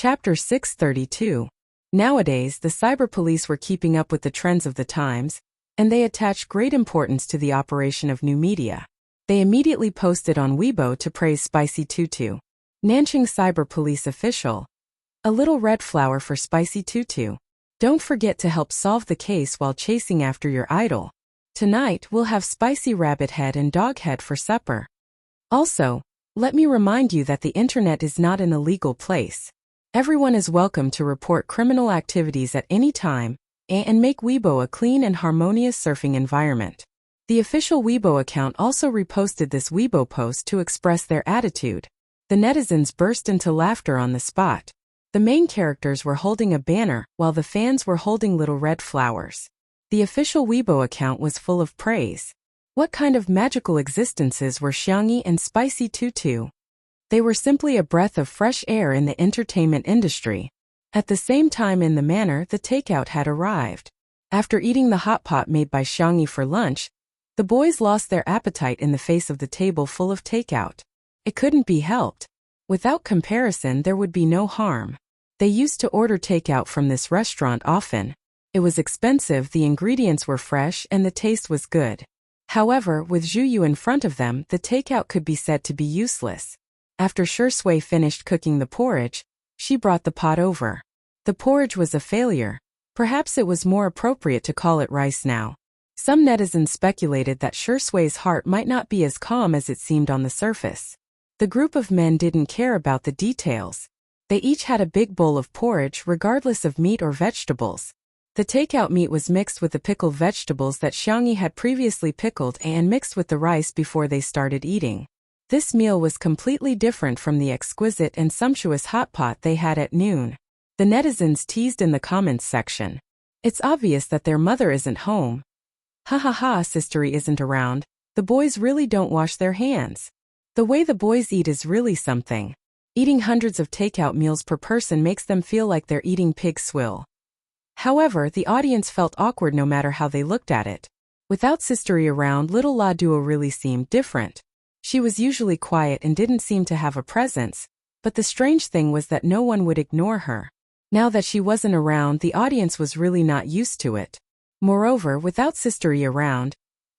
Chapter 632. Nowadays, the cyber police were keeping up with the trends of the times, and they attached great importance to the operation of new media. They immediately posted on Weibo to praise Spicy Tutu. Nanjing Cyber Police Official. A little red flower for Spicy Tutu. Don't forget to help solve the case while chasing after your idol. Tonight, we'll have spicy rabbit head and dog head for supper. Also, let me remind you that the internet is not an illegal place. Everyone is welcome to report criminal activities at any time, and make Weibo a clean and harmonious surfing environment. The official Weibo account also reposted this Weibo post to express their attitude. The netizens burst into laughter on the spot. The main characters were holding a banner, while the fans were holding little red flowers. The official Weibo account was full of praise. What kind of magical existences were Xiangyi and Spicy Tutu? They were simply a breath of fresh air in the entertainment industry. At the same time in the manner the takeout had arrived. After eating the hot pot made by Xiangyi for lunch, the boys lost their appetite in the face of the table full of takeout. It couldn't be helped. Without comparison there would be no harm. They used to order takeout from this restaurant often. It was expensive, the ingredients were fresh, and the taste was good. However, with Zhuyu in front of them, the takeout could be said to be useless. After Shui finished cooking the porridge, she brought the pot over. The porridge was a failure. Perhaps it was more appropriate to call it rice now. Some netizens speculated that Shui's heart might not be as calm as it seemed on the surface. The group of men didn't care about the details. They each had a big bowl of porridge regardless of meat or vegetables. The takeout meat was mixed with the pickled vegetables that Xiangyi had previously pickled and mixed with the rice before they started eating. This meal was completely different from the exquisite and sumptuous hot pot they had at noon. The netizens teased in the comments section. It's obvious that their mother isn't home. Ha ha ha, sistery isn't around. The boys really don't wash their hands. The way the boys eat is really something. Eating hundreds of takeout meals per person makes them feel like they're eating pig swill. However, the audience felt awkward no matter how they looked at it. Without sistery around, little La Duo really seemed different. She was usually quiet and didn't seem to have a presence, but the strange thing was that no one would ignore her. Now that she wasn't around, the audience was really not used to it. Moreover, without sistery around,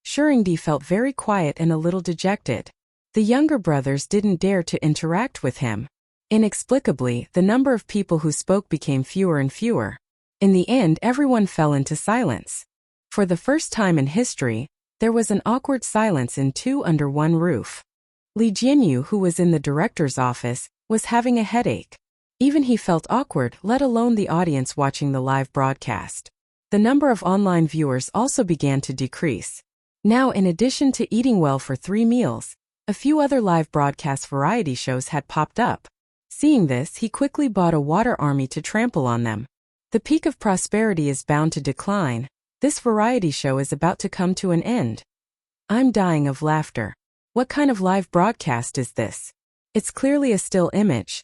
Shuringdi felt very quiet and a little dejected. The younger brothers didn't dare to interact with him. Inexplicably, the number of people who spoke became fewer and fewer. In the end, everyone fell into silence. For the first time in history, there was an awkward silence in two under one roof. Li Jianyu, who was in the director's office, was having a headache. Even he felt awkward, let alone the audience watching the live broadcast. The number of online viewers also began to decrease. Now, in addition to eating well for 3 meals, a few other live broadcast variety shows had popped up. Seeing this, he quickly bought a water army to trample on them. The peak of prosperity is bound to decline. This variety show is about to come to an end. I'm dying of laughter. What kind of live broadcast is this? It's clearly a still image.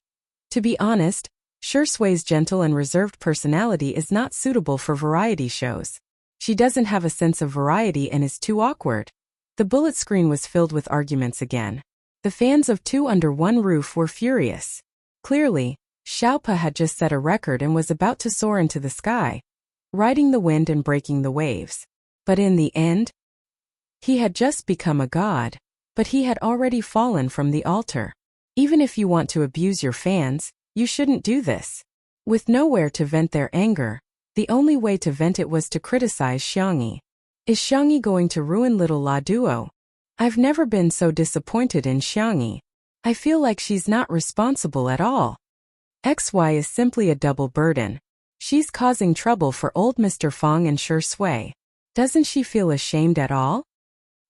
To be honest, Shui's gentle and reserved personality is not suitable for variety shows. She doesn't have a sense of variety and is too awkward. The bullet screen was filled with arguments again. The fans of Two Under One Roof were furious. Clearly, Xiaopa had just set a record and was about to soar into the sky, riding the wind and breaking the waves. But in the end, he had just become a god, but he had already fallen from the altar. Even if you want to abuse your fans, you shouldn't do this. With nowhere to vent their anger, the only way to vent it was to criticize Xiangyi. Is Xiangyi going to ruin little La Duo? I've never been so disappointed in Xiangyi. I feel like she's not responsible at all. XY is simply a double burden. She's causing trouble for old Mr. Fong and Shui. Doesn't she feel ashamed at all?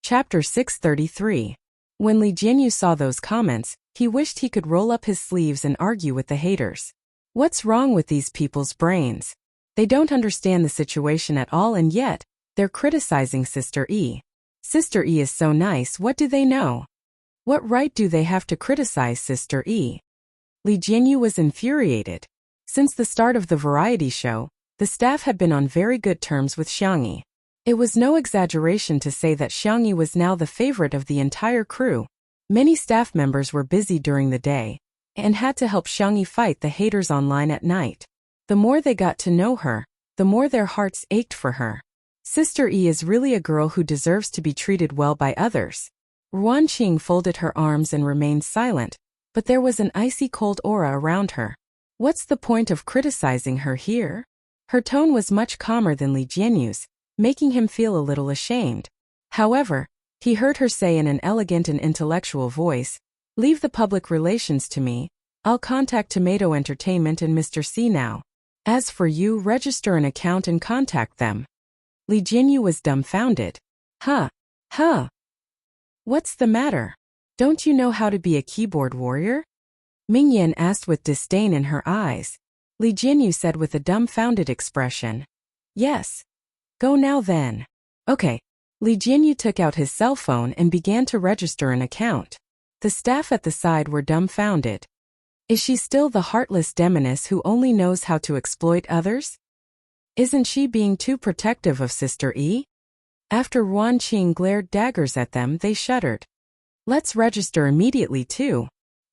Chapter 633. When Li Jianyu saw those comments, he wished he could roll up his sleeves and argue with the haters. What's wrong with these people's brains? They don't understand the situation at all, and yet, they're criticizing Sister E. Sister E is so nice, what do they know? What right do they have to criticize Sister E? Li Jianyu was infuriated. Since the start of the variety show, the staff had been on very good terms with Xiangyi. It was no exaggeration to say that Xiangyi was now the favorite of the entire crew. Many staff members were busy during the day, and had to help Xiangyi fight the haters online at night. The more they got to know her, the more their hearts ached for her. Sister E is really a girl who deserves to be treated well by others. Ruanqing folded her arms and remained silent, but there was an icy cold aura around her. What's the point of criticizing her here? Her tone was much calmer than Li Jianyu's, making him feel a little ashamed. However, he heard her say in an elegant and intellectual voice, "Leave the public relations to me. I'll contact Tomato Entertainment and Mr. C now. As for you, register an account and contact them." Li Jianyu was dumbfounded. Huh? What's the matter? Don't you know how to be a keyboard warrior? Ming Yan asked with disdain in her eyes. Li Jianyu said with a dumbfounded expression, "Yes. Go now then." Okay. Li Jianyu took out his cell phone and began to register an account. The staff at the side were dumbfounded. Is she still the heartless demoness who only knows how to exploit others? Isn't she being too protective of Sister E? After Ruanqing glared daggers at them, they shuddered. Let's register immediately too.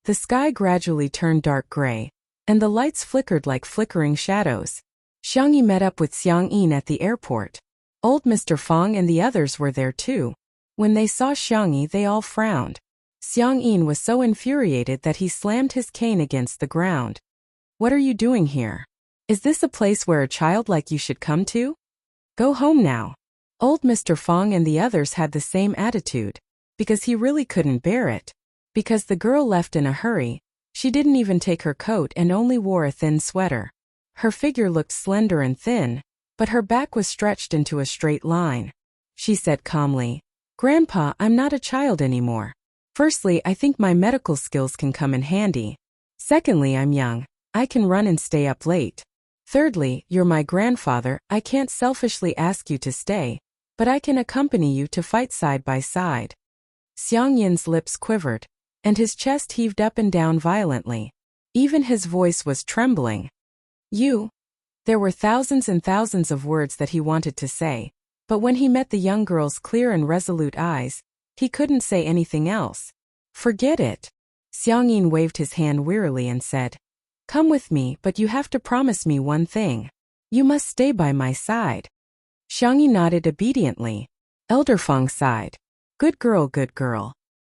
The sky gradually turned dark gray, and the lights flickered like flickering shadows. Xiangyi met up with Xiang Yin at the airport. Old Mr. Fong and the others were there too. When they saw Xiangyi, they all frowned. Xiang Yin was so infuriated that he slammed his cane against the ground. What are you doing here? Is this a place where a child like you should come to? Go home now. Old Mr. Fong and the others had the same attitude, because he really couldn't bear it. Because the girl left in a hurry, she didn't even take her coat and only wore a thin sweater. Her figure looked slender and thin, but her back was stretched into a straight line. She said calmly, "Grandpa, I'm not a child anymore. Firstly, I think my medical skills can come in handy. Secondly, I'm young. I can run and stay up late. Thirdly, you're my grandfather. I can't selfishly ask you to stay, but I can accompany you to fight side by side." Xiang Yin's lips quivered, and his chest heaved up and down violently. Even his voice was trembling. You? There were thousands and thousands of words that he wanted to say, but when he met the young girl's clear and resolute eyes, he couldn't say anything else. Forget it. Xiang Yin waved his hand wearily and said, "Come with me, but you have to promise me one thing. You must stay by my side." Xiangyi nodded obediently. Elder Feng sighed. Good girl, good girl.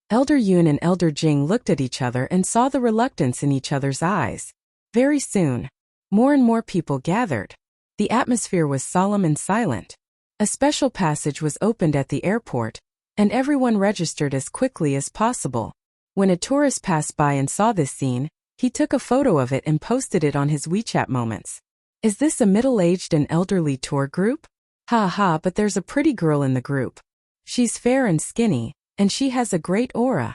Elder Yun and Elder Jing looked at each other and saw the reluctance in each other's eyes. Very soon, more and more people gathered. The atmosphere was solemn and silent. A special passage was opened at the airport, and everyone registered as quickly as possible. When a tourist passed by and saw this scene, he took a photo of it and posted it on his WeChat moments. Is this a middle-aged and elderly tour group? Ha ha, but there's a pretty girl in the group. She's fair and skinny, and she has a great aura.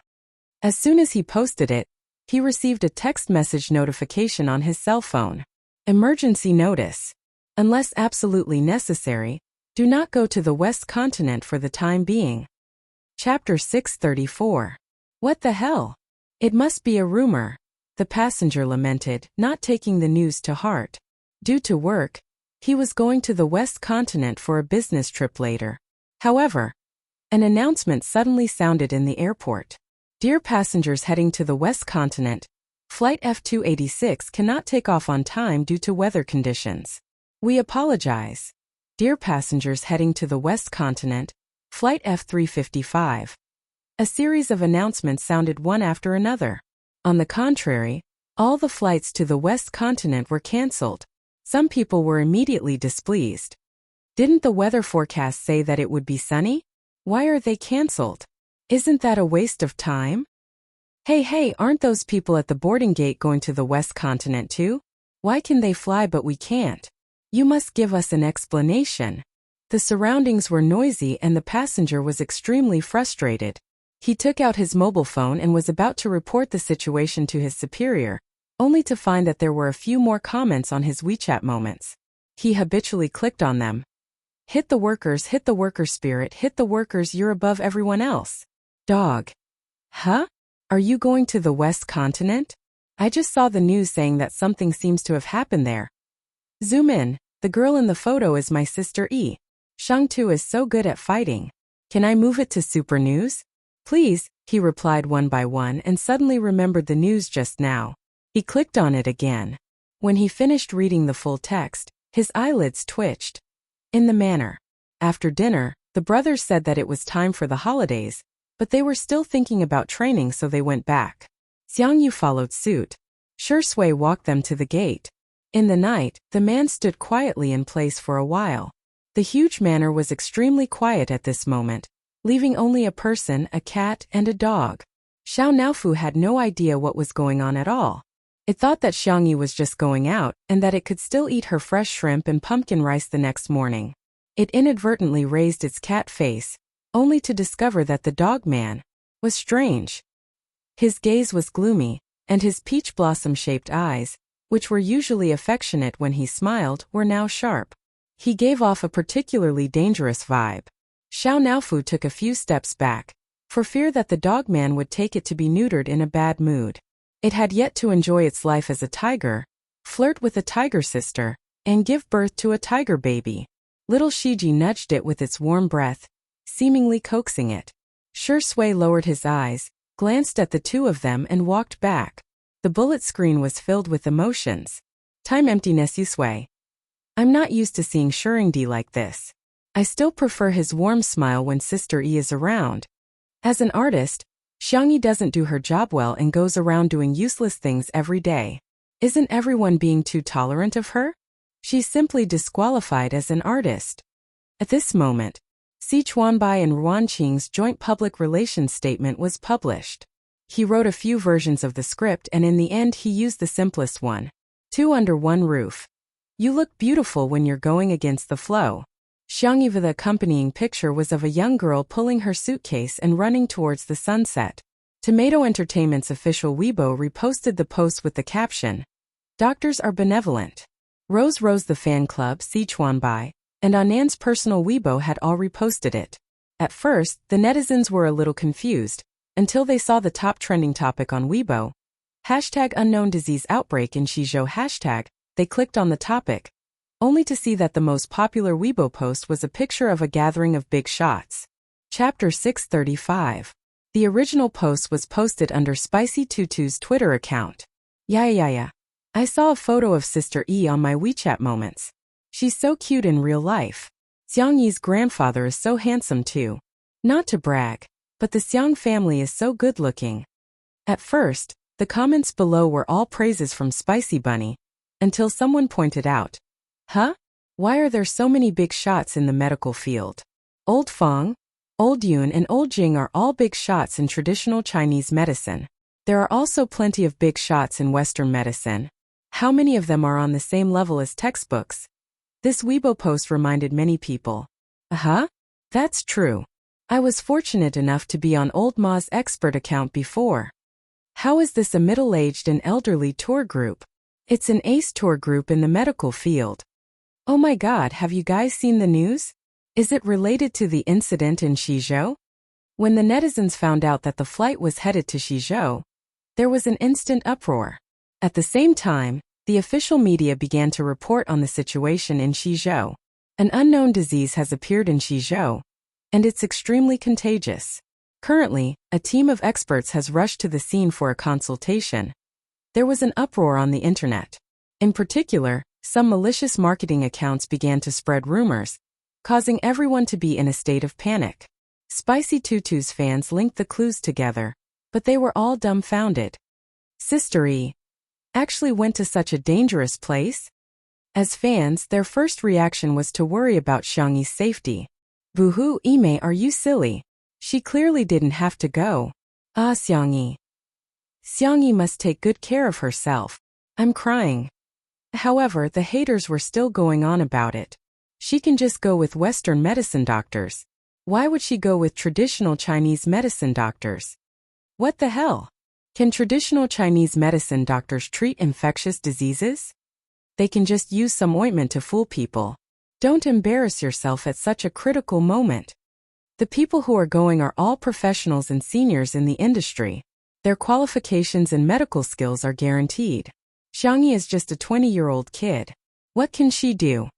As soon as he posted it, he received a text message notification on his cell phone. Emergency notice. Unless absolutely necessary, do not go to the West Continent for the time being. Chapter 634. What the hell? It must be a rumor, the passenger lamented, not taking the news to heart. Due to work, he was going to the West Continent for a business trip later. However, an announcement suddenly sounded in the airport. Dear passengers heading to the West Continent, Flight F286 cannot take off on time due to weather conditions. We apologize. Dear passengers heading to the West Continent, Flight F355. A series of announcements sounded one after another. On the contrary, all the flights to the West Continent were cancelled. Some people were immediately displeased. Didn't the weather forecast say that it would be sunny? Why are they cancelled? Isn't that a waste of time? Hey, aren't those people at the boarding gate going to the West Continent too? Why can they fly but we can't? You must give us an explanation. The surroundings were noisy and the passenger was extremely frustrated. He took out his mobile phone and was about to report the situation to his superior, only to find that there were a few more comments on his WeChat moments. He habitually clicked on them. Hit the workers spirit, hit the workers, you're above everyone else. Dog. Huh? Are you going to the West Continent? I just saw the news saying that something seems to have happened there. Zoom in, the girl in the photo is my sister E. Shang-Tu is so good at fighting. Can I move it to Super News? Please, he replied one by one and suddenly remembered the news just now. He clicked on it again. When he finished reading the full text, his eyelids twitched. In the manner. After dinner, the brothers said that it was time for the holidays, but they were still thinking about training, so they went back. Xiang Yu followed suit. Shui walked them to the gate. In the night, the man stood quietly in place for a while. The huge manor was extremely quiet at this moment, leaving only a person, a cat, and a dog. Xiao Naofu had no idea what was going on at all. It thought that Xiang Yu was just going out and that it could still eat her fresh shrimp and pumpkin rice the next morning. It inadvertently raised its cat face, only to discover that the dog man was strange. His gaze was gloomy, and his peach blossom-shaped eyes, which were usually affectionate when he smiled, were now sharp. He gave off a particularly dangerous vibe. Xiao Naofu took a few steps back, for fear that the dog man would take it to be neutered in a bad mood. It had yet to enjoy its life as a tiger, flirt with a tiger sister, and give birth to a tiger baby. Little Shiji nudged it with its warm breath, seemingly coaxing it. Shui lowered his eyes, glanced at the two of them and walked back. The bullet screen was filled with emotions. Time emptiness Yusui. I'm not used to seeing Shuringdi like this. I still prefer his warm smile when Sister E is around. As an artist, Xiang Yi doesn't do her job well and goes around doing useless things every day. Isn't everyone being too tolerant of her? She's simply disqualified as an artist. At this moment, Si Chuanbai and Ruan Qing's joint public relations statement was published. He wrote a few versions of the script and in the end he used the simplest one. 2 under 1 roof. You look beautiful when you're going against the flow. Xiang Yi. The accompanying picture was of a young girl pulling her suitcase and running towards the sunset. Tomato Entertainment's official Weibo reposted the post with the caption, "Doctors are benevolent." Rose the fan club Si Chuanbai, and Anan's personal Weibo had all reposted it. At first, the netizens were a little confused, until they saw the top trending topic on Weibo. #unknown disease outbreak in Shizhou #. They clicked on the topic, only to see that the most popular Weibo post was a picture of a gathering of big shots. Chapter 635. The original post was posted under Spicy Tutu's Twitter account. Yeah. I saw a photo of Sister E on my WeChat moments. She's so cute in real life. Xiang Yi's grandfather is so handsome too. Not to brag, but the Xiang family is so good looking. At first, the comments below were all praises from Spicy Bunny, until someone pointed out, "Huh? Why are there so many big shots in the medical field? Old Feng, Old Yun and Old Jing are all big shots in traditional Chinese medicine. There are also plenty of big shots in Western medicine. How many of them are on the same level as textbooks?" This Weibo post reminded many people. That's true. I was fortunate enough to be on Old Ma's expert account before. How is this a middle-aged and elderly tour group? It's an ace tour group in the medical field. Oh my god, have you guys seen the news? Is it related to the incident in Shizhou? When the netizens found out that the flight was headed to Shizhou, there was an instant uproar. At the same time, the official media began to report on the situation in Shizhou. An unknown disease has appeared in Shizhou, and it's extremely contagious. Currently, a team of experts has rushed to the scene for a consultation. There was an uproar on the internet. In particular, some malicious marketing accounts began to spread rumors, causing everyone to be in a state of panic. Spicy Tutu's fans linked the clues together, but they were all dumbfounded. Sister E actually went to such a dangerous place? As fans, their first reaction was to worry about Xiang Yi's safety. Boo-hoo, Ime, are you silly? She clearly didn't have to go. Xiang Yi. Xiang Yi must take good care of herself. I'm crying. However, the haters were still going on about it. She can just go with Western medicine doctors. Why would she go with traditional Chinese medicine doctors? What the hell? Can traditional Chinese medicine doctors treat infectious diseases? They can just use some ointment to fool people. Don't embarrass yourself at such a critical moment. The people who are going are all professionals and seniors in the industry. Their qualifications and medical skills are guaranteed. Xiang Yi is just a 20-year-old kid. What can she do?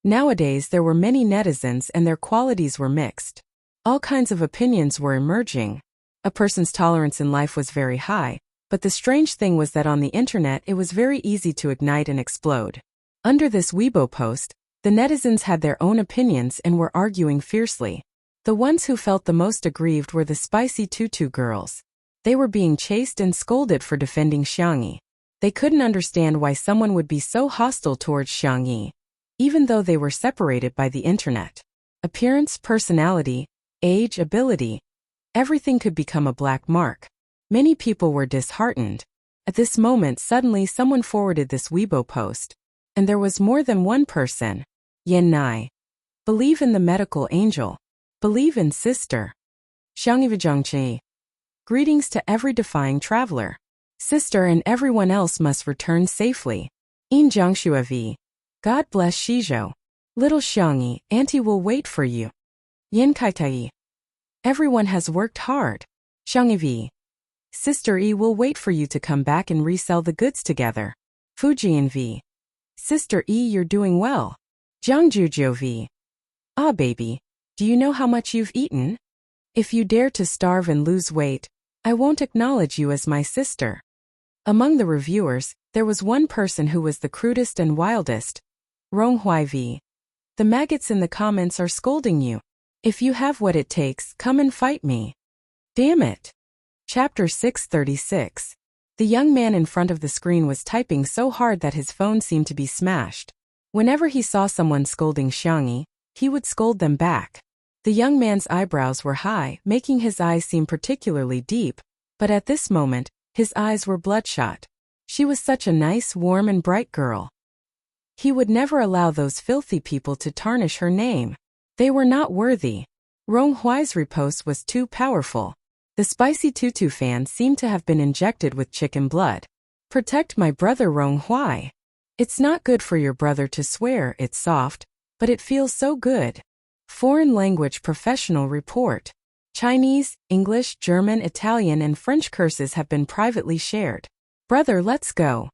Nowadays there were many netizens and their qualities were mixed. All kinds of opinions were emerging. A person's tolerance in life was very high, But the strange thing was that on the internet it was very easy to ignite and explode. Under this Weibo post, the netizens had their own opinions and were arguing fiercely. The ones who felt the most aggrieved were the spicy tutu girls. They were being chased and scolded for defending Xiangyi. They couldn't understand why someone would be so hostile towards Xiangyi, even though they were separated by the internet. Appearance, personality, age, ability, everything could become a black mark. Many people were disheartened. At this moment, suddenly someone forwarded this Weibo post, and there was more than one person. Yen Nai. Believe in the medical angel. Believe in sister. Xiangyi Vijangqi. Greetings to every defying traveler. Sister and everyone else must return safely. In Jiangshuavi. God bless Shizhou. Little Xiangyi, Auntie will wait for you. Yen Kaitai. Everyone has worked hard. Xiangyi V. Sister E will wait for you to come back and resell the goods together. Fujian V. Sister E, you're doing well. Jiangjujiu V. Ah, baby, do you know how much you've eaten? If you dare to starve and lose weight, I won't acknowledge you as my sister. Among the reviewers, there was one person who was the crudest and wildest. Ronghui V. The maggots in the comments are scolding you. If you have what it takes, come and fight me. Damn it. Chapter 636. The young man in front of the screen was typing so hard that his phone seemed to be smashed. Whenever he saw someone scolding Xiangyi, he would scold them back. The young man's eyebrows were high, making his eyes seem particularly deep, but at this moment, his eyes were bloodshot. She was such a nice, warm and bright girl. He would never allow those filthy people to tarnish her name. They were not worthy. Ronghui's repost was too powerful. The spicy tutu fan seemed to have been injected with chicken blood. Protect my brother Ronghui. It's not good for your brother to swear, it's soft, but it feels so good. Foreign language professional report. Chinese, English, German, Italian and French curses have been privately shared. Brother, let's go.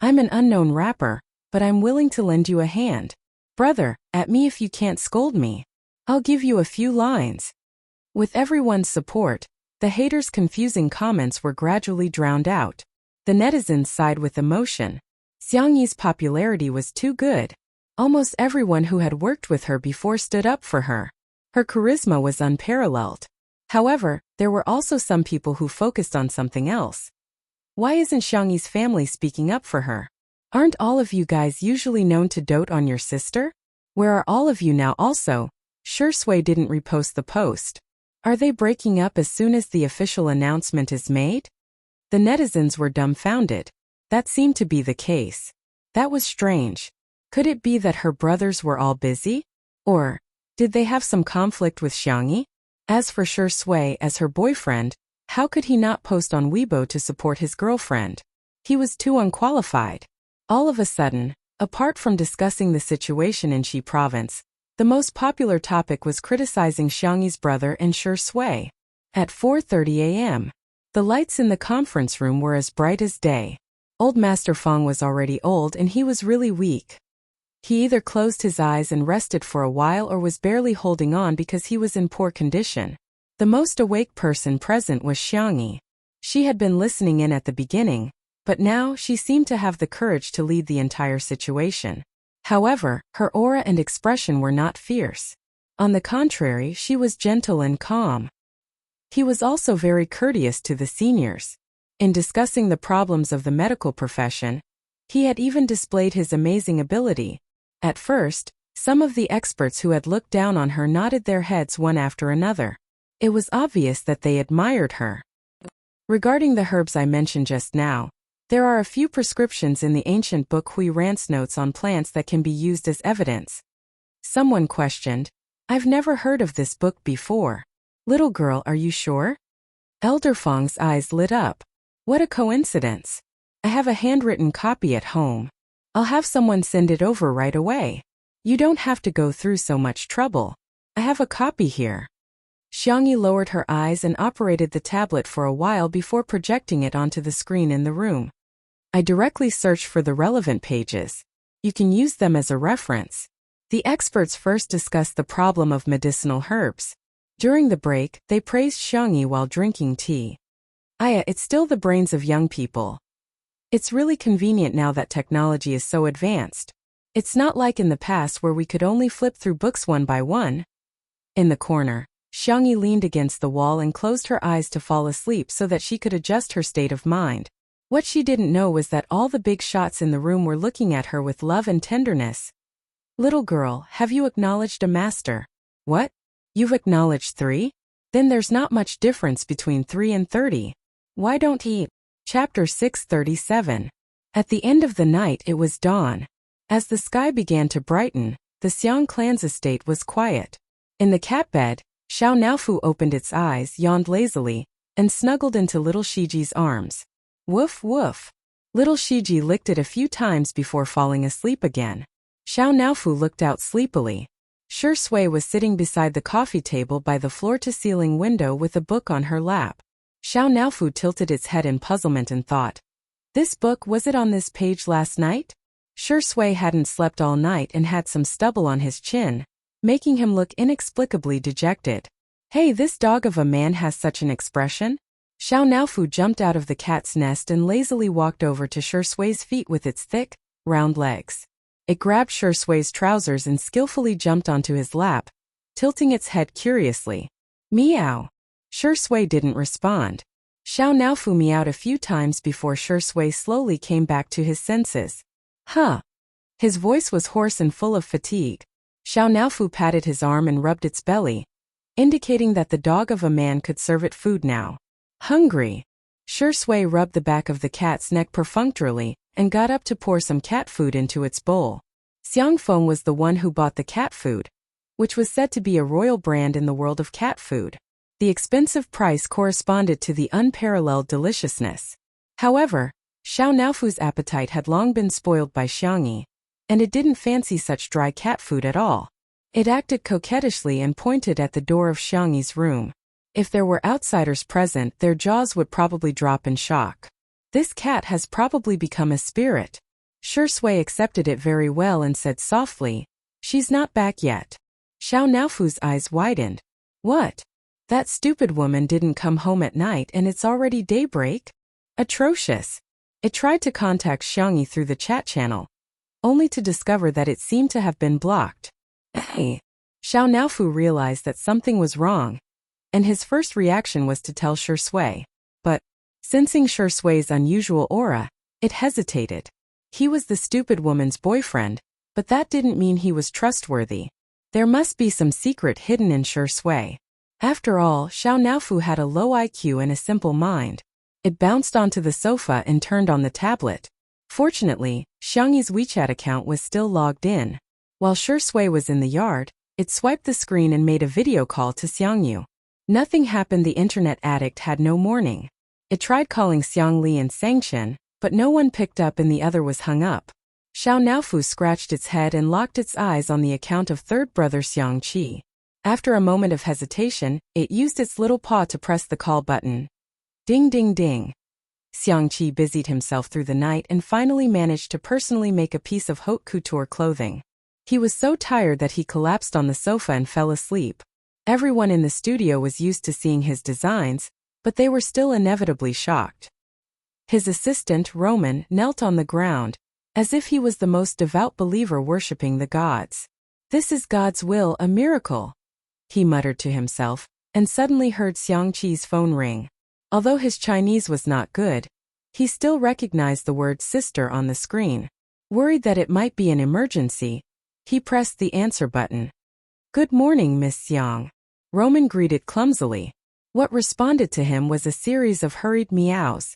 I'm an unknown rapper, but I'm willing to lend you a hand. Brother, at me if you can't scold me. I'll give you a few lines. With everyone's support, the haters' confusing comments were gradually drowned out. The netizens sighed with emotion. Xiangyi's popularity was too good. Almost everyone who had worked with her before stood up for her. Her charisma was unparalleled. However, there were also some people who focused on something else. Why isn't Xiangyi's family speaking up for her? Aren't all of you guys usually known to dote on your sister? Where are all of you now also? Shui didn't repost the post. Are they breaking up as soon as the official announcement is made? The netizens were dumbfounded. That seemed to be the case. That was strange. Could it be that her brothers were all busy? Or did they have some conflict with Xiangyi? As for Shui as her boyfriend, how could he not post on Weibo to support his girlfriend? He was too unqualified. All of a sudden, apart from discussing the situation in Xi province, the most popular topic was criticizing Xiangyi's brother and Shui. At 4:30 a.m., the lights in the conference room were as bright as day. Old Master Feng was already old and he was really weak. He either closed his eyes and rested for a while or was barely holding on because he was in poor condition. The most awake person present was Xiangyi. She had been listening in at the beginning, but now she seemed to have the courage to lead the entire situation. However, her aura and expression were not fierce. On the contrary, she was gentle and calm. He was also very courteous to the seniors. In discussing the problems of the medical profession, he had even displayed his amazing ability. At first, some of the experts who had looked down on her nodded their heads one after another. It was obvious that they admired her. Regarding the herbs I mentioned just now, there are a few prescriptions in the ancient book Hui Rant's notes on plants that can be used as evidence. Someone questioned, I've never heard of this book before. Little girl, are you sure? Elder Feng's eyes lit up. What a coincidence. I have a handwritten copy at home. I'll have someone send it over right away. You don't have to go through so much trouble. I have a copy here. Xiangyi lowered her eyes and operated the tablet for a while before projecting it onto the screen in the room. I directly searched for the relevant pages. You can use them as a reference. The experts first discussed the problem of medicinal herbs. During the break, they praised Xiangyi while drinking tea. Aya, it's still the brains of young people. It's really convenient now that technology is so advanced. It's not like in the past where we could only flip through books one by one. In the corner, Xiangyi leaned against the wall and closed her eyes to fall asleep so that she could adjust her state of mind. What she didn't know was that all the big shots in the room were looking at her with love and tenderness. Little girl, have you acknowledged a master? What? You've acknowledged 3? Then there's not much difference between 3 and 30. Why don't he? Chapter 637. At the end of the night it was dawn. As the sky began to brighten, the Xiang clan's estate was quiet. In the cat bed, Xiao Naofu opened its eyes, yawned lazily, and snuggled into little Shiji's arms. Woof woof. Little Shiji licked it a few times before falling asleep again. Xiao Naofu looked out sleepily. Shi Sui was sitting beside the coffee table by the floor-to-ceiling window with a book on her lap. Xiao Naofu tilted its head in puzzlement and thought, "This book, was it on this page last night?" Shi Sui hadn't slept all night and had some stubble on his chin, making him look inexplicably dejected. Hey, this dog of a man has such an expression? Xiao Naofu jumped out of the cat's nest and lazily walked over to Shi Sui's feet with its thick, round legs. It grabbed Shi Sui's trousers and skillfully jumped onto his lap, tilting its head curiously. Meow. Shi Sui didn't respond. Xiao Naofu meowed a few times before Shi Sui slowly came back to his senses. Huh. His voice was hoarse and full of fatigue. Xiao Naofu patted his arm and rubbed its belly, indicating that the dog of a man could serve it food now. Hungry. Shi Sui rubbed the back of the cat's neck perfunctorily and got up to pour some cat food into its bowl. Xiang Feng was the one who bought the cat food, which was said to be a royal brand in the world of cat food. The expensive price corresponded to the unparalleled deliciousness. However, Xiao Naofu's appetite had long been spoiled by Xiangyi, and it didn't fancy such dry cat food at all. It acted coquettishly and pointed at the door of Xiangyi's room. If there were outsiders present, their jaws would probably drop in shock. This cat has probably become a spirit. Shi Sui accepted it very well and said softly, "She's not back yet." Xiao Naofu's eyes widened. What? That stupid woman didn't come home at night and it's already daybreak? Atrocious. It tried to contact Xiangyi through the chat channel, only to discover that it seemed to have been blocked. Hey. Xiao Naofu realized that something was wrong, and his first reaction was to tell Shi Sui. But, sensing Shi Sui's unusual aura, it hesitated. He was the stupid woman's boyfriend, but that didn't mean he was trustworthy. There must be some secret hidden in Shi Sui. After all, Xiao Naofu had a low IQ and a simple mind. It bounced onto the sofa and turned on the tablet. Fortunately, Xiangyi's WeChat account was still logged in. While Shi Sui was in the yard, it swiped the screen and made a video call to Xiangyu. Nothing happened. The internet addict had no morning. It tried calling Xiang Li and Sangchen, but no one picked up and the other was hung up. Xiao Naofu scratched its head and locked its eyes on the account of third brother Xiang Qi. After a moment of hesitation, it used its little paw to press the call button. Ding ding ding. Xiang Qi busied himself through the night and finally managed to personally make a piece of haute couture clothing. He was so tired that he collapsed on the sofa and fell asleep. Everyone in the studio was used to seeing his designs, but they were still inevitably shocked. His assistant, Roman, knelt on the ground, as if he was the most devout believer worshipping the gods. This is God's will, a miracle, he muttered to himself, and suddenly heard Xiang Qi's phone ring. Although his Chinese was not good, he still recognized the word sister on the screen. Worried that it might be an emergency, he pressed the answer button. Good morning, Miss Xiang. Roman greeted clumsily. What responded to him was a series of hurried meows.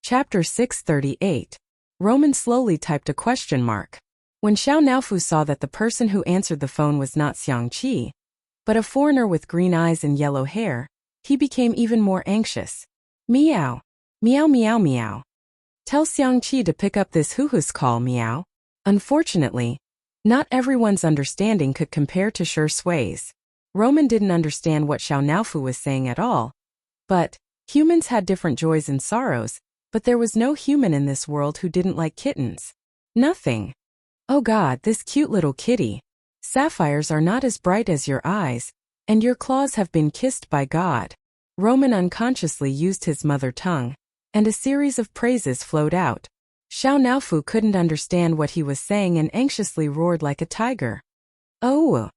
Chapter 638. Roman slowly typed a question mark. When Xiao Naofu saw that the person who answered the phone was not Xiang Qi, but a foreigner with green eyes and yellow hair, he became even more anxious. Meow. Meow meow meow. Tell Xiang Qi to pick up this hoo-hoos call, meow. Unfortunately, not everyone's understanding could compare to Shi Sui's. Roman didn't understand what Xiao Naofu was saying at all. But, humans had different joys and sorrows, but there was no human in this world who didn't like kittens. Nothing. Oh God, this cute little kitty. Sapphires are not as bright as your eyes, and your claws have been kissed by God. Roman unconsciously used his mother tongue, and a series of praises flowed out. Xiao Naofu couldn't understand what he was saying and anxiously roared like a tiger. Oh!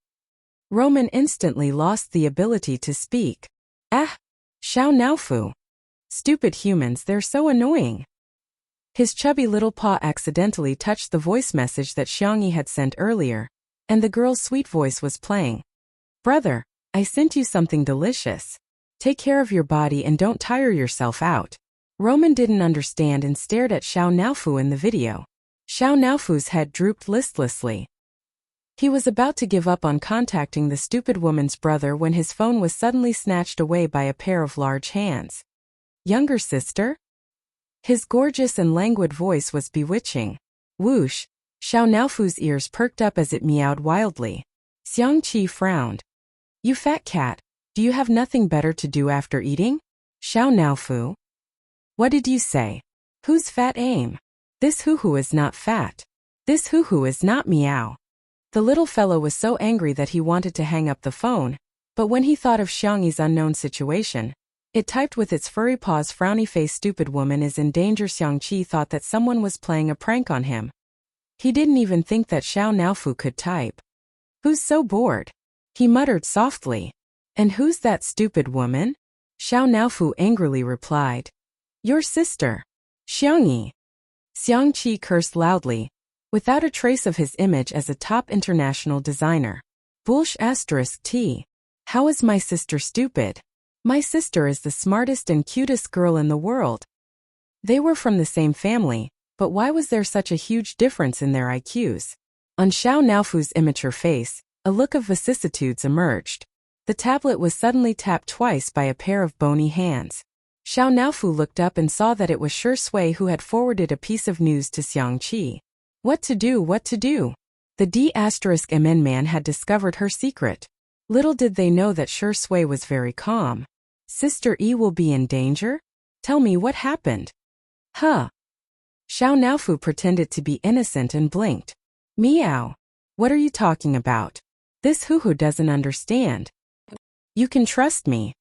Roman instantly lost the ability to speak. Ah! Xiao Naofu! Stupid humans, they're so annoying. His chubby little paw accidentally touched the voice message that Xiangyi had sent earlier, and the girl's sweet voice was playing. Brother, I sent you something delicious. Take care of your body and don't tire yourself out. Roman didn't understand and stared at Xiao Naofu in the video. Xiao Naofu's head drooped listlessly. He was about to give up on contacting the stupid woman's brother when his phone was suddenly snatched away by a pair of large hands. Younger sister? His gorgeous and languid voice was bewitching. Whoosh! Xiao Naofu's ears perked up as it meowed wildly. Xiang Qi frowned. You fat cat, do you have nothing better to do after eating? Xiao Naofu. What did you say? Who's fat aim? This hoo-hoo is not fat. This hoo-hoo is not meow. The little fellow was so angry that he wanted to hang up the phone, but when he thought of Xiangyi's unknown situation, it typed with its furry paws, frowny face, stupid woman is in danger. Xiang Qi thought that someone was playing a prank on him. He didn't even think that Xiao Naofu could type. Who's so bored? He muttered softly. And who's that stupid woman? Xiao Naofu angrily replied. Your sister. Xiangyi. Xiang Qi cursed loudly, without a trace of his image as a top international designer. Bullsh *T. How is my sister stupid? My sister is the smartest and cutest girl in the world. They were from the same family, but why was there such a huge difference in their IQs? On Xiao Naofu's immature face, a look of vicissitudes emerged. The tablet was suddenly tapped twice by a pair of bony hands. Xiao Naofu looked up and saw that it was Shi Sui who had forwarded a piece of news to Xiang Qi. What to do, what to do? The D*MN man had discovered her secret. Little did they know that Shi Sui was very calm. Sister E will be in danger? Tell me what happened. Huh. Xiao Naofu pretended to be innocent and blinked. Meow. What are you talking about? This hoo-hoo doesn't understand. You can trust me.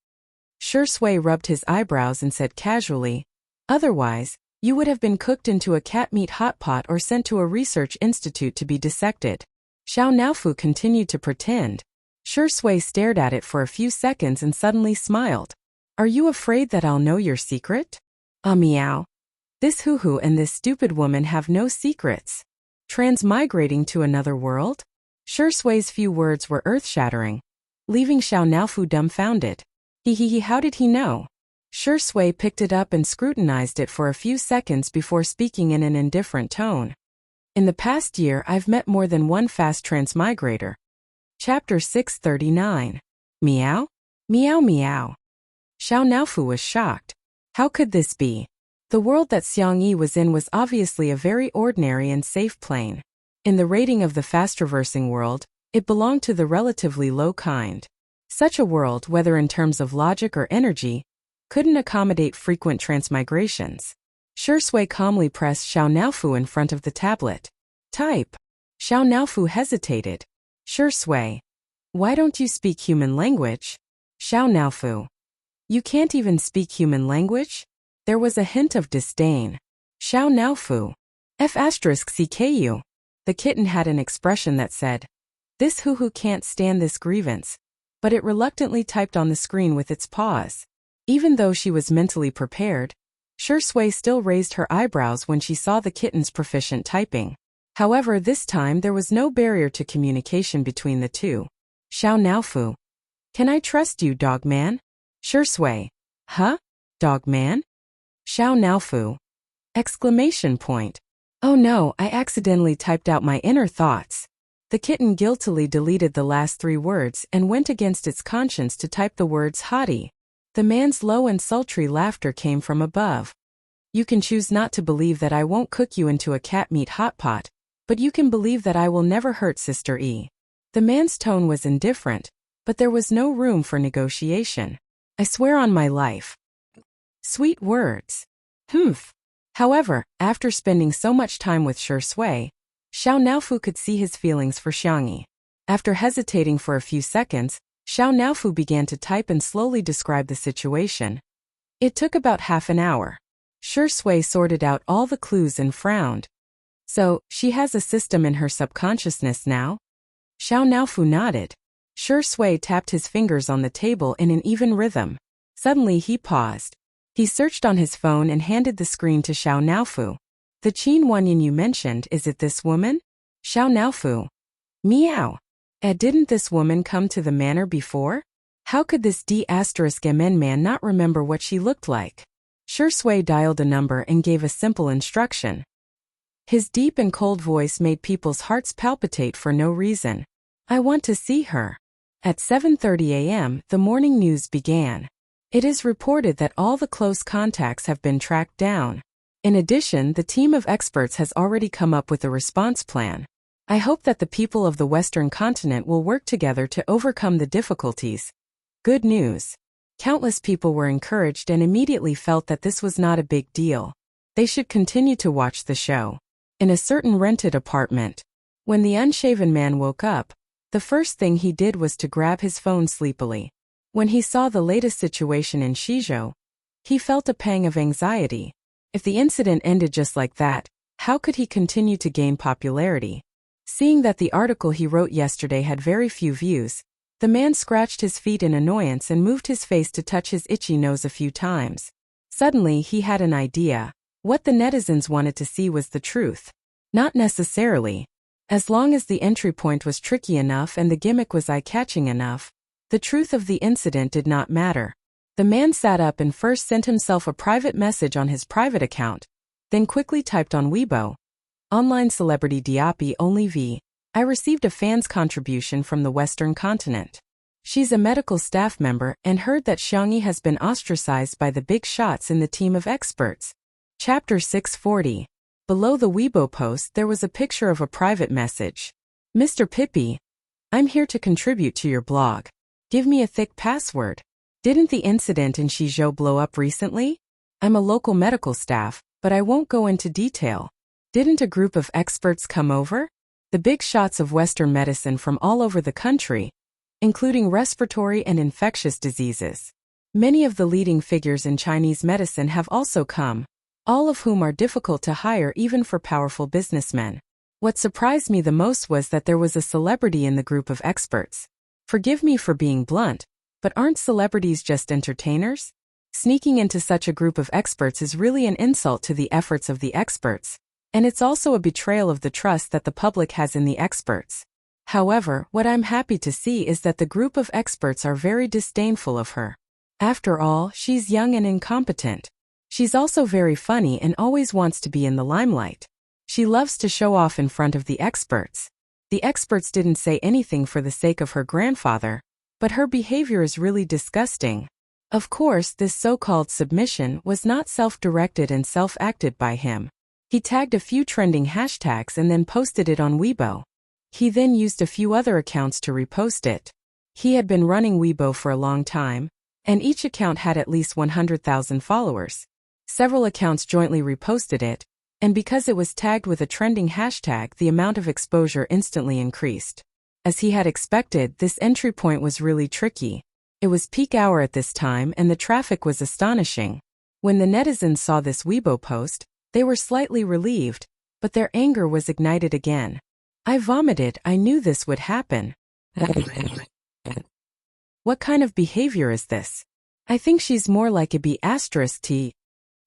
Shi Sui rubbed his eyebrows and said casually, otherwise, you would have been cooked into a cat meat hot pot or sent to a research institute to be dissected. Xiao Naofu continued to pretend. Shi Sui stared at it for a few seconds and suddenly smiled. Are you afraid that I'll know your secret? Meow. This hoo-hoo and this stupid woman have no secrets. Transmigrating to another world? Shi Sui's few words were earth-shattering, leaving Xiao Naofu dumbfounded. How did he know? Shi Sui picked it up and scrutinized it for a few seconds before speaking in an indifferent tone. In the past year I've met more than one fast transmigrator. Chapter 639. Meow? Meow meow. Xiao Naofu was shocked. How could this be? The world that Xiangyi was in was obviously a very ordinary and safe plane. In the rating of the fast-traversing world, it belonged to the relatively low kind. Such a world, whether in terms of logic or energy, couldn't accommodate frequent transmigrations. Shi Sui calmly pressed Xiao Naofu in front of the tablet. Type. Xiao Naofu hesitated. Shi Sui. Why don't you speak human language? Xiao Naofu. You can't even speak human language? There was a hint of disdain. Xiao Naofu. F*CKU. The kitten had an expression that said, this hoo-hoo can't stand this grievance, but it reluctantly typed on the screen with its paws. Even though she was mentally prepared, Shi Sui still raised her eyebrows when she saw the kitten's proficient typing. However, this time there was no barrier to communication between the two. Xiao Naofu. Can I trust you, dog man? Shi Sui. Huh? Dog man? Xiao Naofu. Exclamation point. Oh no, I accidentally typed out my inner thoughts. The kitten guiltily deleted the last 3 words and went against its conscience to type the words hottie. The man's low and sultry laughter came from above. You can choose not to believe that I won't cook you into a cat meat hot pot, but you can believe that I will never hurt Sister E. The man's tone was indifferent, but there was no room for negotiation. I swear on my life. Sweet words. Humph. However, after spending so much time with Shi Sui, Xiao Naofu could see his feelings for Xiangyi. After hesitating for a few seconds, Xiao Naofu began to type and slowly describe the situation. It took about half an hour. Shi Sui sorted out all the clues and frowned. So, she has a system in her subconsciousness now? Xiao Naofu nodded. Shi Sui tapped his fingers on the table in an even rhythm. Suddenly he paused. He searched on his phone and handed the screen to Xiao Naofu. The Qin Wanyan you mentioned, is it this woman? Xiao Naofu. Meow. Didn't this woman come to the manor before? How could this D*MN man not remember what she looked like? Shi Sui dialed a number and gave a simple instruction. His deep and cold voice made people's hearts palpitate for no reason. I want to see her. At 7:30 a.m., the morning news began. It is reported that all the close contacts have been tracked down. In addition, the team of experts has already come up with a response plan. I hope that the people of the Western continent will work together to overcome the difficulties. Good news. Countless people were encouraged and immediately felt that this was not a big deal. They should continue to watch the show. In a certain rented apartment, when the unshaven man woke up, the first thing he did was to grab his phone sleepily. When he saw the latest situation in Shizhou, he felt a pang of anxiety. If the incident ended just like that, how could he continue to gain popularity? Seeing that the article he wrote yesterday had very few views, the man scratched his feet in annoyance and moved his face to touch his itchy nose a few times. Suddenly he had an idea. What the netizens wanted to see was the truth. Not necessarily. As long as the entry point was tricky enough and the gimmick was eye-catching enough, the truth of the incident did not matter. The man sat up and first sent himself a private message on his private account, then quickly typed on Weibo. Online celebrity Diapi Only V. I received a fan's contribution from the Western continent. She's a medical staff member and heard that Xiangyi has been ostracized by the big shots in the team of experts. Chapter 640. Below the Weibo post there was a picture of a private message. Mr. Pippi, I'm here to contribute to your blog. Give me a thick password. Didn't the incident in Shizhou blow up recently? I'm a local medical staff, but I won't go into detail. Didn't a group of experts come over? The big shots of Western medicine from all over the country, including respiratory and infectious diseases. Many of the leading figures in Chinese medicine have also come, all of whom are difficult to hire even for powerful businessmen. What surprised me the most was that there was a celebrity in the group of experts. Forgive me for being blunt, but aren't celebrities just entertainers? Sneaking into such a group of experts is really an insult to the efforts of the experts, and it's also a betrayal of the trust that the public has in the experts. However, what I'm happy to see is that the group of experts are very disdainful of her. After all, she's young and incompetent. She's also very funny and always wants to be in the limelight. She loves to show off in front of the experts. The experts didn't say anything for the sake of her grandfather, but her behavior is really disgusting. Of course, this so-called submission was not self-directed and self-acted by him. He tagged a few trending hashtags and then posted it on Weibo. He then used a few other accounts to repost it. He had been running Weibo for a long time, and each account had at least 100,000 followers. Several accounts jointly reposted it, and because it was tagged with a trending hashtag, the amount of exposure instantly increased. As he had expected, this entry point was really tricky. It was peak hour at this time and the traffic was astonishing. When the netizens saw this Weibo post, they were slightly relieved, but their anger was ignited again. I vomited, I knew this would happen. What kind of behavior is this? I think she's more like a B*T.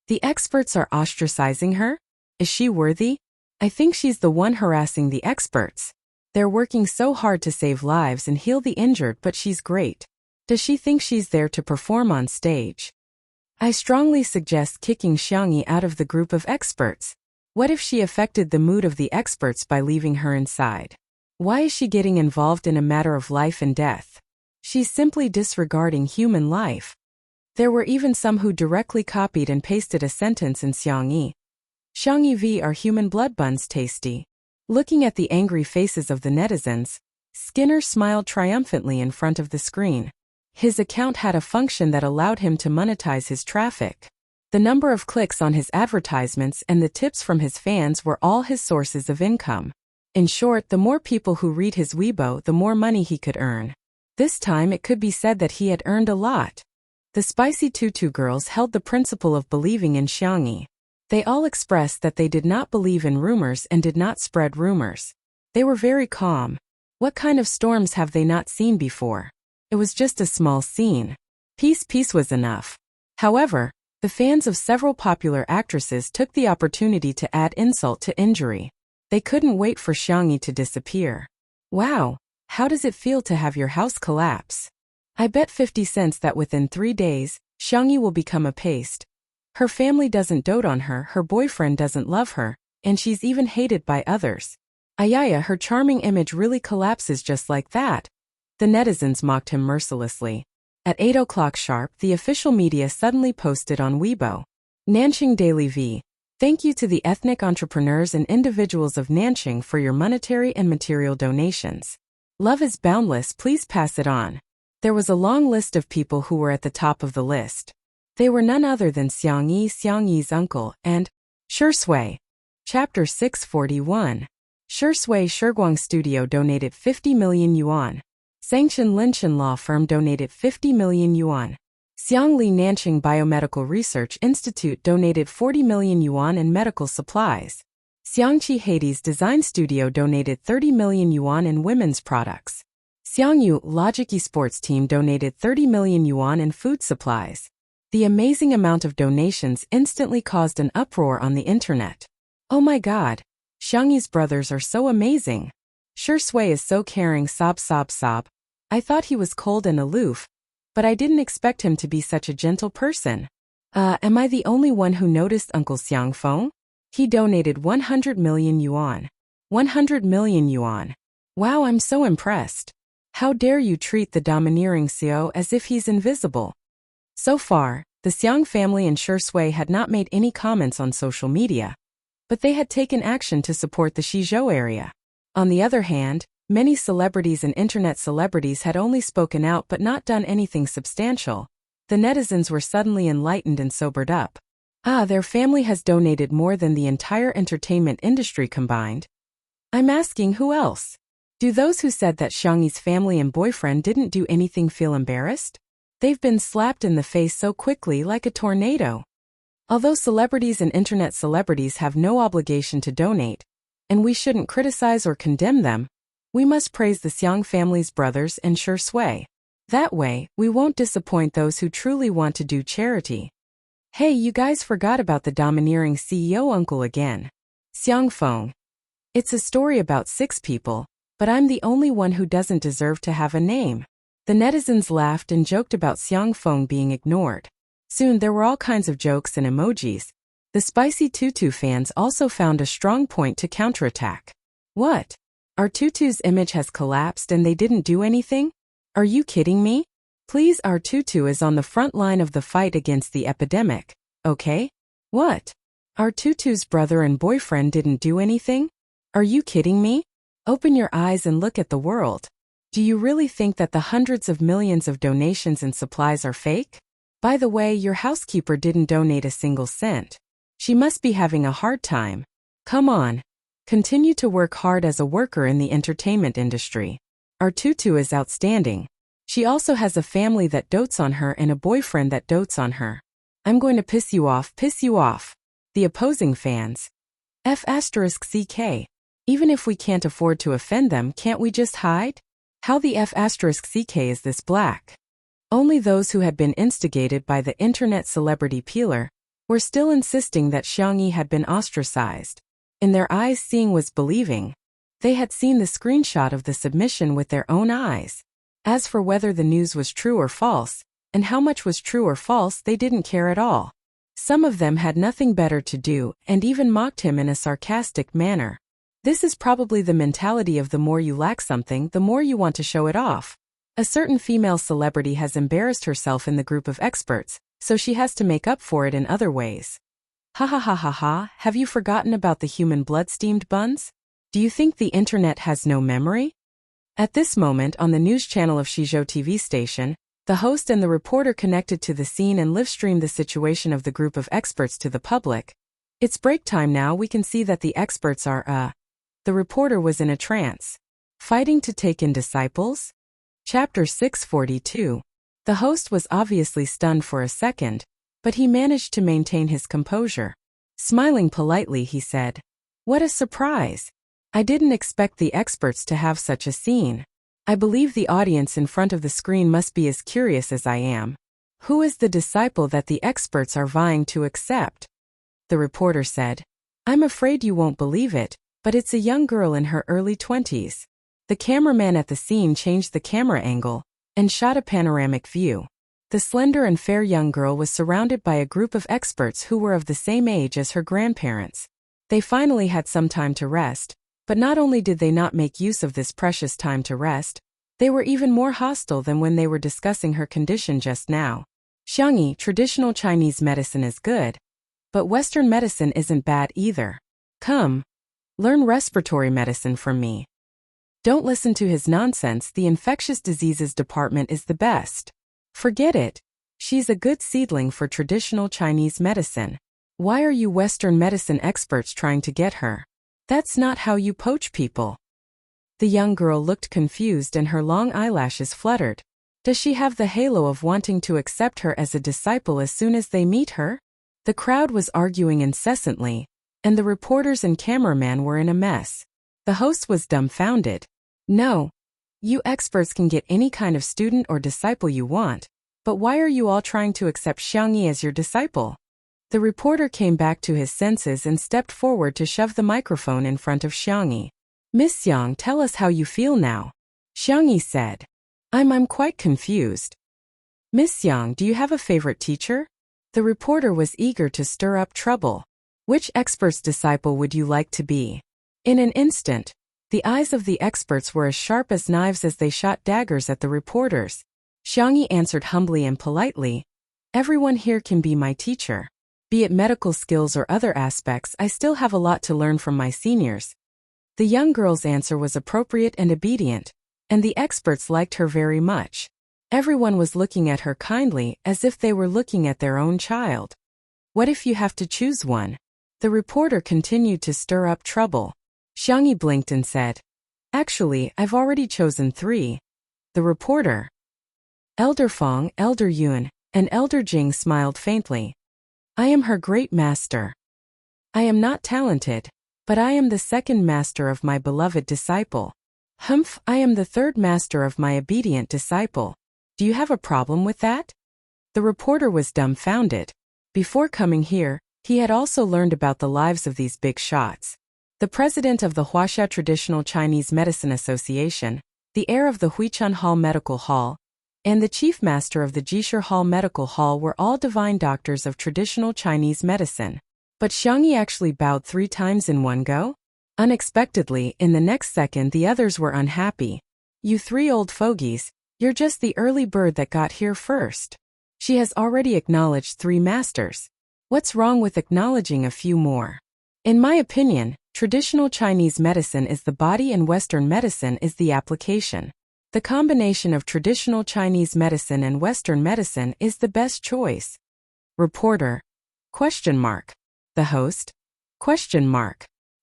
The experts are ostracizing her? Is she worthy? I think she's the one harassing the experts. They're working so hard to save lives and heal the injured, but she's great. Does she think she's there to perform on stage? I strongly suggest kicking Xiangyi out of the group of experts. What if she affected the mood of the experts by leaving her inside? Why is she getting involved in a matter of life and death? She's simply disregarding human life. There were even some who directly copied and pasted a sentence in Xiangyi. Xiangyi V, are human blood buns tasty? Looking at the angry faces of the netizens, Skinner smiled triumphantly in front of the screen. His account had a function that allowed him to monetize his traffic. The number of clicks on his advertisements and the tips from his fans were all his sources of income. In short, the more people who read his Weibo, the more money he could earn. This time it could be said that he had earned a lot. The spicy tutu girls held the principle of believing in Xiangyi. They all expressed that they did not believe in rumors and did not spread rumors. They were very calm. What kind of storms have they not seen before? It was just a small scene. Peace was enough. However, the fans of several popular actresses took the opportunity to add insult to injury. They couldn't wait for Xiangyi to disappear. Wow, how does it feel to have your house collapse? I bet 50 cents that within 3 days, Xiangyi will become a paste. Her family doesn't dote on her, her boyfriend doesn't love her, and she's even hated by others. Ayaya, her charming image really collapses just like that. The netizens mocked him mercilessly. At 8 o'clock sharp, the official media suddenly posted on Weibo. Nanxing Daily V. Thank you to the ethnic entrepreneurs and individuals of Nanxing for your monetary and material donations. Love is boundless, please pass it on. There was a long list of people who were at the top of the list. They were none other than Xiangyi's uncle, and Shui. Chapter 641. Shui Shiguang Studio donated 50 million yuan. Sangshan Linshan Law Firm donated 50 million yuan. Xiangli Nanxing Biomedical Research Institute donated 40 million yuan in medical supplies. Xiangqi Hades Design Studio donated 30 million yuan in women's products. Xiangyu Logic Esports Team donated 30 million yuan in food supplies. The amazing amount of donations instantly caused an uproar on the internet. Oh my god, Xiangyi's brothers are so amazing. Shui is so caring, sob. I thought he was cold and aloof, but I didn't expect him to be such a gentle person. Am I the only one who noticed Uncle Xiangfeng? He donated 100 million yuan. 100 million yuan. Wow, I'm so impressed. How dare you treat the domineering Xiao as if he's invisible? So far, the Xiang family and Shui had not made any comments on social media, but they had taken action to support the Xizhou area. On the other hand, many celebrities and internet celebrities had only spoken out but not done anything substantial. The netizens were suddenly enlightened and sobered up. Their family has donated more than the entire entertainment industry combined. I'm asking, who else? Do those who said that Xiangyi's family and boyfriend didn't do anything feel embarrassed? They've been slapped in the face so quickly like a tornado. Although celebrities and internet celebrities have no obligation to donate, and we shouldn't criticize or condemn them, we must praise the Xiang family's brothers and Shui. That way, we won't disappoint those who truly want to do charity. Hey, you guys forgot about the domineering CEO uncle again. Xiangfeng. It's a story about 6 people, but I'm the only one who doesn't deserve to have a name. The netizens laughed and joked about Xiangfeng being ignored. Soon there were all kinds of jokes and emojis. The spicy tutu fans also found a strong point to counterattack. What? Our tutu's image has collapsed and they didn't do anything? Are you kidding me? Please, our tutu is on the front line of the fight against the epidemic, okay? What? Our tutu's brother and boyfriend didn't do anything? Are you kidding me? Open your eyes and look at the world. Do you really think that the hundreds of millions of donations and supplies are fake? By the way, your housekeeper didn't donate a single cent. She must be having a hard time. Come on. Continue to work hard as a worker in the entertainment industry. Our tutu is outstanding. She also has a family that dotes on her and a boyfriend that dotes on her. I'm going to piss you off. The opposing fans. F*CK. Even if we can't afford to offend them, can't we just hide? How the F*CK is this black? Only those who had been instigated by the internet celebrity peeler were still insisting that Xiangyi had been ostracized. In their eyes, seeing was believing. They had seen the screenshot of the submission with their own eyes. As for whether the news was true or false, and how much was true or false, they didn't care at all. Some of them had nothing better to do and even mocked him in a sarcastic manner. This is probably the mentality of the more you lack something, the more you want to show it off. A certain female celebrity has embarrassed herself in the group of experts, so she has to make up for it in other ways. Ha, have you forgotten about the human blood-steamed buns? Do you think the internet has no memory? At this moment on the news channel of Xizhou TV station, the host and the reporter connected to the scene and live-streamed the situation of the group of experts to the public. It's break time now, we can see that the experts are, The reporter was in a trance. Fighting to take in disciples? Chapter 642. The host was obviously stunned for a second, but he managed to maintain his composure. Smiling politely, he said, "What a surprise! I didn't expect the experts to have such a scene. I believe the audience in front of the screen must be as curious as I am. Who is the disciple that the experts are vying to accept?" The reporter said, "I'm afraid you won't believe it, but it's a young girl in her early 20s. The cameraman at the scene changed the camera angle and shot a panoramic view. The slender and fair young girl was surrounded by a group of experts who were of the same age as her grandparents. They finally had some time to rest, but not only did they not make use of this precious time to rest, they were even more hostile than when they were discussing her condition just now. Xiangyi, traditional Chinese medicine is good, but Western medicine isn't bad either. Come, learn respiratory medicine from me. Don't listen to his nonsense. The infectious diseases department is the best. Forget it. She's a good seedling for traditional Chinese medicine. Why are you Western medicine experts trying to get her? That's not how you poach people." The young girl looked confused and her long eyelashes fluttered. Does she have the halo of wanting to accept her as a disciple as soon as they meet her? The crowd was arguing incessantly, and the reporters and cameraman were in a mess. The host was dumbfounded. "No. You experts can get any kind of student or disciple you want, but why are you all trying to accept Xiangyi as your disciple?" The reporter came back to his senses and stepped forward to shove the microphone in front of Xiangyi. "Miss Xiang, tell us how you feel now." Xiangyi said, I'm quite confused." "Miss Xiang, do you have a favorite teacher?" The reporter was eager to stir up trouble. "Which expert's disciple would you like to be?" In an instant, the eyes of the experts were as sharp as knives as they shot daggers at the reporters. Xiangyi answered humbly and politely, "Everyone here can be my teacher. Be it medical skills or other aspects, I still have a lot to learn from my seniors." The young girl's answer was appropriate and obedient, and the experts liked her very much. Everyone was looking at her kindly, as if they were looking at their own child. "What if you have to choose one?" The reporter continued to stir up trouble. Xiangyi blinked and said, "Actually, I've already chosen 3. The reporter, Elder Fong, Elder Yun, and Elder Jing smiled faintly. "I am her great master. I am not talented, but I am the second master of my beloved disciple. Humph, I am the third master of my obedient disciple. Do you have a problem with that?" The reporter was dumbfounded. Before coming here, he had also learned about the lives of these big shots. The president of the Huaxia Traditional Chinese Medicine Association, the heir of the Huichun Hall Medical Hall, and the chief master of the Jishir Hall Medical Hall were all divine doctors of traditional Chinese medicine. But Xiangyi actually bowed 3 times in one go? Unexpectedly, in the next second the others were unhappy. "You 3 old fogies, you're just the early bird that got here first. She has already acknowledged 3 masters. What's wrong with acknowledging a few more? In my opinion, traditional Chinese medicine is the body and Western medicine is the application. The combination of traditional Chinese medicine and Western medicine is the best choice." Reporter? The host?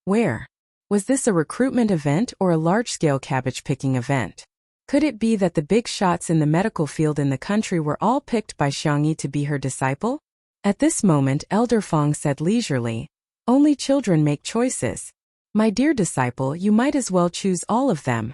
Where? Was this a recruitment event or a large-scale cabbage-picking event? Could it be that the big shots in the medical field in the country were all picked by Xiangyi to be her disciple? At this moment, Elder Fong said leisurely, "Only children make choices. My dear disciple, you might as well choose all of them."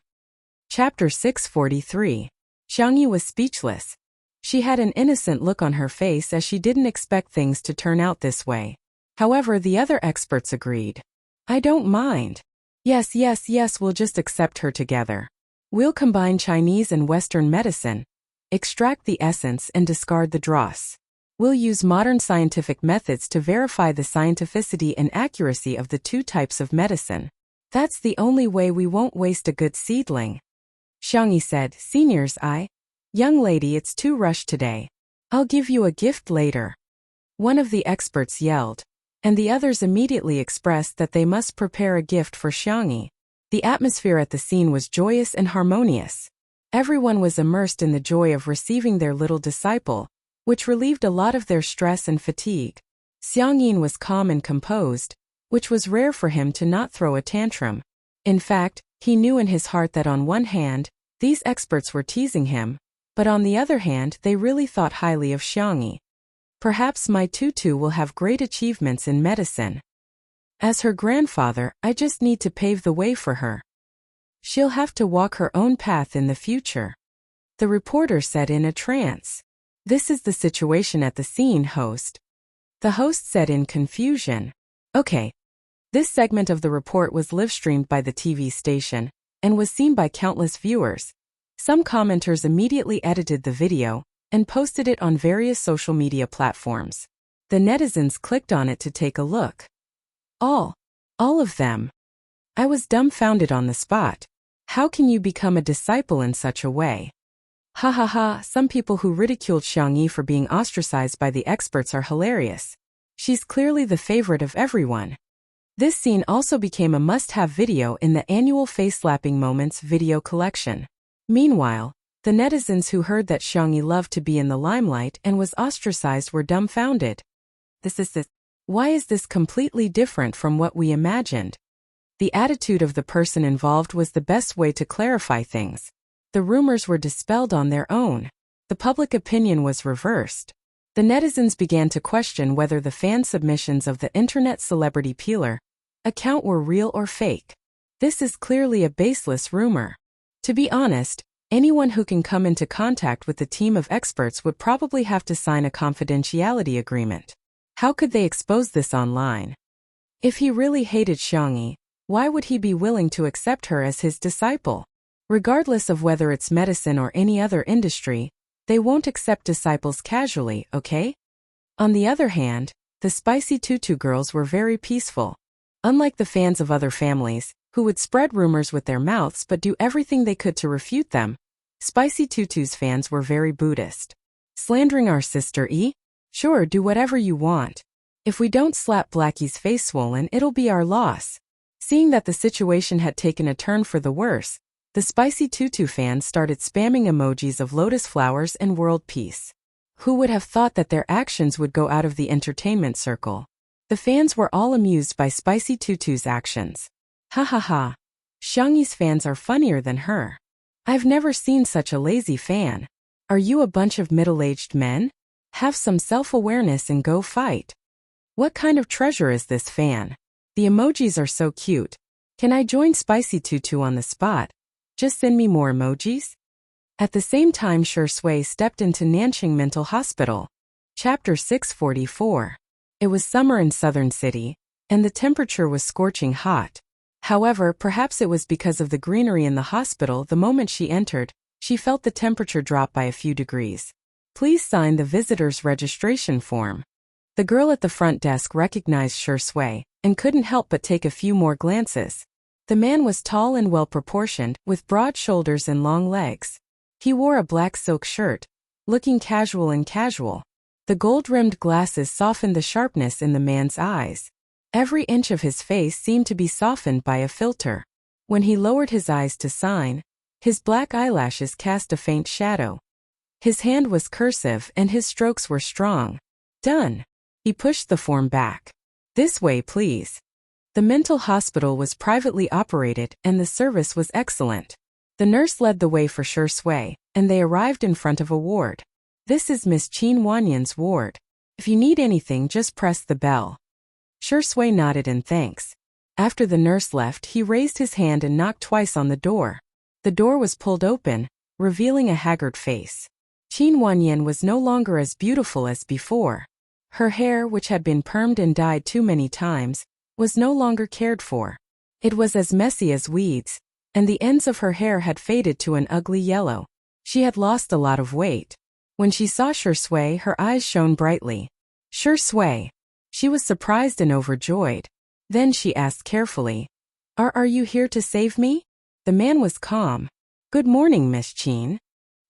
Chapter 643. Xiangyi was speechless. She had an innocent look on her face as she didn't expect things to turn out this way. However, the other experts agreed. "I don't mind. Yes, we'll just accept her together. We'll combine Chinese and Western medicine, extract the essence and discard the dross. We'll use modern scientific methods to verify the scientificity and accuracy of the 2 types of medicine. That's the only way we won't waste a good seedling." Xiangyi said, "Seniors, Young lady, it's too rushed today. I'll give you a gift later." One of the experts yelled, and the others immediately expressed that they must prepare a gift for Xiangyi. The atmosphere at the scene was joyous and harmonious. Everyone was immersed in the joy of receiving their little disciple, which relieved a lot of their stress and fatigue. Xiangyin was calm and composed, which was rare for him to not throw a tantrum. In fact, he knew in his heart that on one hand, These experts were teasing him, but on the other hand, they really thought highly of Xiangyi. Perhaps my tutu will have great achievements in medicine. As her grandfather, I just need to pave the way for her. She'll have to walk her own path in the future. The reporter said in a trance. This is the situation at the scene, host. The host said in confusion. Okay. This segment of the report was live-streamed by the TV station and was seen by countless viewers. Some commenters immediately edited the video and posted it on various social media platforms. The netizens clicked on it to take a look. All of them. I was dumbfounded on the spot. How can you become a disciple in such a way? Ha ha ha, some people who ridiculed Xiangyi for being ostracized by the experts are hilarious. She's clearly the favorite of everyone. This scene also became a must-have video in the annual face-slapping moments video collection. Meanwhile, the netizens who heard that Xiangyi loved to be in the limelight and was ostracized were dumbfounded. Why is this completely different from what we imagined? The attitude of the person involved was the best way to clarify things. The rumors were dispelled on their own. The public opinion was reversed. The netizens began to question whether the fan submissions of the internet celebrity peeler account were real or fake. This is clearly a baseless rumor. To be honest, anyone who can come into contact with the team of experts would probably have to sign a confidentiality agreement. How could they expose this online? If he really hated Xiangyi, why would he be willing to accept her as his disciple? Regardless of whether it's medicine or any other industry, they won't accept disciples casually, okay? On the other hand, the spicy tutu girls were very peaceful. Unlike the fans of other families, who would spread rumors with their mouths but do everything they could to refute them, Spicy Tutu's fans were very Buddhist. Slandering our sister E? Sure, do whatever you want. If we don't slap Blackie's face swollen, it'll be our loss. Seeing that the situation had taken a turn for the worse, the Spicy Tutu fans started spamming emojis of lotus flowers and world peace. Who would have thought that their actions would go out of the entertainment circle? The fans were all amused by Spicy Tutu's actions. Ha ha ha. Xiangyi's fans are funnier than her. I've never seen such a lazy fan. Are you a bunch of middle-aged men? Have some self-awareness and go fight. What kind of treasure is this fan? The emojis are so cute. Can I join Spicy Tutu on the spot? Just send me more emojis? At the same time, Shui stepped into Nanjing Mental Hospital. Chapter 644. It was summer in Southern City, and the temperature was scorching hot. However, perhaps it was because of the greenery in the hospital. The moment she entered, she felt the temperature drop by a few degrees. Please sign the visitor's registration form. The girl at the front desk recognized Shui and couldn't help but take a few more glances. The man was tall and well-proportioned, with broad shoulders and long legs. He wore a black silk shirt, looking casual and casual. The gold-rimmed glasses softened the sharpness in the man's eyes. Every inch of his face seemed to be softened by a filter. When he lowered his eyes to sign, his black eyelashes cast a faint shadow. His hand was cursive and his strokes were strong. Done. He pushed the form back. This way, please. The mental hospital was privately operated and the service was excellent. The nurse led the way for Shui, and they arrived in front of a ward. This is Miss Qin Wanyan's ward. If you need anything, just press the bell. Shui nodded in thanks. After the nurse left, he raised his hand and knocked twice on the door. The door was pulled open, revealing a haggard face. Qin Wanyan was no longer as beautiful as before. Her hair, which had been permed and dyed too many times, was no longer cared for. It was as messy as weeds, and the ends of her hair had faded to an ugly yellow. She had lost a lot of weight. When she saw Shui, her eyes shone brightly. Shui. She was surprised and overjoyed. Then she asked carefully, Are you here to save me? The man was calm. Good morning, Miss Qin.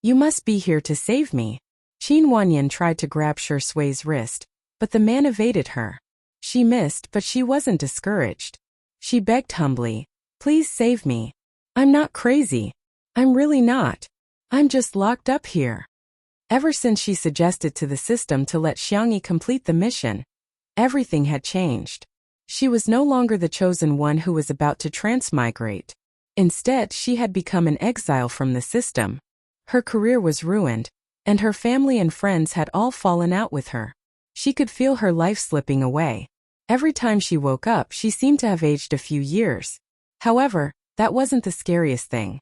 You must be here to save me. Qin Wanyan tried to grab Shui's wrist, but the man evaded her. She missed, but she wasn't discouraged. She begged humbly, Please save me. I'm not crazy. I'm really not. I'm just locked up here. Ever since she suggested to the system to let Xiangyi complete the mission, everything had changed. She was no longer the chosen one who was about to transmigrate. Instead, she had become an exile from the system. Her career was ruined, and her family and friends had all fallen out with her. She could feel her life slipping away. Every time she woke up, she seemed to have aged a few years. However, that wasn't the scariest thing.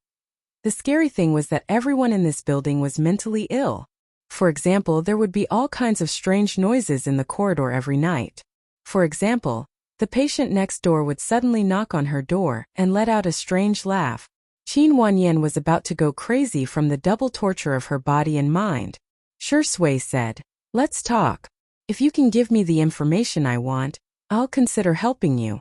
The scary thing was that everyone in this building was mentally ill. For example, there would be all kinds of strange noises in the corridor every night. For example, the patient next door would suddenly knock on her door and let out a strange laugh. Qin Wanyan was about to go crazy from the double torture of her body and mind. Shi Sui said, "Let's talk. If you can give me the information I want, I'll consider helping you."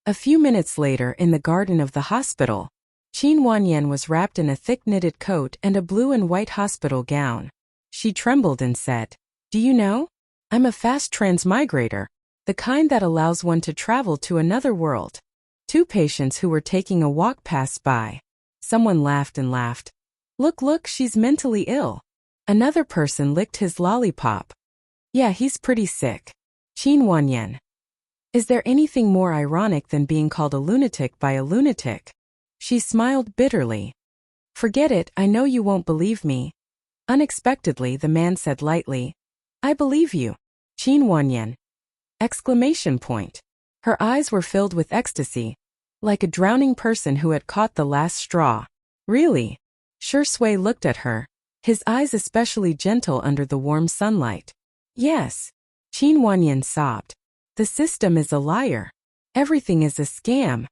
A few minutes later, in the garden of the hospital, Qin Wanyan was wrapped in a thick knitted coat and a blue and white hospital gown. She trembled and said, "Do you know? I'm a fast transmigrator, the kind that allows one to travel to another world." Two patients who were taking a walk passed by. Someone laughed and laughed. Look, she's mentally ill." Another person licked his lollipop. "Yeah, he's pretty sick." Qin Wanyan. Is there anything more ironic than being called a lunatic by a lunatic? She smiled bitterly. "Forget it, I know you won't believe me." Unexpectedly, the man said lightly, "I believe you." Qin Wanyan. Exclamation point. Her eyes were filled with ecstasy, like a drowning person who had caught the last straw. "Really?" Shi Sui looked at her, his eyes especially gentle under the warm sunlight. "Yes." Qin Wanyan sobbed. "The system is a liar. Everything is a scam."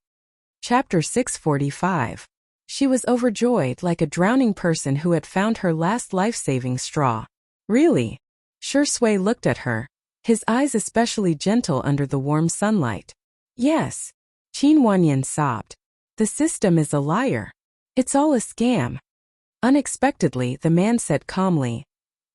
Chapter 645. She was overjoyed like a drowning person who had found her last life-saving straw. "Really?" Shi Sui looked at her, his eyes especially gentle under the warm sunlight. "Yes." Qin Wanyan sobbed. "The system is a liar. It's all a scam." Unexpectedly, the man said calmly,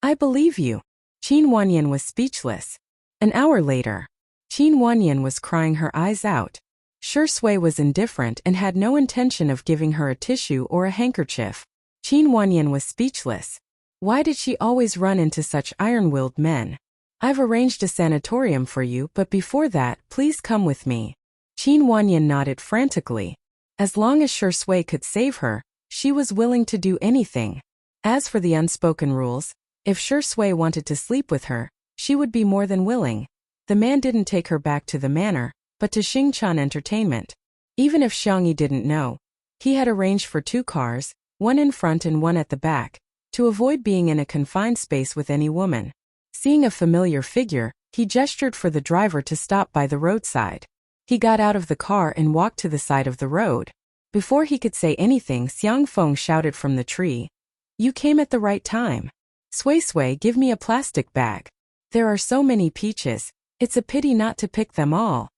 "I believe you." Qin Wanyan was speechless. An hour later, Qin Wanyan was crying her eyes out. Shi Sui was indifferent and had no intention of giving her a tissue or a handkerchief. Qin Wanyan was speechless. Why did she always run into such iron-willed men? "I've arranged a sanatorium for you, but before that, please come with me." Qin Wanyan nodded frantically. As long as Shi Sui could save her, she was willing to do anything. As for the unspoken rules, if Shi Sui wanted to sleep with her, she would be more than willing. The man didn't take her back to the manor, but to Xingchan Entertainment. Even if Xiangyi didn't know, he had arranged for 2 cars, one in front and one at the back, to avoid being in a confined space with any woman. Seeing a familiar figure, he gestured for the driver to stop by the roadside. He got out of the car and walked to the side of the road. Before he could say anything, Xiang Feng shouted from the tree, "You came at the right time. Sui, give me a plastic bag. There are so many peaches, it's a pity not to pick them all."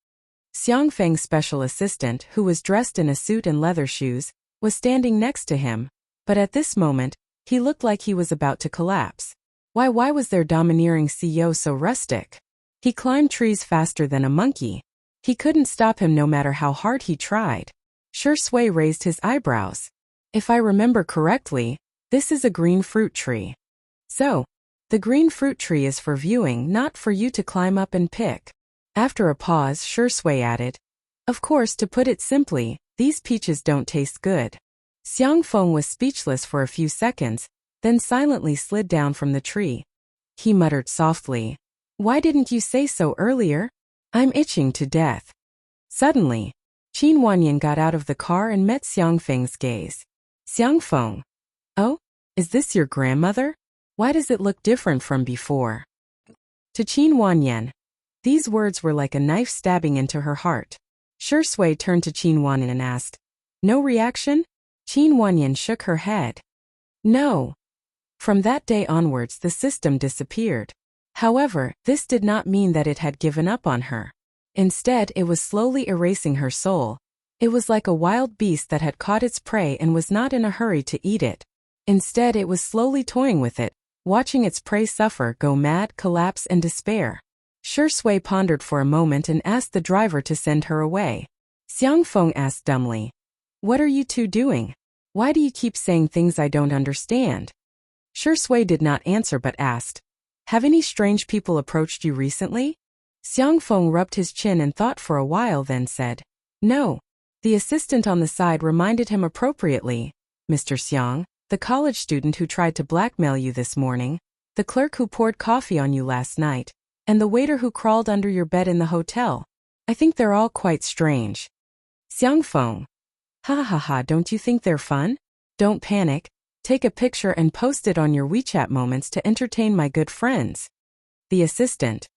Xiang Feng's special assistant, who was dressed in a suit and leather shoes, was standing next to him, but at this moment, he looked like he was about to collapse. Why was their domineering CEO so rustic? He climbed trees faster than a monkey. He couldn't stop him no matter how hard he tried. Shi Sui raised his eyebrows. "If I remember correctly, this is a green fruit tree." "So, the green fruit tree is for viewing, not for you to climb up and pick." After a pause, Shi Sui added, "Of course, to put it simply, these peaches don't taste good." Xiang Feng was speechless for a few seconds, then silently slid down from the tree. He muttered softly, "Why didn't you say so earlier? I'm itching to death." Suddenly, Qin Wanyan got out of the car and met Xiang Feng's gaze. "Xiang Feng. Oh, is this your grandmother? Why does it look different from before?" To Qin Wanyan, these words were like a knife stabbing into her heart. Shi Sui turned to Qin Wanyan and asked, "No reaction?" Qin Wanyan shook her head. "No." From that day onwards, the system disappeared. However, this did not mean that it had given up on her. Instead, it was slowly erasing her soul. It was like a wild beast that had caught its prey and was not in a hurry to eat it. Instead, it was slowly toying with it, watching its prey suffer, go mad, collapse, and despair. Shi Sui pondered for a moment and asked the driver to send her away. Xiang Feng asked dumbly, "What are you two doing? Why do you keep saying things I don't understand?" Shi Sui did not answer but asked, "Have any strange people approached you recently?" Xiang Feng rubbed his chin and thought for a while, then said, "No." The assistant on the side reminded him appropriately. Mr. Xiang, the college student who tried to blackmail you this morning, the clerk who poured coffee on you last night, and the waiter who crawled under your bed in the hotel. I think they're all quite strange. Xiang Feng. Ha ha ha, don't you think they're fun? Don't panic. Take a picture and post it on your WeChat moments to entertain my good friends. The assistant.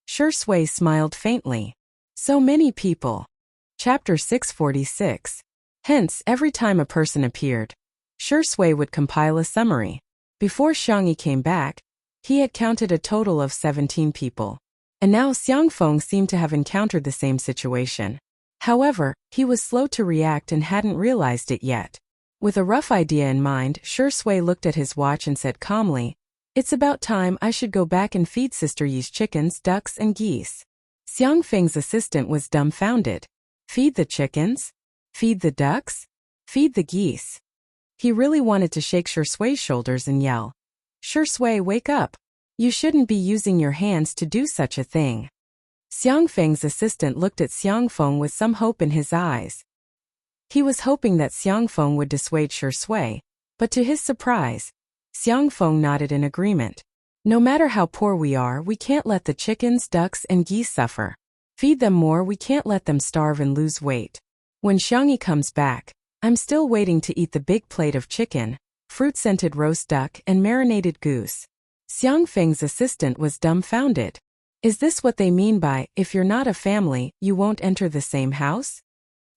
Shui smiled faintly. So many people. Chapter 646. Hence, every time a person appeared, Shui would compile a summary. Before Xiangyi came back, he had counted a total of 17 people. And now Xiang Feng seemed to have encountered the same situation. However, he was slow to react and hadn't realized it yet. With a rough idea in mind, Shui looked at his watch and said calmly, "It's about time I should go back and feed Sister Yi's chickens, ducks, and geese." Xiang Feng's assistant was dumbfounded. Feed the chickens? Feed the ducks? Feed the geese? He really wanted to shake Shui's shoulders and yell, "Shui, wake up! You shouldn't be using your hands to do such a thing." Xiang Feng's assistant looked at Xiang Feng with some hope in his eyes. He was hoping that Xiang Feng would dissuade Shui, but to his surprise, Xiang Feng nodded in agreement. No matter how poor we are, we can't let the chickens, ducks, and geese suffer. Feed them more, we can't let them starve and lose weight. When Xiangyi comes back, I'm still waiting to eat the big plate of chicken, fruit-scented roast duck, and marinated goose. Xiang Feng's assistant was dumbfounded. Is this what they mean by, if you're not a family, you won't enter the same house?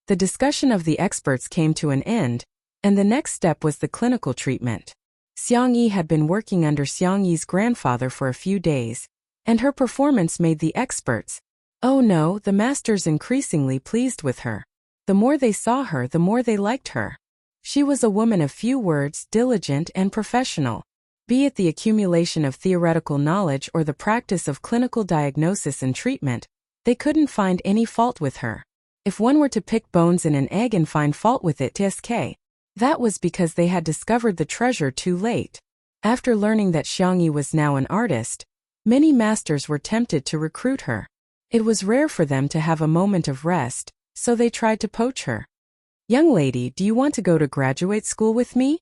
The discussion of the experts came to an end, and the next step was the clinical treatment. Xiangyi had been working under Xiangyi's grandfather for a few days, and her performance made the experts, oh no, the masters increasingly pleased with her. The more they saw her, the more they liked her. She was a woman of few words, diligent and professional. Be it the accumulation of theoretical knowledge or the practice of clinical diagnosis and treatment, they couldn't find any fault with her. If one were to pick bones in an egg and find fault with it, TSK, that was because they had discovered the treasure too late. After learning that Xiangyi was now an artist, many masters were tempted to recruit her. It was rare for them to have a moment of rest, so they tried to poach her. "Young lady, do you want to go to graduate school with me?"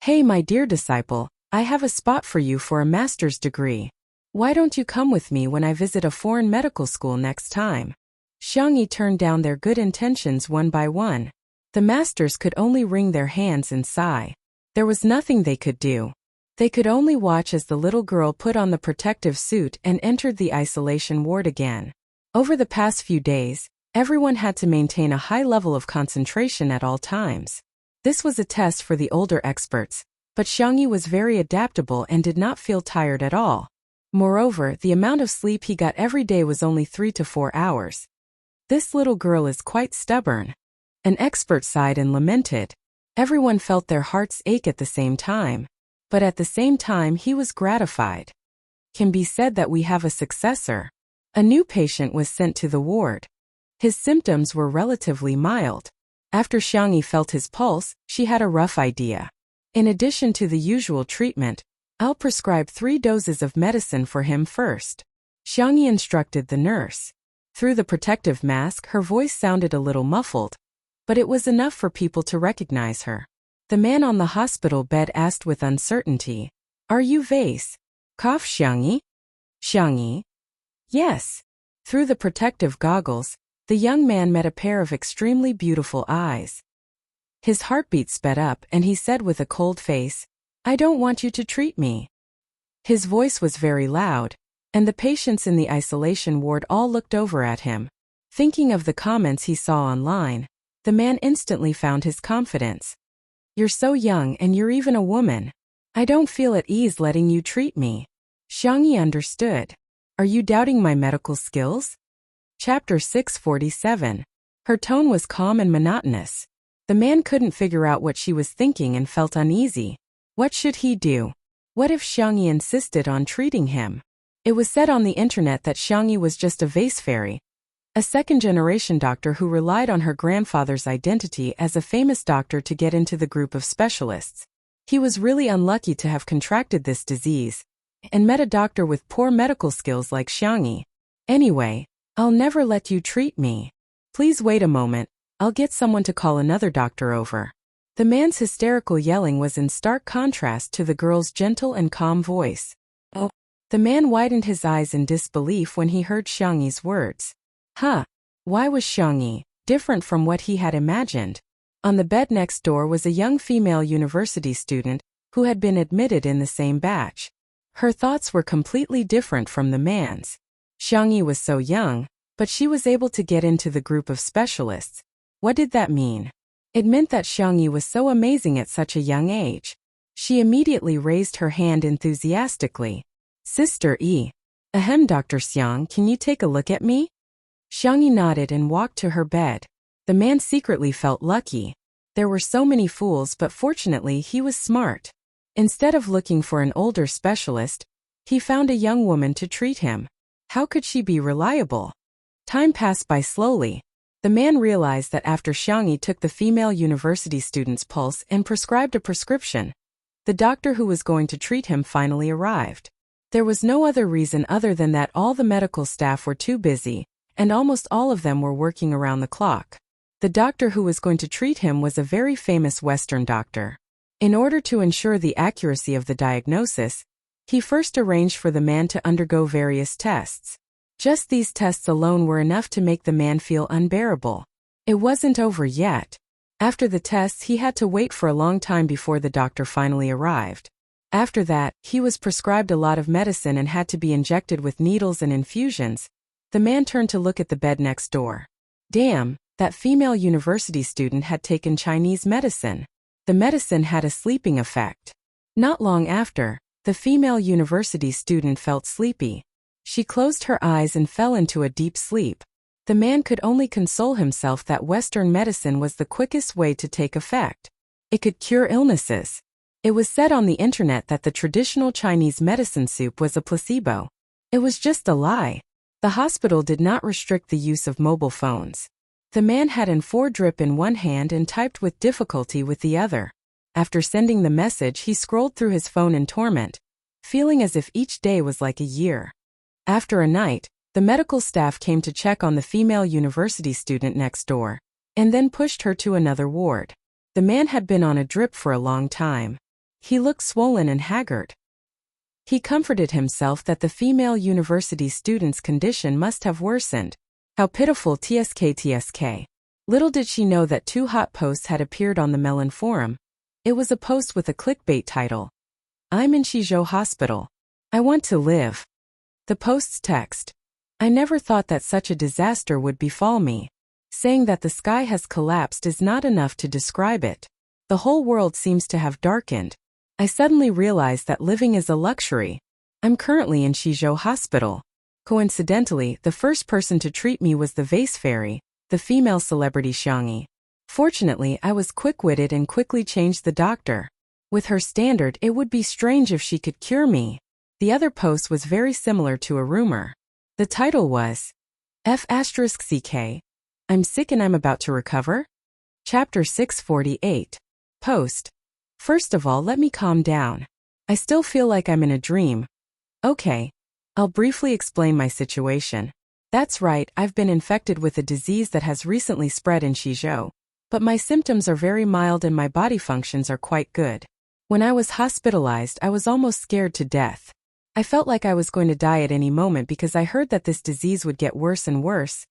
"Hey, my dear disciple, I have a spot for you for a master's degree. Why don't you come with me when I visit a foreign medical school next time?" Xiangyi turned down their good intentions one by one. The masters could only wring their hands and sigh. There was nothing they could do. They could only watch as the little girl put on the protective suit and entered the isolation ward again. Over the past few days, everyone had to maintain a high level of concentration at all times. This was a test for the older experts, but Xiangyi was very adaptable and did not feel tired at all. Moreover, the amount of sleep he got every day was only 3 to 4 hours. This little girl is quite stubborn. An expert sighed and lamented. Everyone felt their hearts ache at the same time. But at the same time he was gratified. Can be said that we have a successor. A new patient was sent to the ward. His symptoms were relatively mild. After Xiangyi felt his pulse, she had a rough idea. In addition to the usual treatment, I'll prescribe 3 doses of medicine for him first. Xiangyi instructed the nurse. Through the protective mask, her voice sounded a little muffled, but it was enough for people to recognize her. The man on the hospital bed asked with uncertainty, "Are you Vase? Cough Xiangyi?" "Xiangyi?" "Yes." Through the protective goggles, the young man met a pair of extremely beautiful eyes. His heartbeat sped up and he said with a cold face, "I don't want you to treat me." His voice was very loud, and the patients in the isolation ward all looked over at him. Thinking of the comments he saw online, the man instantly found his confidence. "You're so young and you're even a woman. I don't feel at ease letting you treat me." Xiangyi understood. "Are you doubting my medical skills?" Chapter 647. Her tone was calm and monotonous. The man couldn't figure out what she was thinking and felt uneasy. What should he do? What if Xiangyi insisted on treating him? It was said on the internet that Xiangyi was just a vase fairy, a second-generation doctor who relied on her grandfather's identity as a famous doctor to get into the group of specialists. He was really unlucky to have contracted this disease and met a doctor with poor medical skills like Xiangyi. "Anyway, I'll never let you treat me. Please wait a moment, I'll get someone to call another doctor over. The man's hysterical yelling was in stark contrast to the girl's gentle and calm voice. Oh. The man widened his eyes in disbelief when he heard Xiangyi's words. Huh. Why was Xiangyi different from what he had imagined? On the bed next door was a young female university student who had been admitted in the same batch. Her thoughts were completely different from the man's. Xiangyi was so young, but she was able to get into the group of specialists. What did that mean? It meant that Xiangyi was so amazing at such a young age. She immediately raised her hand enthusiastically. Sister E. Ahem, Dr. Xiang, can you take a look at me? Xiangyi nodded and walked to her bed. The man secretly felt lucky. There were so many fools, but fortunately he was smart. Instead of looking for an older specialist, he found a young woman to treat him. How could she be reliable? Time passed by slowly. The man realized that after Xiangyi took the female university student's pulse and prescribed a prescription, the doctor who was going to treat him finally arrived. There was no other reason other than that all the medical staff were too busy, and almost all of them were working around the clock. The doctor who was going to treat him was a very famous Western doctor. In order to ensure the accuracy of the diagnosis, he first arranged for the man to undergo various tests. Just these tests alone were enough to make the man feel unbearable. It wasn't over yet. After the tests, he had to wait for a long time before the doctor finally arrived. After that, he was prescribed a lot of medicine and had to be injected with needles and infusions. The man turned to look at the bed next door. Damn, that female university student had taken Chinese medicine. The medicine had a sleeping effect. Not long after, the female university student felt sleepy. She closed her eyes and fell into a deep sleep. The man could only console himself that Western medicine was the quickest way to take effect. It could cure illnesses. It was said on the internet that the traditional Chinese medicine soup was a placebo. It was just a lie. The hospital did not restrict the use of mobile phones. The man had an 4-drip in one hand and typed with difficulty with the other. After sending the message, he scrolled through his phone in torment, feeling as if each day was like a year. After a night, the medical staff came to check on the female university student next door, and then pushed her to another ward. The man had been on a drip for a long time. He looked swollen and haggard. He comforted himself that the female university student's condition must have worsened. How pitiful, tsk. Little did she know that 2 hot posts had appeared on the Melon forum. It was a post with a clickbait title. I'm in Shizhou Hospital. I want to live. The post's text. I never thought that such a disaster would befall me. Saying that the sky has collapsed is not enough to describe it. The whole world seems to have darkened. I suddenly realized that living is a luxury. I'm currently in Shizhou Hospital. Coincidentally, the first person to treat me was the vase fairy, the female celebrity Xiangyi. Fortunately, I was quick-witted and quickly changed the doctor. With her standard, it would be strange if she could cure me. The other post was very similar to a rumor. The title was, F***CK. I'm sick and I'm about to recover? Chapter 648. Post. First of all, let me calm down. I still feel like I'm in a dream. Okay. I'll briefly explain my situation. That's right, I've been infected with a disease that has recently spread in Shizhou. But my symptoms are very mild and my body functions are quite good. When I was hospitalized, I was almost scared to death. I felt like I was going to die at any moment because I heard that this disease would get worse and worse.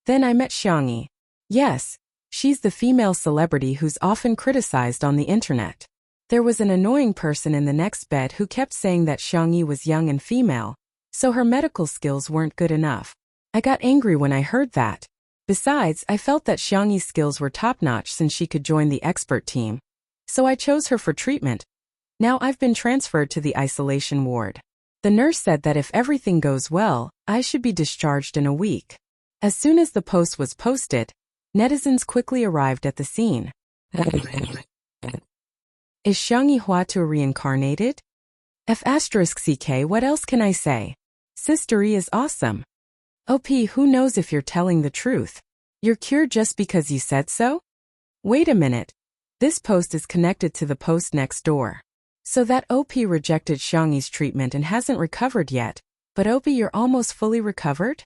Then I met Xiangyi. Yes, she's the female celebrity who's often criticized on the internet. There was an annoying person in the next bed who kept saying that Xiangyi was young and female, so her medical skills weren't good enough. I got angry when I heard that. Besides, I felt that Xiangyi's skills were top-notch since she could join the expert team. So I chose her for treatment. Now I've been transferred to the isolation ward. The nurse said that if everything goes well, I should be discharged in a week. As soon as the post was posted, netizens quickly arrived at the scene. Is Xiangyi Huatua reincarnated? F***CK, what else can I say? Sister E is awesome. OP, who knows if you're telling the truth? You're cured just because you said so? Wait a minute. This post is connected to the post next door. So that OP rejected Xiangyi's treatment and hasn't recovered yet, but OP, you're almost fully recovered?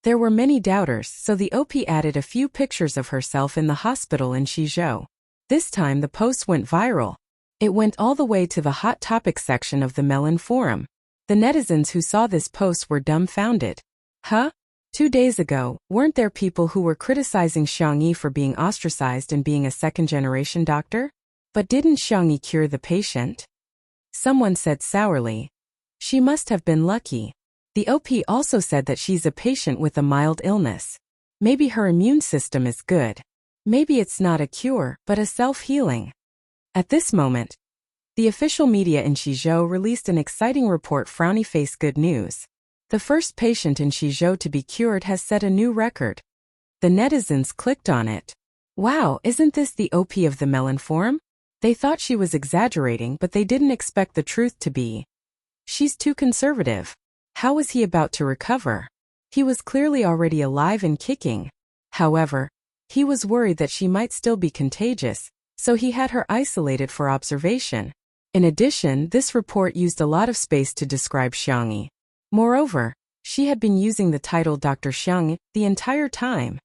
There were many doubters, so the OP added a few pictures of herself in the hospital in Xizhou. This time the post went viral. It went all the way to the Hot Topics section of the Melon forum. The netizens who saw this post were dumbfounded. Huh? 2 days ago, weren't there people who were criticizing Xiang Yi for being ostracized and being a second-generation doctor? But didn't Xiang Yi cure the patient? Someone said sourly. She must have been lucky. The OP also said that she's a patient with a mild illness. Maybe her immune system is good. Maybe it's not a cure, but a self-healing. At this moment, the official media in Xizhou released an exciting report. Frowny face good news. The first patient in Xizhou to be cured has set a new record. The netizens clicked on it. Wow, isn't this the OP of the Melon forum? They thought she was exaggerating, but they didn't expect the truth to be. She's too conservative. How was he about to recover? He was clearly already alive and kicking. However, he was worried that she might still be contagious, so he had her isolated for observation. In addition, this report used a lot of space to describe Xiang Yi. Moreover, she had been using the title Dr. Xiang Yi the entire time.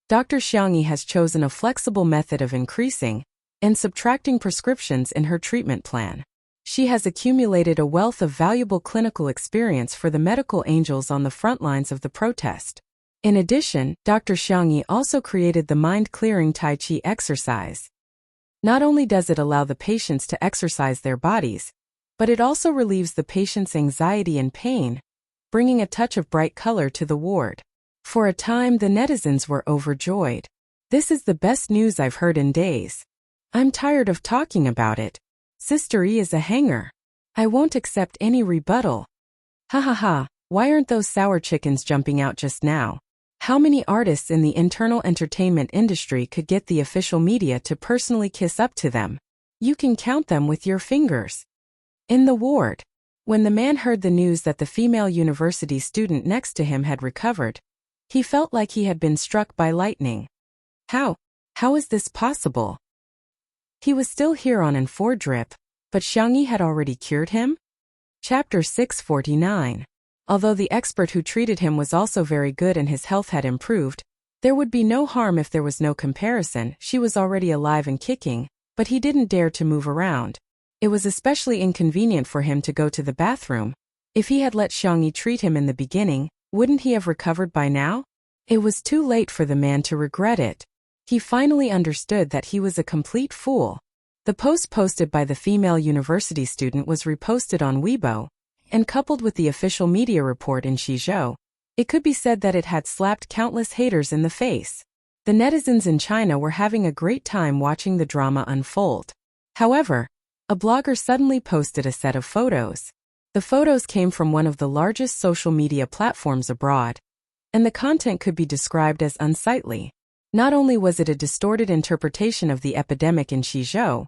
Dr. Xiang Yi has chosen a flexible method of increasing and subtracting prescriptions in her treatment plan. She has accumulated a wealth of valuable clinical experience for the medical angels on the front lines of the protest. In addition, Dr. Xiang Yi also created the mind-clearing Tai Chi exercise. Not only does it allow the patients to exercise their bodies, but it also relieves the patient's anxiety and pain, bringing a touch of bright color to the ward. For a time, the netizens were overjoyed. This is the best news I've heard in days. I'm tired of talking about it. Sister E is a hanger. I won't accept any rebuttal. Ha ha ha, why aren't those sour chickens jumping out just now? How many artists in the internal entertainment industry could get the official media to personally kiss up to them? You can count them with your fingers. In the ward, when the man heard the news that the female university student next to him had recovered, he felt like he had been struck by lightning. How is this possible? He was still here on N4 drip, but Xiang Yi had already cured him? Chapter 649. Although the expert who treated him was also very good and his health had improved, there would be no harm if there was no comparison. She was already alive and kicking, but he didn't dare to move around. It was especially inconvenient for him to go to the bathroom. If he had let Xiang Yi treat him in the beginning, wouldn't he have recovered by now? It was too late for the man to regret it. He finally understood that he was a complete fool. The post posted by the female university student was reposted on Weibo, and coupled with the official media report in Xizhou, it could be said that it had slapped countless haters in the face. The netizens in China were having a great time watching the drama unfold. However, a blogger suddenly posted a set of photos. The photos came from one of the largest social media platforms abroad, and the content could be described as unsightly. Not only was it a distorted interpretation of the epidemic in Xizhou,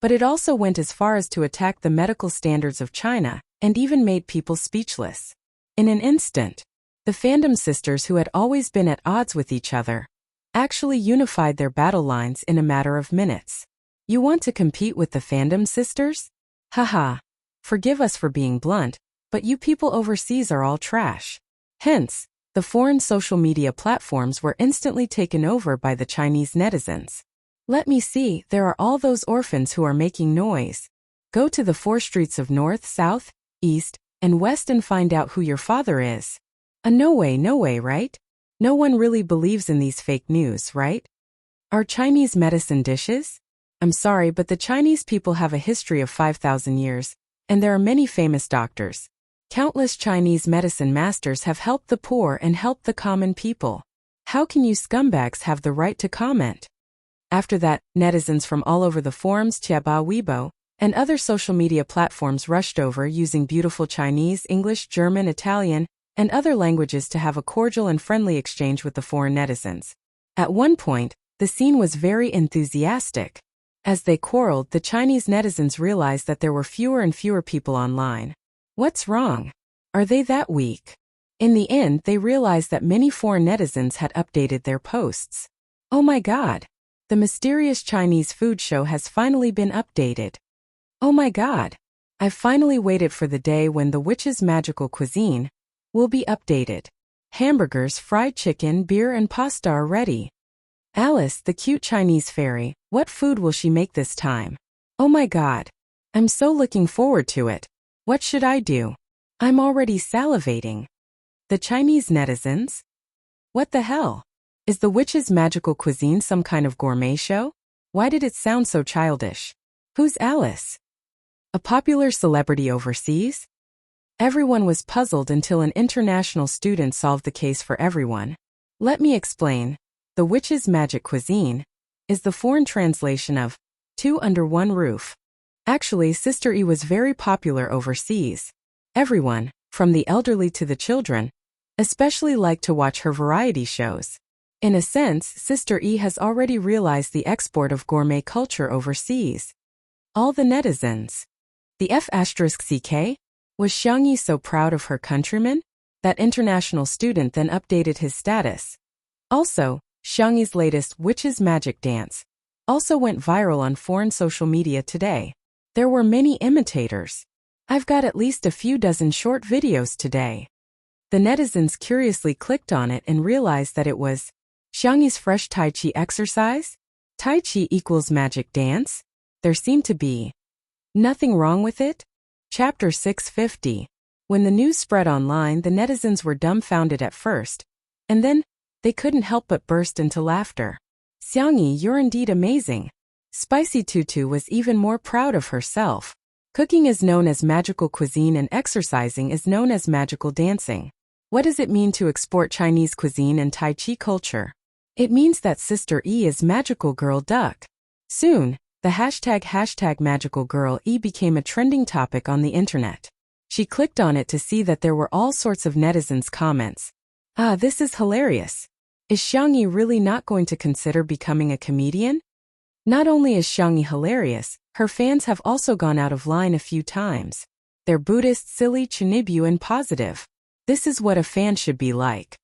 but it also went as far as to attack the medical standards of China, and even made people speechless. In an instant, the fandom sisters who had always been at odds with each other actually unified their battle lines in a matter of minutes. You want to compete with the fandom sisters? Haha. Forgive us for being blunt, but you people overseas are all trash. Hence, the foreign social media platforms were instantly taken over by the Chinese netizens. Let me see, there are all those orphans who are making noise. Go to the 4 streets of North, South, East, and West and find out who your father is. No way, right? No one really believes in these fake news, right? Are Chinese medicine dishes? I'm sorry, but the Chinese people have a history of 5,000 years, and there are many famous doctors. Countless Chinese medicine masters have helped the poor and helped the common people. How can you scumbags have the right to comment? After that, netizens from all over the forums, Qiaba, Weibo, and other social media platforms rushed over using beautiful Chinese, English, German, Italian, and other languages to have a cordial and friendly exchange with the foreign netizens. At one point, the scene was very enthusiastic. As they quarreled, the Chinese netizens realized that there were fewer and fewer people online. What's wrong? Are they that weak? In the end, they realized that many foreign netizens had updated their posts. Oh my god! The mysterious Chinese food show has finally been updated. Oh my god! I've finally waited for the day when the witch's magical cuisine will be updated. Hamburgers, fried chicken, beer and pasta are ready. Alice, the cute Chinese fairy, what food will she make this time? Oh my god. I'm so looking forward to it. What should I do? I'm already salivating. The Chinese netizens? What the hell? Is the witch's magical cuisine some kind of gourmet show? Why did it sound so childish? Who's Alice? A popular celebrity overseas? Everyone was puzzled until an international student solved the case for everyone. Let me explain. The witch's magic cuisine is the foreign translation of two under one roof. Actually, Sister E was very popular overseas. Everyone, from the elderly to the children, especially liked to watch her variety shows. In a sense, Sister E has already realized the export of gourmet culture overseas. All the netizens. The F*CK? Was Xiangyi so proud of her countrymen? That international student then updated his status. Also, Xiangyi's latest witch's magic dance also went viral on foreign social media today. There were many imitators. I've got at least a few dozen short videos today. The netizens curiously clicked on it and realized that it was Xiangyi's fresh Tai Chi exercise? Tai Chi equals magic dance? There seemed to be nothing wrong with it? Chapter 650. When the news spread online, the netizens were dumbfounded at first, and then they couldn't help but burst into laughter. Xiangyi, you're indeed amazing. Spicy Tutu was even more proud of herself. Cooking is known as magical cuisine and exercising is known as magical dancing. What does it mean to export Chinese cuisine and Tai Chi culture? It means that Sister E is magical girl duck. Soon, the hashtag magical girl E became a trending topic on the internet. She clicked on it to see that there were all sorts of netizens' comments. Ah, this is hilarious. Is Xiangyi really not going to consider becoming a comedian? Not only is Xiangyi hilarious, her fans have also gone out of line a few times. They're Buddhist, silly, chunibu and positive. This is what a fan should be like.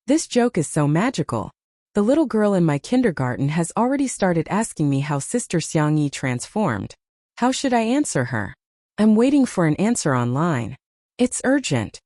This joke is so magical. The little girl in my kindergarten has already started asking me how Sister Xiangyi transformed. How should I answer her? I'm waiting for an answer online. It's urgent.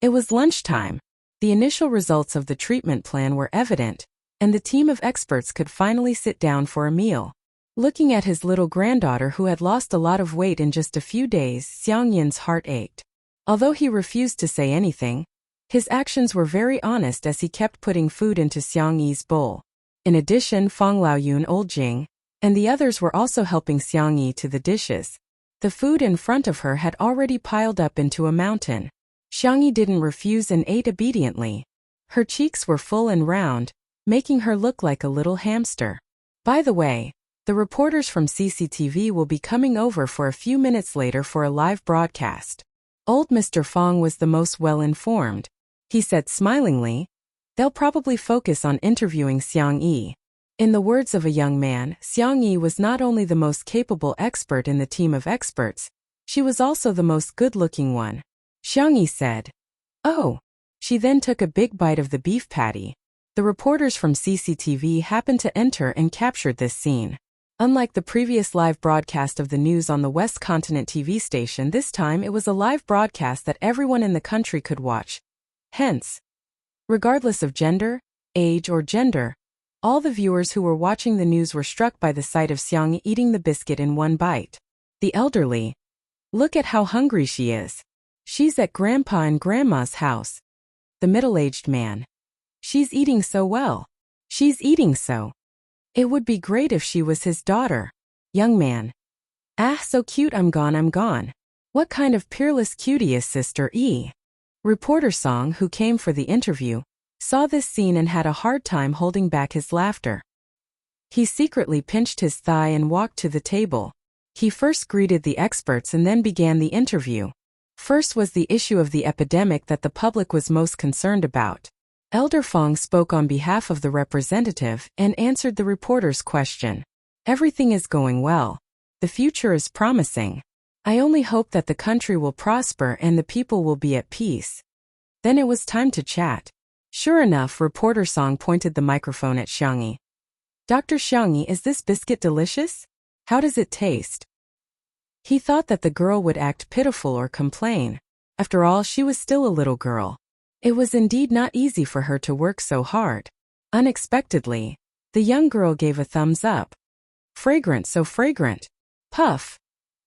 It was lunchtime. The initial results of the treatment plan were evident, and the team of experts could finally sit down for a meal. Looking at his little granddaughter who had lost a lot of weight in just a few days, Xiang Yin's heart ached. Although he refused to say anything, his actions were very honest as he kept putting food into Xiang Yi's bowl. In addition, Fang Laoyun, Old Jing, and the others were also helping Xiang Yi to the dishes. The food in front of her had already piled up into a mountain. Xiang Yi didn't refuse and ate obediently. Her cheeks were full and round, making her look like a little hamster. By the way, the reporters from CCTV will be coming over for a few minutes later for a live broadcast. Old Mr. Fang was the most well-informed. He said smilingly, they'll probably focus on interviewing Xiang Yi. In the words of a young man, Xiang Yi was not only the most capable expert in the team of experts, she was also the most good-looking one. Xiang Yi said, "Oh." She then took a big bite of the beef patty. The reporters from CCTV happened to enter and captured this scene. Unlike the previous live broadcast of the news on the West Continent TV station, this time it was a live broadcast that everyone in the country could watch. Hence, regardless of gender, age or gender, all the viewers who were watching the news were struck by the sight of Xiang Yi eating the biscuit in one bite. The elderly. Look at how hungry she is. She's at Grandpa and Grandma's house. The middle-aged man. She's eating so well. She's eating so. It would be great if she was his daughter. Young man. Ah, so cute, I'm gone, I'm gone. What kind of peerless cutie is Sister E? Reporter Song, who came for the interview, saw this scene and had a hard time holding back his laughter. He secretly pinched his thigh and walked to the table. He first greeted the experts and then began the interview. First was the issue of the epidemic that the public was most concerned about. Elder Fong spoke on behalf of the representative and answered the reporter's question. Everything is going well. The future is promising. I only hope that the country will prosper and the people will be at peace. Then it was time to chat. Sure enough, Reporter Song pointed the microphone at Xiangyi. Dr. Xiangyi, is this biscuit delicious? How does it taste? He thought that the girl would act pitiful or complain. After all, she was still a little girl. It was indeed not easy for her to work so hard. Unexpectedly, the young girl gave a thumbs up. Fragrant, so fragrant. Puff.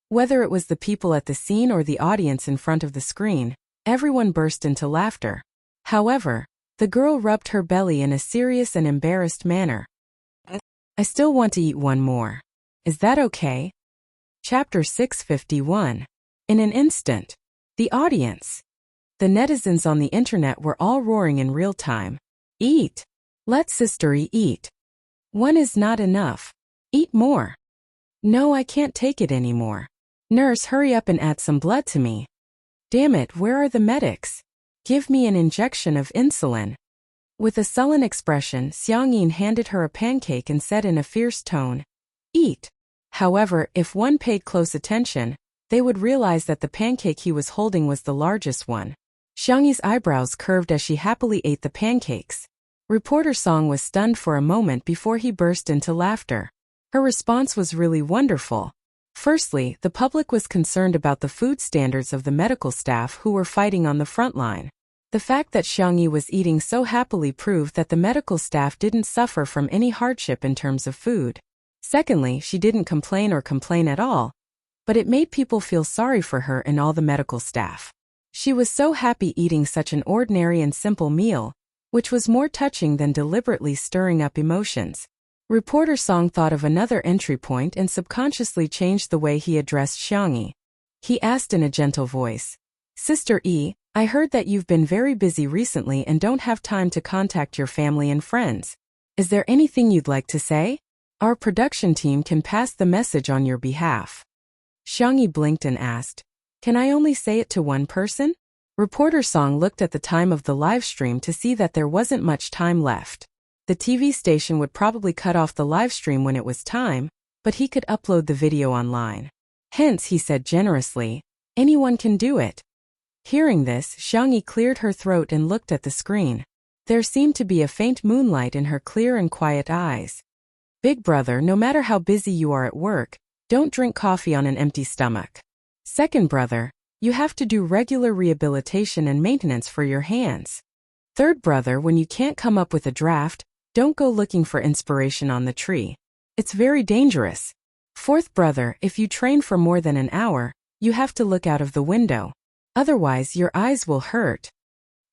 Whether it was the people at the scene or the audience in front of the screen, everyone burst into laughter. However, the girl rubbed her belly in a serious and embarrassed manner. I still want to eat one more. Is that okay? Chapter 651. In an instant. The audience. The netizens on the internet were all roaring in real time. Eat. Let Sister E eat. One is not enough. Eat more. No, I can't take it anymore. Nurse, hurry up and add some blood to me. Damn it, where are the medics? Give me an injection of insulin. With a sullen expression, Xiang Yin handed her a pancake and said in a fierce tone, Eat. However, if one paid close attention, they would realize that the pancake he was holding was the largest one. Xiang Yi's eyebrows curved as she happily ate the pancakes. Reporter Song was stunned for a moment before he burst into laughter. Her response was really wonderful. Firstly, the public was concerned about the food standards of the medical staff who were fighting on the front line. The fact that Xiang Yi was eating so happily proved that the medical staff didn't suffer from any hardship in terms of food. Secondly, she didn't complain at all, but it made people feel sorry for her and all the medical staff. She was so happy eating such an ordinary and simple meal, which was more touching than deliberately stirring up emotions. Reporter Song thought of another entry point and subconsciously changed the way he addressed Xiang Yi. He asked in a gentle voice, Sister E, I heard that you've been very busy recently and don't have time to contact your family and friends. Is there anything you'd like to say? Our production team can pass the message on your behalf. Xiang Yi blinked and asked, Can I only say it to one person? Reporter Song looked at the time of the live stream to see that there wasn't much time left. The TV station would probably cut off the live stream when it was time, but he could upload the video online. Hence, he said generously, anyone can do it. Hearing this, Xiang Yi cleared her throat and looked at the screen. There seemed to be a faint moonlight in her clear and quiet eyes. Big brother, no matter how busy you are at work, don't drink coffee on an empty stomach. Second brother, you have to do regular rehabilitation and maintenance for your hands. Third brother, when you can't come up with a draft, don't go looking for inspiration on the tree. It's very dangerous. Fourth brother, if you train for more than an hour, you have to look out of the window. Otherwise, your eyes will hurt.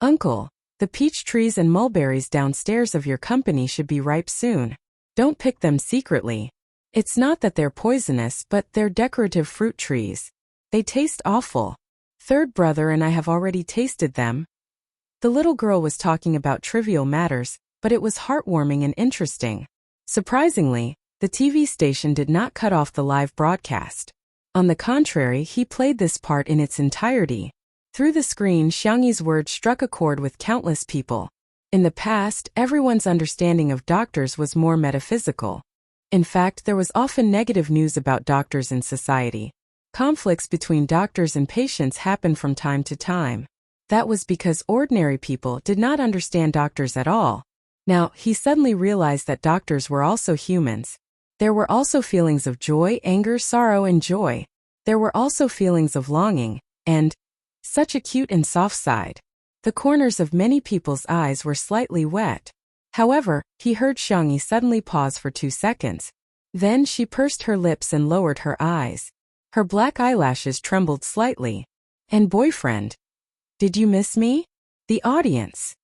Uncle, the peach trees and mulberries downstairs of your company should be ripe soon. Don't pick them secretly. It's not that they're poisonous, but they're decorative fruit trees. They taste awful. Third brother and I have already tasted them. The little girl was talking about trivial matters, but it was heartwarming and interesting. Surprisingly, the TV station did not cut off the live broadcast. On the contrary, he played this part in its entirety. Through the screen, Xiang Yi's words struck a chord with countless people. In the past, everyone's understanding of doctors was more metaphysical. In fact, there was often negative news about doctors in society. Conflicts between doctors and patients happened from time to time. That was because ordinary people did not understand doctors at all. Now, he suddenly realized that doctors were also humans. There were also feelings of joy, anger, sorrow, and joy. There were also feelings of longing, and such a cute and soft side. The corners of many people's eyes were slightly wet. However, he heard Xiang Yi suddenly pause for 2 seconds. Then she pursed her lips and lowered her eyes. Her black eyelashes trembled slightly. And boyfriend? Did you miss me? The audience.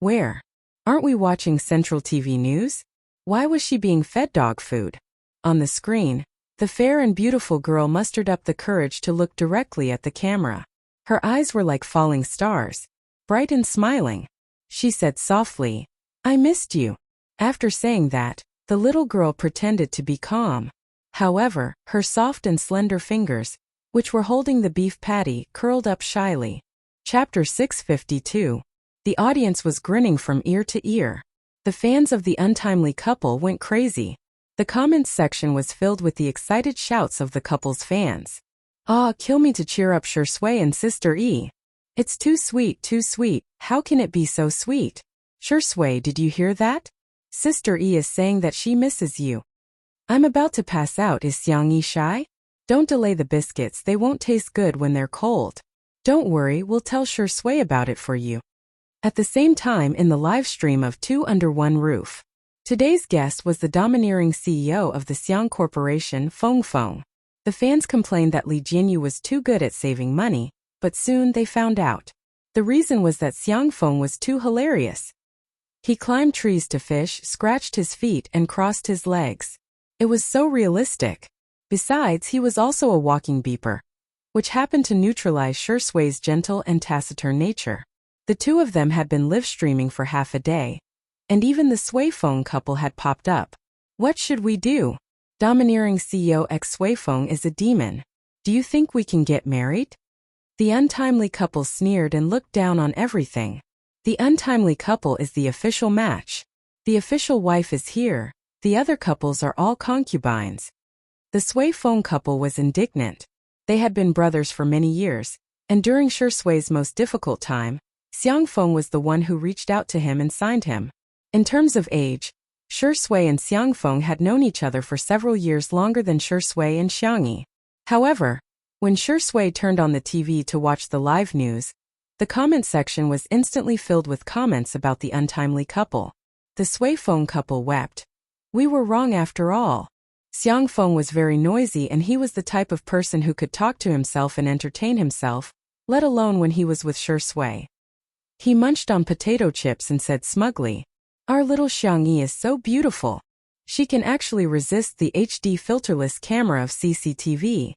Where? Aren't we watching Central TV News? Why was she being fed dog food? On the screen, the fair and beautiful girl mustered up the courage to look directly at the camera. Her eyes were like falling stars, bright and smiling. She said softly, I missed you. After saying that, the little girl pretended to be calm. However, her soft and slender fingers, which were holding the beef patty, curled up shyly. Chapter 652. The audience was grinning from ear to ear. The fans of the untimely couple went crazy. The comments section was filled with the excited shouts of the couple's fans. Ah, kill me to cheer up Shui and Sister E. It's too sweet, how can it be so sweet? Shui, did you hear that? Sister E is saying that she misses you. I'm about to pass out, is Xiang Yi shy? Don't delay the biscuits, they won't taste good when they're cold. Don't worry, we'll tell Shui about it for you. At the same time in the live stream of Two Under One Roof. Today's guest was the domineering CEO of the Xiang Corporation, Feng Feng. The fans complained that Li Jianyu was too good at saving money, but soon they found out. The reason was that Xiang Feng was too hilarious. He climbed trees to fish, scratched his feet, and crossed his legs. It was so realistic. Besides, he was also a walking beeper, which happened to neutralize Shui's gentle and taciturn nature. The two of them had been live streaming for half a day, and even the Sui Feng couple had popped up. What should we do? Domineering CEO X Sui Feng is a demon. Do you think we can get married? The untimely couple sneered and looked down on everything. The untimely couple is the official match. The official wife is here. The other couples are all concubines. The Sui Feng couple was indignant. They had been brothers for many years, and during Shui's most difficult time, Xiang Feng was the one who reached out to him and signed him. In terms of age, Shui and Xiang Feng had known each other for several years longer than Shui and Xiangyi. However, when Shui turned on the TV to watch the live news, the comment section was instantly filled with comments about the untimely couple. The Sui Feng couple wept. We were wrong after all. Xiang Feng was very noisy and he was the type of person who could talk to himself and entertain himself, let alone when he was with Shui. He munched on potato chips and said smugly, "Our little Xiangyi is so beautiful. She can actually resist the HD filterless camera of CCTV."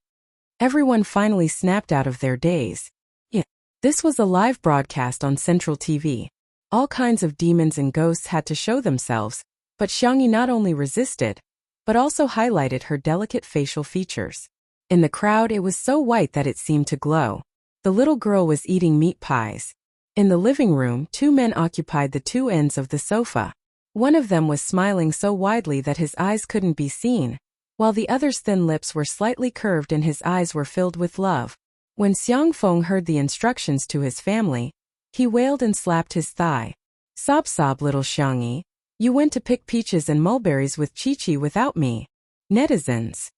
Everyone finally snapped out of their daze. Yeah. This was a live broadcast on Central TV. All kinds of demons and ghosts had to show themselves, but Xiangyi not only resisted, but also highlighted her delicate facial features. In the crowd it was so white that it seemed to glow. The little girl was eating meat pies. In the living room, two men occupied the two ends of the sofa. One of them was smiling so widely that his eyes couldn't be seen, while the other's thin lips were slightly curved and his eyes were filled with love. When Xiang Feng heard the instructions to his family, he wailed and slapped his thigh. "Sob sob, little Xiangyi. You went to pick peaches and mulberries with Chi-Chi without me." Netizens.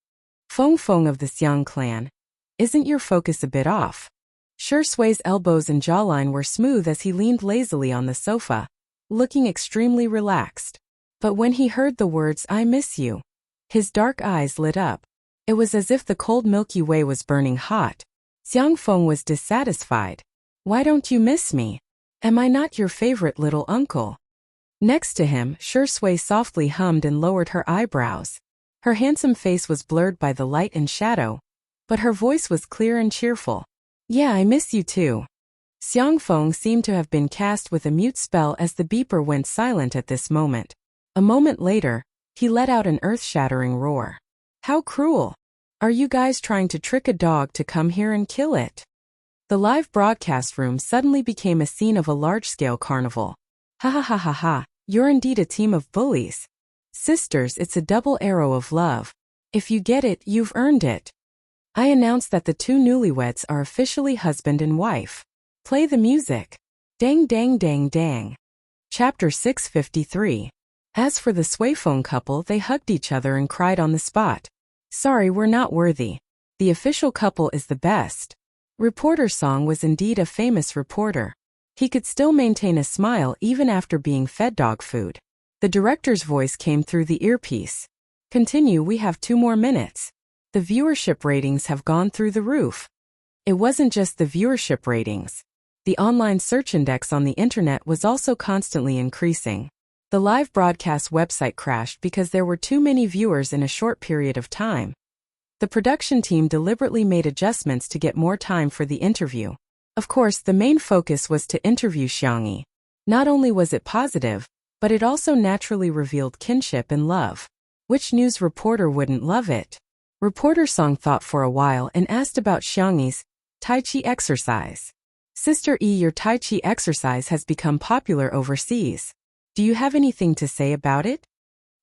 Feng Feng of the Xiang clan. Isn't your focus a bit off? Shui's elbows and jawline were smooth as he leaned lazily on the sofa, looking extremely relaxed. But when he heard the words, "I miss you," his dark eyes lit up. It was as if the cold Milky Way was burning hot. Xiang Feng was dissatisfied. "Why don't you miss me? Am I not your favorite little uncle?" Next to him, Shui softly hummed and lowered her eyebrows. Her handsome face was blurred by the light and shadow, but her voice was clear and cheerful. "Yeah, I miss you too." Xiang Feng seemed to have been cast with a mute spell as the beeper went silent at this moment. A moment later, he let out an earth-shattering roar. "How cruel! Are you guys trying to trick a dog to come here and kill it?" The live broadcast room suddenly became a scene of a large-scale carnival. "Ha ha ha ha ha, you're indeed a team of bullies. Sisters, it's a double arrow of love. If you get it, you've earned it. I announce that the two newlyweds are officially husband and wife. Play the music. Dang dang dang dang." Chapter 653. As for the Sui Feng couple, they hugged each other and cried on the spot. "Sorry, we're not worthy. The official couple is the best." Reporter Song was indeed a famous reporter. He could still maintain a smile even after being fed dog food. The director's voice came through the earpiece. "Continue, we have 2 more minutes. The viewership ratings have gone through the roof." It wasn't just the viewership ratings. The online search index on the internet was also constantly increasing. The live broadcast website crashed because there were too many viewers in a short period of time. The production team deliberately made adjustments to get more time for the interview. Of course, the main focus was to interview Xiangyi. Not only was it positive, but it also naturally revealed kinship and love. Which news reporter wouldn't love it? Reporter Song thought for a while and asked about Xiangyi's Tai Chi exercise. "Sister E, your Tai Chi exercise has become popular overseas. Do you have anything to say about it?"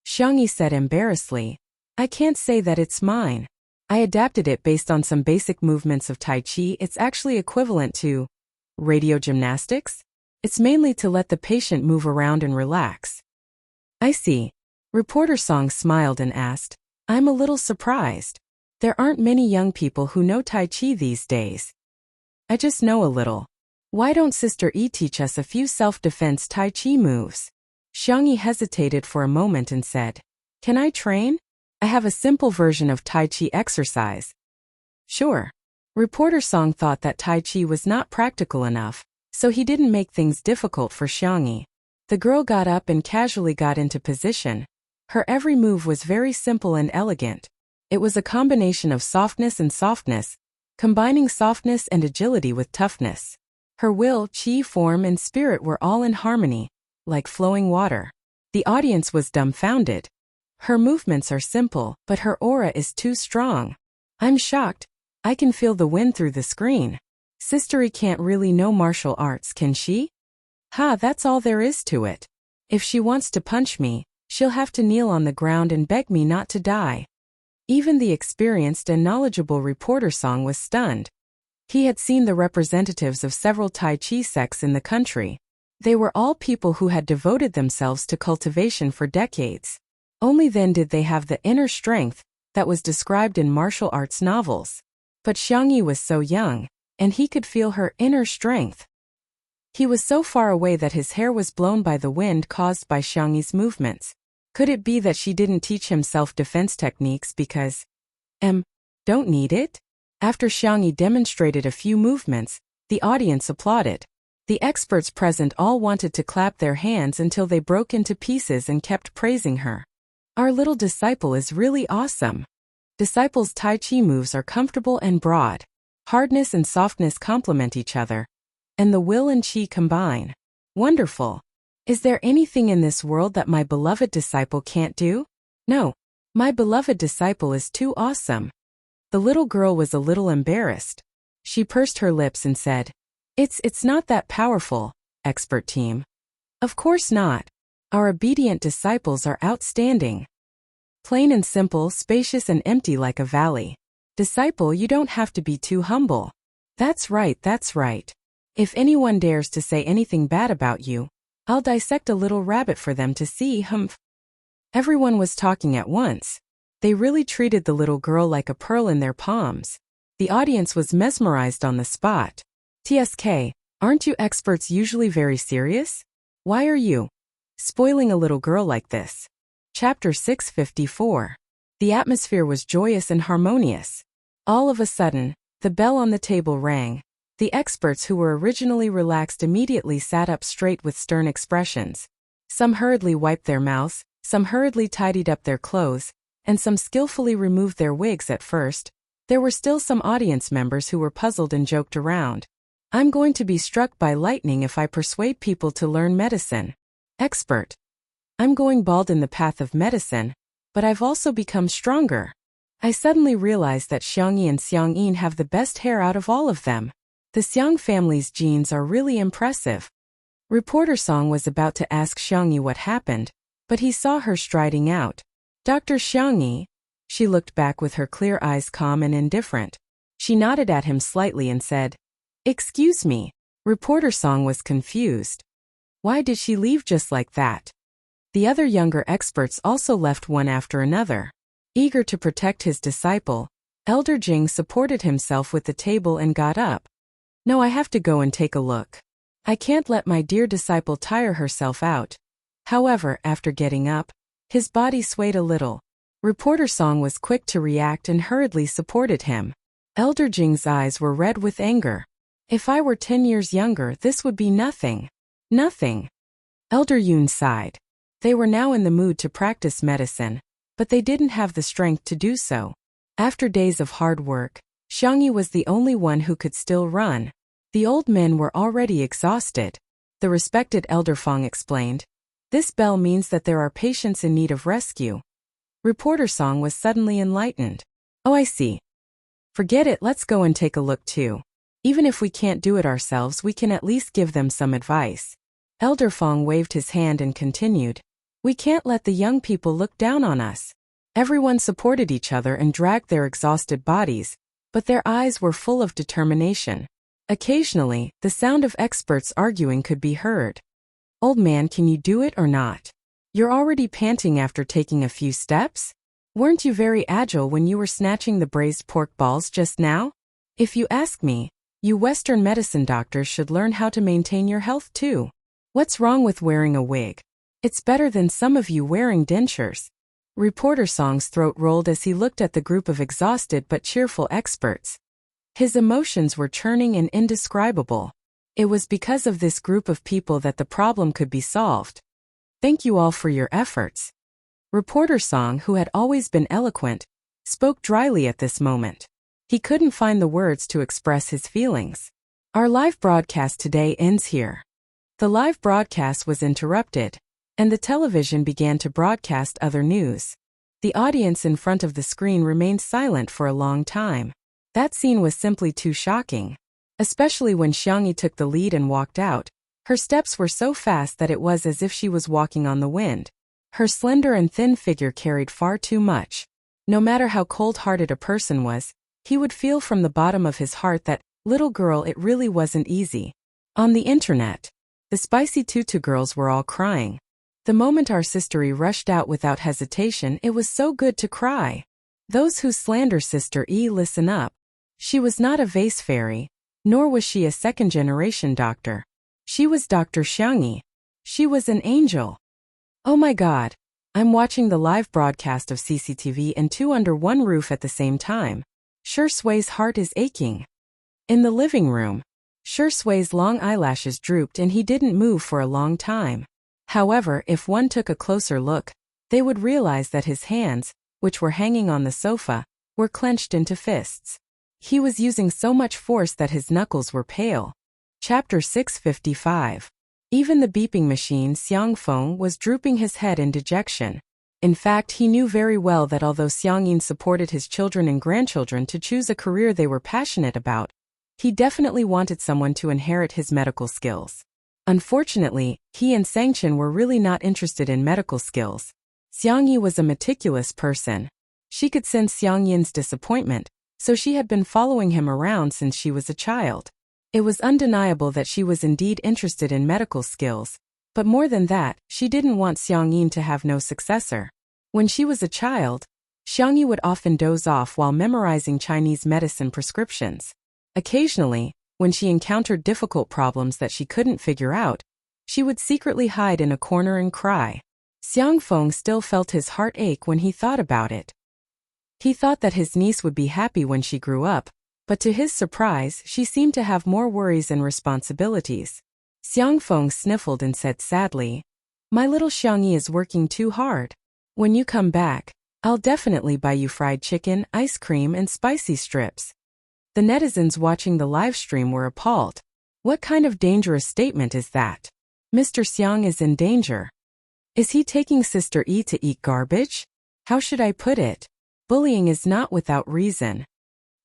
Xiangyi said embarrassedly, "I can't say that it's mine. I adapted it based on some basic movements of Tai Chi. It's actually equivalent to radio gymnastics. It's mainly to let the patient move around and relax." "I see." Reporter Song smiled and asked, "I'm a little surprised. There aren't many young people who know Tai Chi these days." "I just know a little. Why don't Sister E teach us a few self-defense Tai Chi moves? Xiangyi hesitated for a moment and said, Can I train? I have a simple version of Tai Chi exercise. Sure. Reporter Song thought that Tai Chi was not practical enough, so he didn't make things difficult for Xiangyi. The girl got up and casually got into position. Her every move was very simple and elegant. It was a combination of softness, combining softness and agility with toughness. Her will, chi, form, and spirit were all in harmony, like flowing water. The audience was dumbfounded. Her movements are simple, but her aura is too strong. I'm shocked. I can feel the wind through the screen. Sister E can't really know martial arts, can she? That's all there is to it. If she wants to punch me, she'll have to kneel on the ground and beg me not to die. Even the experienced and knowledgeable Reporter Song was stunned. He had seen the representatives of several Tai Chi sects in the country. They were all people who had devoted themselves to cultivation for decades. Only then did they have the inner strength that was described in martial arts novels. But Xiangyi was so young, and he could feel her inner strength. He was so far away that his hair was blown by the wind caused by Xiangyi's movements. Could it be that she didn't teach him self-defense techniques because, don't need it? After Xiangyi demonstrated a few movements, the audience applauded. The experts present all wanted to clap their hands until they broke into pieces and kept praising her. Our little disciple is really awesome. Disciples' Tai Chi moves are comfortable and broad. Hardness and softness complement each other, and the will and chi combine. Wonderful. Is there anything in this world that my beloved disciple can't do? No. My beloved disciple is too awesome. The little girl was a little embarrassed. She pursed her lips and said, It's not that powerful, expert team. Of course not. Our obedient disciples are outstanding. Plain and simple, spacious and empty like a valley. Disciple, you don't have to be too humble. That's right. If anyone dares to say anything bad about you, I'll dissect a little rabbit for them to see, Everyone was talking at once. They really treated the little girl like a pearl in their palms. The audience was mesmerized on the spot. TSK, aren't you experts usually very serious? Why are you spoiling a little girl like this? Chapter 654. The atmosphere was joyous and harmonious. All of a sudden, the bell on the table rang. The experts who were originally relaxed immediately sat up straight with stern expressions. Some hurriedly wiped their mouths, some hurriedly tidied up their clothes, and some skillfully removed their wigs at first. There were still some audience members who were puzzled and joked around. I'm going to be struck by lightning if I persuade people to learn medicine. Expert. I'm going bald in the path of medicine, but I've also become stronger. I suddenly realized that Xiangyi and Xiangyin have the best hair out of all of them. The Xiang family's genes are really impressive. Reporter Song was about to ask Xiangyi what happened, but he saw her striding out. Dr. Xiangyi? She looked back with her clear eyes calm and indifferent. She nodded at him slightly and said, Excuse me. Reporter Song was confused. Why did she leave just like that? The other younger experts also left one after another. Eager to protect his disciple, Elder Jing supported himself with the table and got up. No, I have to go and take a look. I can't let my dear disciple tire herself out. However, after getting up, his body swayed a little. Reporter Song was quick to react and hurriedly supported him. Elder Jing's eyes were red with anger. If I were 10 years younger, this would be nothing. Nothing. Elder Yun sighed. They were now in the mood to practice medicine, but they didn't have the strength to do so. After days of hard work, Xiangyi was the only one who could still run. The old men were already exhausted. The respected Elder Fong explained. This bell means that there are patients in need of rescue. Reporter Song was suddenly enlightened. Oh, I see. Forget it, let's go and take a look too. Even if we can't do it ourselves, we can at least give them some advice. Elder Fong waved his hand and continued. We can't let the young people look down on us. Everyone supported each other and dragged their exhausted bodies, but their eyes were full of determination. Occasionally, the sound of experts arguing could be heard. Old man, can you do it or not? You're already panting after taking a few steps? Weren't you very agile when you were snatching the braised pork balls just now? If you ask me, You Western medicine doctors should learn how to maintain your health too. What's wrong with wearing a wig? It's better than some of you wearing dentures. Reporter Song's throat rolled as he looked at the group of exhausted but cheerful experts. His emotions were churning and indescribable. It was because of this group of people that the problem could be solved. Thank you all for your efforts. Reporter Song, who had always been eloquent, spoke dryly at this moment. He couldn't find the words to express his feelings. Our live broadcast today ends here. The live broadcast was interrupted, and the television began to broadcast other news. The audience in front of the screen remained silent for a long time. That scene was simply too shocking. Especially when Xiangyi took the lead and walked out. Her steps were so fast that it was as if she was walking on the wind. Her slender and thin figure carried far too much. No matter how cold-hearted a person was, he would feel from the bottom of his heart that, little girl, it really wasn't easy. On the internet, the spicy tutu girls were all crying. The moment our Sister E rushed out without hesitation, it was so good to cry. Those who slander Sister E, listen up. She was not a vase fairy, nor was she a second-generation doctor. She was Dr. Xiangyi. She was an angel. Oh my God, I'm watching the live broadcast of CCTV and two under one roof at the same time. Shi Sui's heart is aching. In the living room, Shi Sui's long eyelashes drooped and he didn't move for a long time. However, if one took a closer look, they would realize that his hands, which were hanging on the sofa, were clenched into fists. He was using so much force that his knuckles were pale. Chapter 655. Even the beeping machine Xiang Feng was drooping his head in dejection. In fact, he knew very well that although Xiang Yin supported his children and grandchildren to choose a career they were passionate about, he definitely wanted someone to inherit his medical skills. Unfortunately, he and Sangchen were really not interested in medical skills. Xiang Yi was a meticulous person. She could sense Xiang Yin's disappointment, so she had been following him around since she was a child. It was undeniable that she was indeed interested in medical skills, but more than that, she didn't want Xiang Yin to have no successor. When she was a child, Xiang Yi would often doze off while memorizing Chinese medicine prescriptions. Occasionally, when she encountered difficult problems that she couldn't figure out, she would secretly hide in a corner and cry. Xiang Feng still felt his heart ache when he thought about it. He thought that his niece would be happy when she grew up, but to his surprise, she seemed to have more worries and responsibilities. Xiang Feng sniffled and said sadly, "My little Xiangyi is working too hard. When you come back, I'll definitely buy you fried chicken, ice cream, and spicy strips." The netizens watching the live stream were appalled. What kind of dangerous statement is that? Mr. Xiang is in danger. Is he taking Sister E to eat garbage? How should I put it? Bullying is not without reason.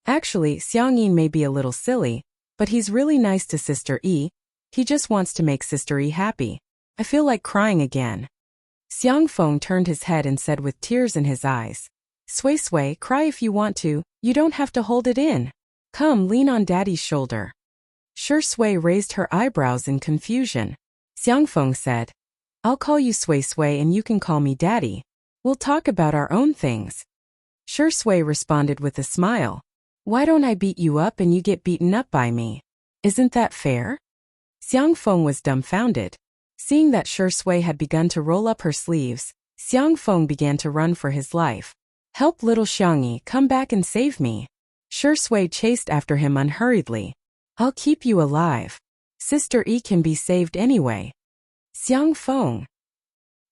Actually, Xiang Yin may be a little silly, but he's really nice to Sister E. He just wants to make Sister E happy. I feel like crying again. Xiang Feng turned his head and said with tears in his eyes, Sui, cry if you want to, you don't have to hold it in. Come, lean on Daddy's shoulder." Shi Sui raised her eyebrows in confusion. Xiang Feng said, "I'll call you Sui and you can call me Daddy. We'll talk about our own things." Shi Sui responded with a smile. "Why don't I beat you up and you get beaten up by me? Isn't that fair?" Xiang Feng was dumbfounded. Seeing that Shi Sui had begun to roll up her sleeves, Xiang Feng began to run for his life. "Help, little Xiangyi, come back and save me." Shi Sui chased after him unhurriedly. "I'll keep you alive. Sister E can be saved anyway." Xiang Feng.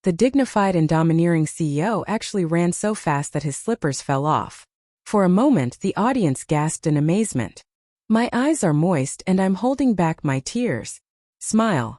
The dignified and domineering CEO actually ran so fast that his slippers fell off. For a moment, the audience gasped in amazement. "My eyes are moist and I'm holding back my tears." Smile.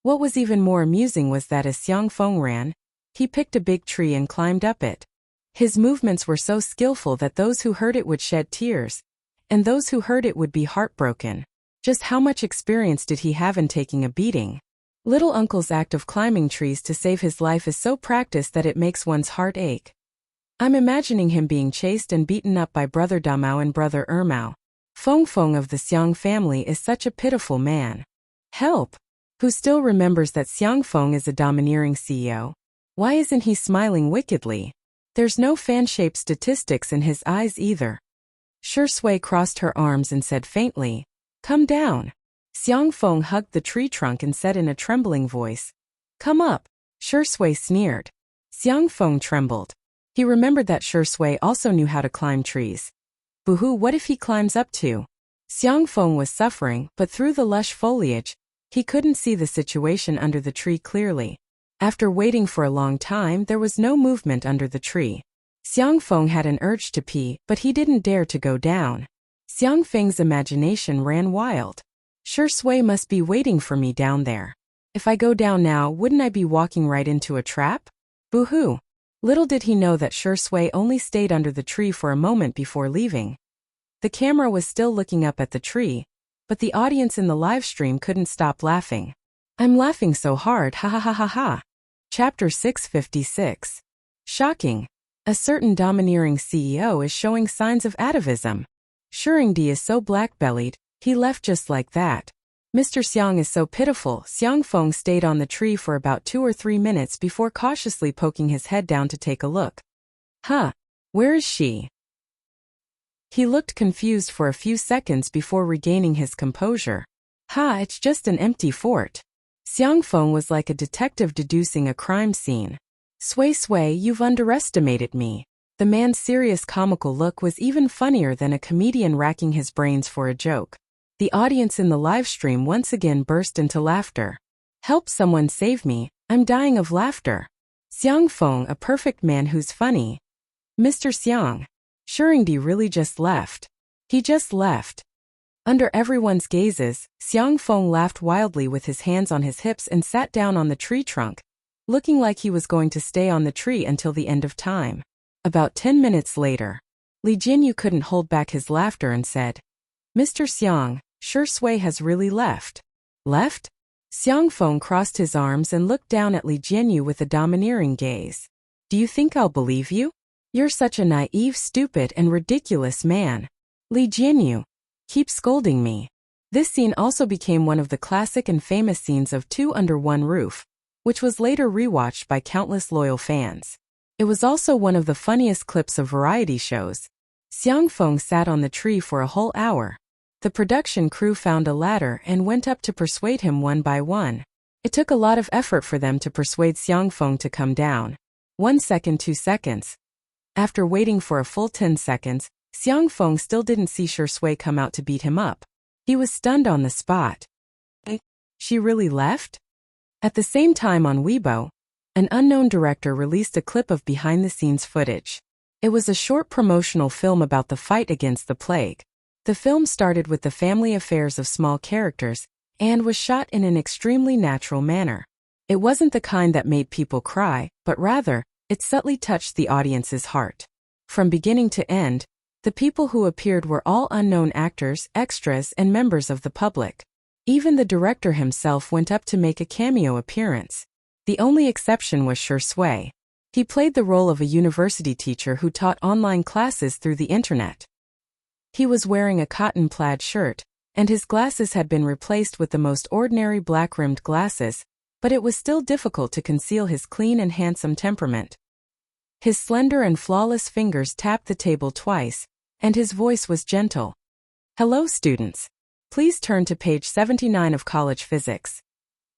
What was even more amusing was that as Xiang Feng ran, he picked a big tree and climbed up it. His movements were so skillful that those who heard it would shed tears, and those who heard it would be heartbroken. Just how much experience did he have in taking a beating? Little Uncle's act of climbing trees to save his life is so practiced that it makes one's heart ache. I'm imagining him being chased and beaten up by Brother Damao and Brother Ermao. Feng Feng of the Xiang family is such a pitiful man. Help! Who still remembers that Xiang Feng is a domineering CEO? Why isn't he smiling wickedly? There's no fan-shaped statistics in his eyes either. Shi Sui crossed her arms and said faintly, Come down. Xiang Feng hugged the tree trunk and said in a trembling voice. Come up. Shui sneered. Xiang Feng trembled. He remembered that Shui also knew how to climb trees. Boo-hoo, what if he climbs up too? Xiang Feng was suffering, but through the lush foliage, he couldn't see the situation under the tree clearly. After waiting for a long time, there was no movement under the tree. Xiang Feng had an urge to pee, but he didn't dare to go down. Xiang Feng's imagination ran wild. Shui must be waiting for me down there. If I go down now, wouldn't I be walking right into a trap? Boo-hoo. Little did he know that Shui only stayed under the tree for a moment before leaving. The camera was still looking up at the tree, but the audience in the live stream couldn't stop laughing. I'm laughing so hard, ha ha ha ha ha. Chapter 656. Shocking. A certain domineering CEO is showing signs of atavism. Shuringdi is so black-bellied, he left just like that. Mr. Xiang is so pitiful. Xiang Feng stayed on the tree for about 2 or 3 minutes before cautiously poking his head down to take a look. Huh. Where is she? He looked confused for a few seconds before regaining his composure. Ha, it's just an empty fort. Xiang Feng was like a detective deducing a crime scene. Sui, you've underestimated me. The man's serious comical look was even funnier than a comedian racking his brains for a joke. The audience in the live stream once again burst into laughter. Help someone save me, I'm dying of laughter. Xiang Feng, a perfect man who's funny. Mr. Xiang. Shuringdi really just left. He just left. Under everyone's gazes, Xiang Feng laughed wildly with his hands on his hips and sat down on the tree trunk, looking like he was going to stay on the tree until the end of time. About 10 minutes later, Li Jinyu couldn't hold back his laughter and said, Mr. Xiang, Shui has really left. Left? Xiang Feng crossed his arms and looked down at Li Jinyu with a domineering gaze. Do you think I'll believe you? You're such a naive, stupid, and ridiculous man. Li Jinyu, keep scolding me. This scene also became one of the classic and famous scenes of Two Under One Roof, which was later rewatched by countless loyal fans. It was also one of the funniest clips of variety shows. Xiang Feng sat on the tree for a whole hour. The production crew found a ladder and went up to persuade him one by one. It took a lot of effort for them to persuade Xiang Feng to come down. 1 second, 2 seconds. After waiting for a full 10 seconds, Xiang Feng still didn't see Shui come out to beat him up. He was stunned on the spot. She really left? At the same time on Weibo, an unknown director released a clip of behind-the-scenes footage. It was a short promotional film about the fight against the plague. The film started with the family affairs of small characters and was shot in an extremely natural manner. It wasn't the kind that made people cry, but rather, it subtly touched the audience's heart. From beginning to end, the people who appeared were all unknown actors, extras, and members of the public. Even the director himself went up to make a cameo appearance. The only exception was Shui. He played the role of a university teacher who taught online classes through the internet. He was wearing a cotton plaid shirt, and his glasses had been replaced with the most ordinary black-rimmed glasses, but it was still difficult to conceal his clean and handsome temperament. His slender and flawless fingers tapped the table twice, and his voice was gentle. Hello, students. Please turn to page 79 of College Physics.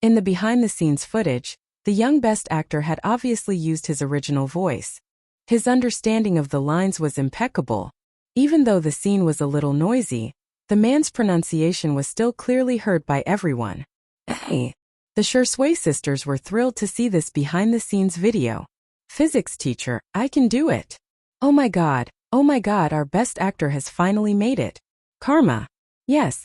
In the behind-the-scenes footage, the young best actor had obviously used his original voice. His understanding of the lines was impeccable. Even though the scene was a little noisy, the man's pronunciation was still clearly heard by everyone. Hey! The Shui sisters were thrilled to see this behind-the-scenes video. Physics teacher, I can do it. Oh my god, our best actor has finally made it. Karma. Yes.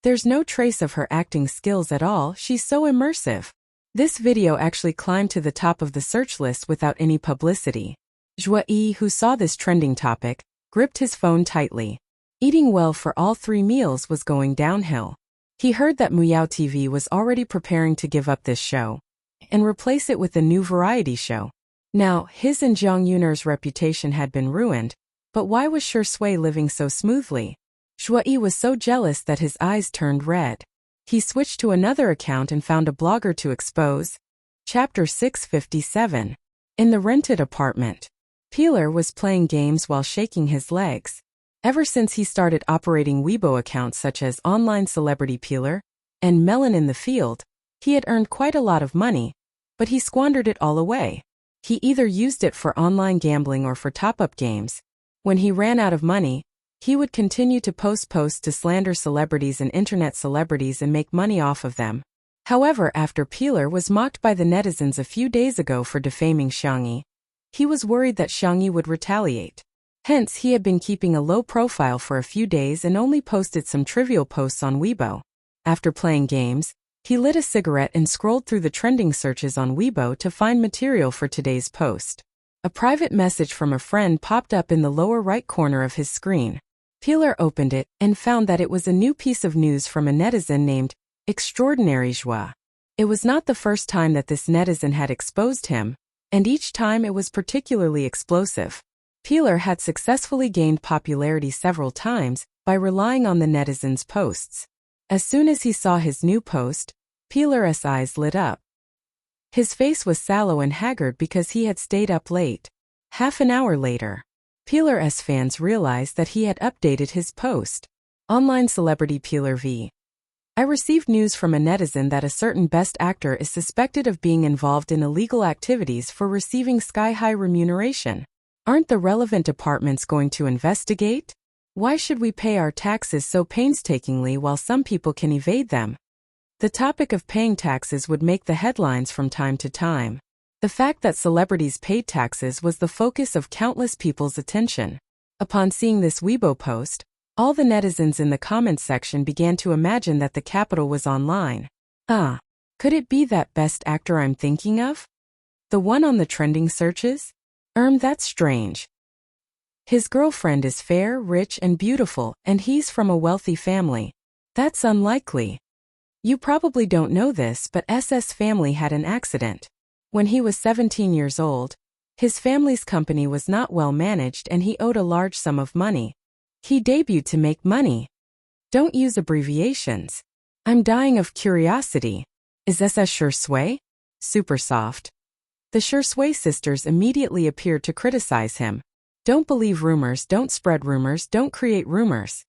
There's no trace of her acting skills at all, she's so immersive. This video actually climbed to the top of the search list without any publicity. Zhuai, who saw this trending topic, gripped his phone tightly. Eating well for all 3 meals was going downhill. He heard that Muyao TV was already preparing to give up this show and replace it with a new variety show. Now, his and Jiang Yun'er's reputation had been ruined, but why was Shui living so smoothly? Zhuai was so jealous that his eyes turned red. He switched to another account and found a blogger to expose. Chapter 657. In the rented apartment. Peeler was playing games while shaking his legs. Ever since he started operating Weibo accounts such as Online Celebrity Peeler and Melon in the Field, he had earned quite a lot of money, but he squandered it all away. He either used it for online gambling or for top-up games. When he ran out of money, he would continue to post posts to slander celebrities and internet celebrities and make money off of them. However, after Peeler was mocked by the netizens a few days ago for defaming Xiangyi, he was worried that Xiangyi would retaliate. Hence, he had been keeping a low profile for a few days and only posted some trivial posts on Weibo. After playing games, he lit a cigarette and scrolled through the trending searches on Weibo to find material for today's post. A private message from a friend popped up in the lower right corner of his screen. Peeler opened it and found that it was a new piece of news from a netizen named Extraordinary Joie. It was not the first time that this netizen had exposed him, and each time it was particularly explosive. Peeler had successfully gained popularity several times by relying on the netizens' posts. As soon as he saw his new post, Peeler's eyes lit up. His face was sallow and haggard because he had stayed up late. Half an hour later, Peeler's fans realized that he had updated his post. Online Celebrity Peeler v. I received news from a netizen that a certain best actor is suspected of being involved in illegal activities for receiving sky-high remuneration. Aren't the relevant departments going to investigate? Why should we pay our taxes so painstakingly while some people can evade them? The topic of paying taxes would make the headlines from time to time. The fact that celebrities paid taxes was the focus of countless people's attention. Upon seeing this Weibo post, all the netizens in the comments section began to imagine that the capital was online. Could it be that best actor I'm thinking of? The one on the trending searches? That's strange. His girlfriend is fair, rich, and beautiful, and he's from a wealthy family. That's unlikely. You probably don't know this, but SS family had an accident. When he was 17 years old, his family's company was not well managed and he owed a large sum of money. He debuted to make money. Don't use abbreviations. I'm dying of curiosity. Is SS Shui? Super soft. The Shui sisters immediately appeared to criticize him. Don't believe rumors, don't spread rumors, don't create rumors.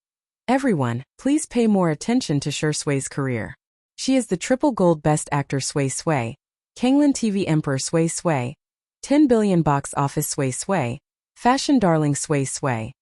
Everyone, please pay more attention to Shui's career. She is the triple gold best actor Shui, Kanglan TV Emperor Shui, 10 billion box office Shui, fashion darling Shui.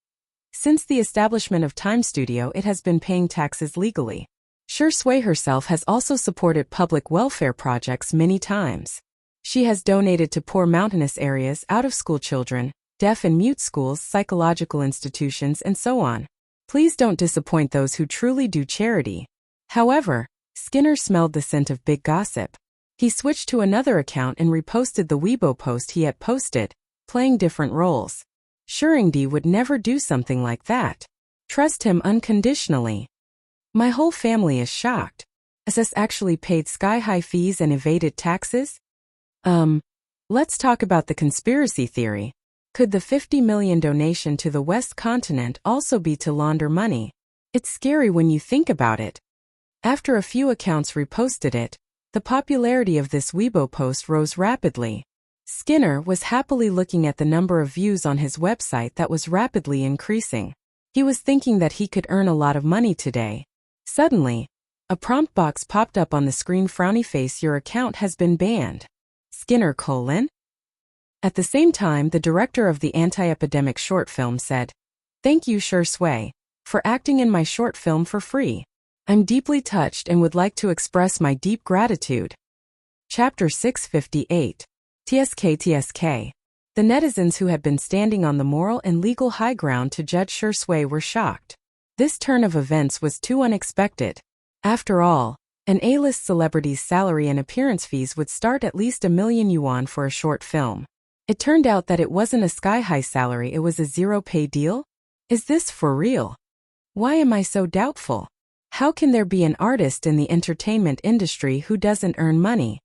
Since the establishment of Time Studio, it has been paying taxes legally. Shui herself has also supported public welfare projects many times. She has donated to poor mountainous areas, out-of-school children, deaf and mute schools, psychological institutions, and so on. Please don't disappoint those who truly do charity. However, Skinner smelled the scent of big gossip. He switched to another account and reposted the Weibo post he had posted, playing different roles. Shuringdi would never do something like that. Trust him unconditionally. My whole family is shocked. SS actually paid sky-high fees and evaded taxes? Let's talk about the conspiracy theory. Could the 50 million donation to the West Continent also be to launder money? It's scary when you think about it. After a few accounts reposted it, the popularity of this Weibo post rose rapidly. Skinner was happily looking at the number of views on his website that was rapidly increasing. He was thinking that he could earn a lot of money today. Suddenly, a prompt box popped up on the screen. Frowny face, your account has been banned. Skinner : At the same time, the director of the anti-epidemic short film said, "Thank you, Shui, for acting in my short film for free. I'm deeply touched and would like to express my deep gratitude." Chapter 658. TSK. The netizens who had been standing on the moral and legal high ground to judge Shui were shocked. This turn of events was too unexpected. After all, an A-list celebrity's salary and appearance fees would start at least 1 million yuan for a short film. It turned out that it wasn't a sky-high salary, it was a zero-pay deal? Is this for real? Why am I so doubtful? How can there be an artist in the entertainment industry who doesn't earn money?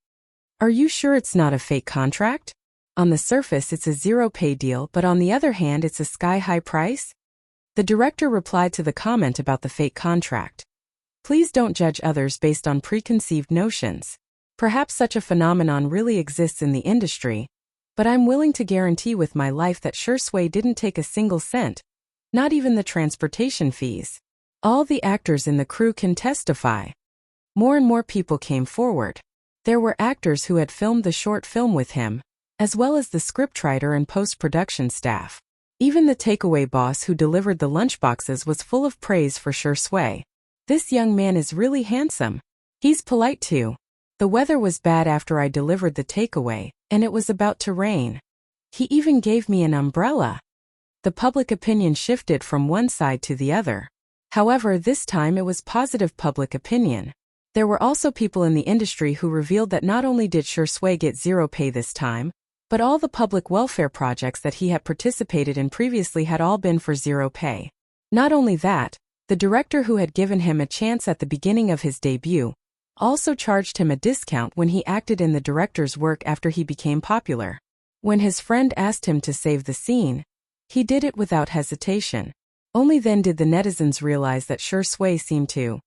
Are you sure it's not a fake contract? On the surface it's a zero-pay deal, but on the other hand it's a sky-high price? The director replied to the comment about the fake contract. Please don't judge others based on preconceived notions. Perhaps such a phenomenon really exists in the industry, but I'm willing to guarantee with my life that Shui didn't take a single cent. Not even the transportation fees. All the actors in the crew can testify. More and more people came forward. There were actors who had filmed the short film with him, as well as the scriptwriter and post-production staff. Even the takeaway boss who delivered the lunchboxes was full of praise for Shui. This young man is really handsome. He's polite too. The weather was bad after I delivered the takeaway, and it was about to rain. He even gave me an umbrella. The public opinion shifted from one side to the other. However, this time it was positive public opinion. There were also people in the industry who revealed that not only did Shui get zero pay this time, but all the public welfare projects that he had participated in previously had all been for zero pay. Not only that, the director who had given him a chance at the beginning of his debut also charged him a discount when he acted in the director's work after he became popular. When his friend asked him to save the scene, he did it without hesitation. Only then did the netizens realize that Shui seemed to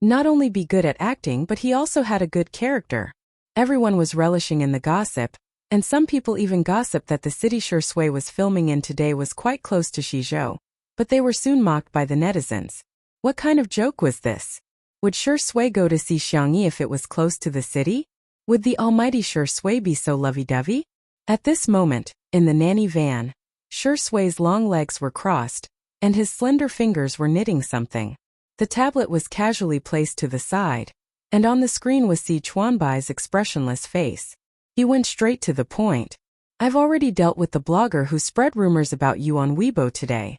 not only be good at acting, but he also had a good character. Everyone was relishing in the gossip, and some people even gossiped that the city Shui was filming in today was quite close to Shizhou. But they were soon mocked by the netizens. What kind of joke was this? Would Shui go to see Xiangyi if it was close to the city? Would the almighty Shui be so lovey-dovey? At this moment, in the nanny van, Shui's long legs were crossed, and his slender fingers were knitting something. The tablet was casually placed to the side, and on the screen was Si Chuanbai's expressionless face. He went straight to the point. I've already dealt with the blogger who spread rumors about you on Weibo today.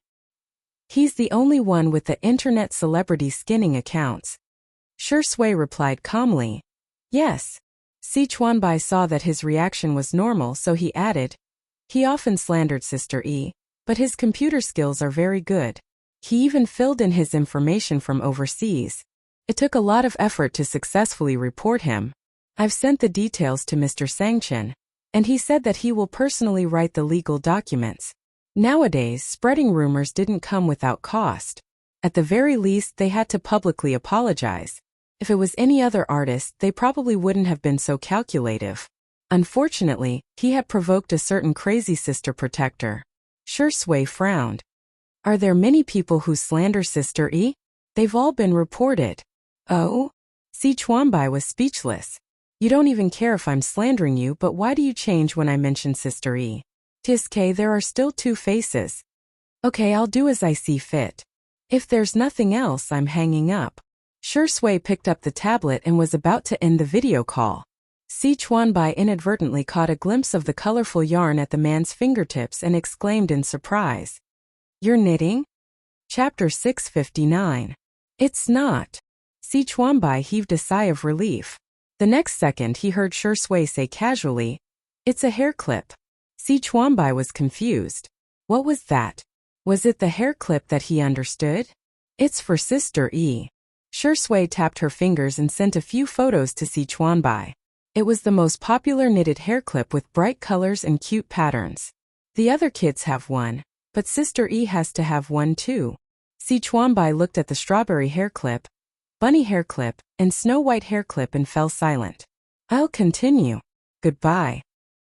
He's the only one with the internet celebrity skinning accounts. Shui replied calmly. Yes. Si Chuanbai saw that his reaction was normal, so he added, he often slandered Sister E, but his computer skills are very good. He even filled in his information from overseas. It took a lot of effort to successfully report him. I've sent the details to Mr. Sangchen, and he said that he will personally write the legal documents. Nowadays, spreading rumors didn't come without cost. At the very least, they had to publicly apologize. If it was any other artist, they probably wouldn't have been so calculative. Unfortunately, he had provoked a certain crazy sister protector. Shui frowned. Are there many people who slander Sister E? They've all been reported. Oh? Si Chuanbai was speechless. You don't even care if I'm slandering you, but why do you change when I mention Sister E? Tiske, there are still two faces. Okay, I'll do as I see fit. If there's nothing else, I'm hanging up. Shui picked up the tablet and was about to end the video call. Si Chuanbai inadvertently caught a glimpse of the colorful yarn at the man's fingertips and exclaimed in surprise. You're knitting? Chapter 659. It's not. Si Chuanbai heaved a sigh of relief. The next second he heard Shui say casually, it's a hair clip. Si Chuanbai was confused. What was that? Was it the hair clip that he understood? It's for Sister E. Shui tapped her fingers and sent a few photos to Si Chuanbai. It was the most popular knitted hair clip with bright colors and cute patterns. The other kids have one, but Sister E has to have one too. Si Chuanbai looked at the strawberry hair clip, bunny hair clip, and snow white hair clip and fell silent. I'll continue. Goodbye.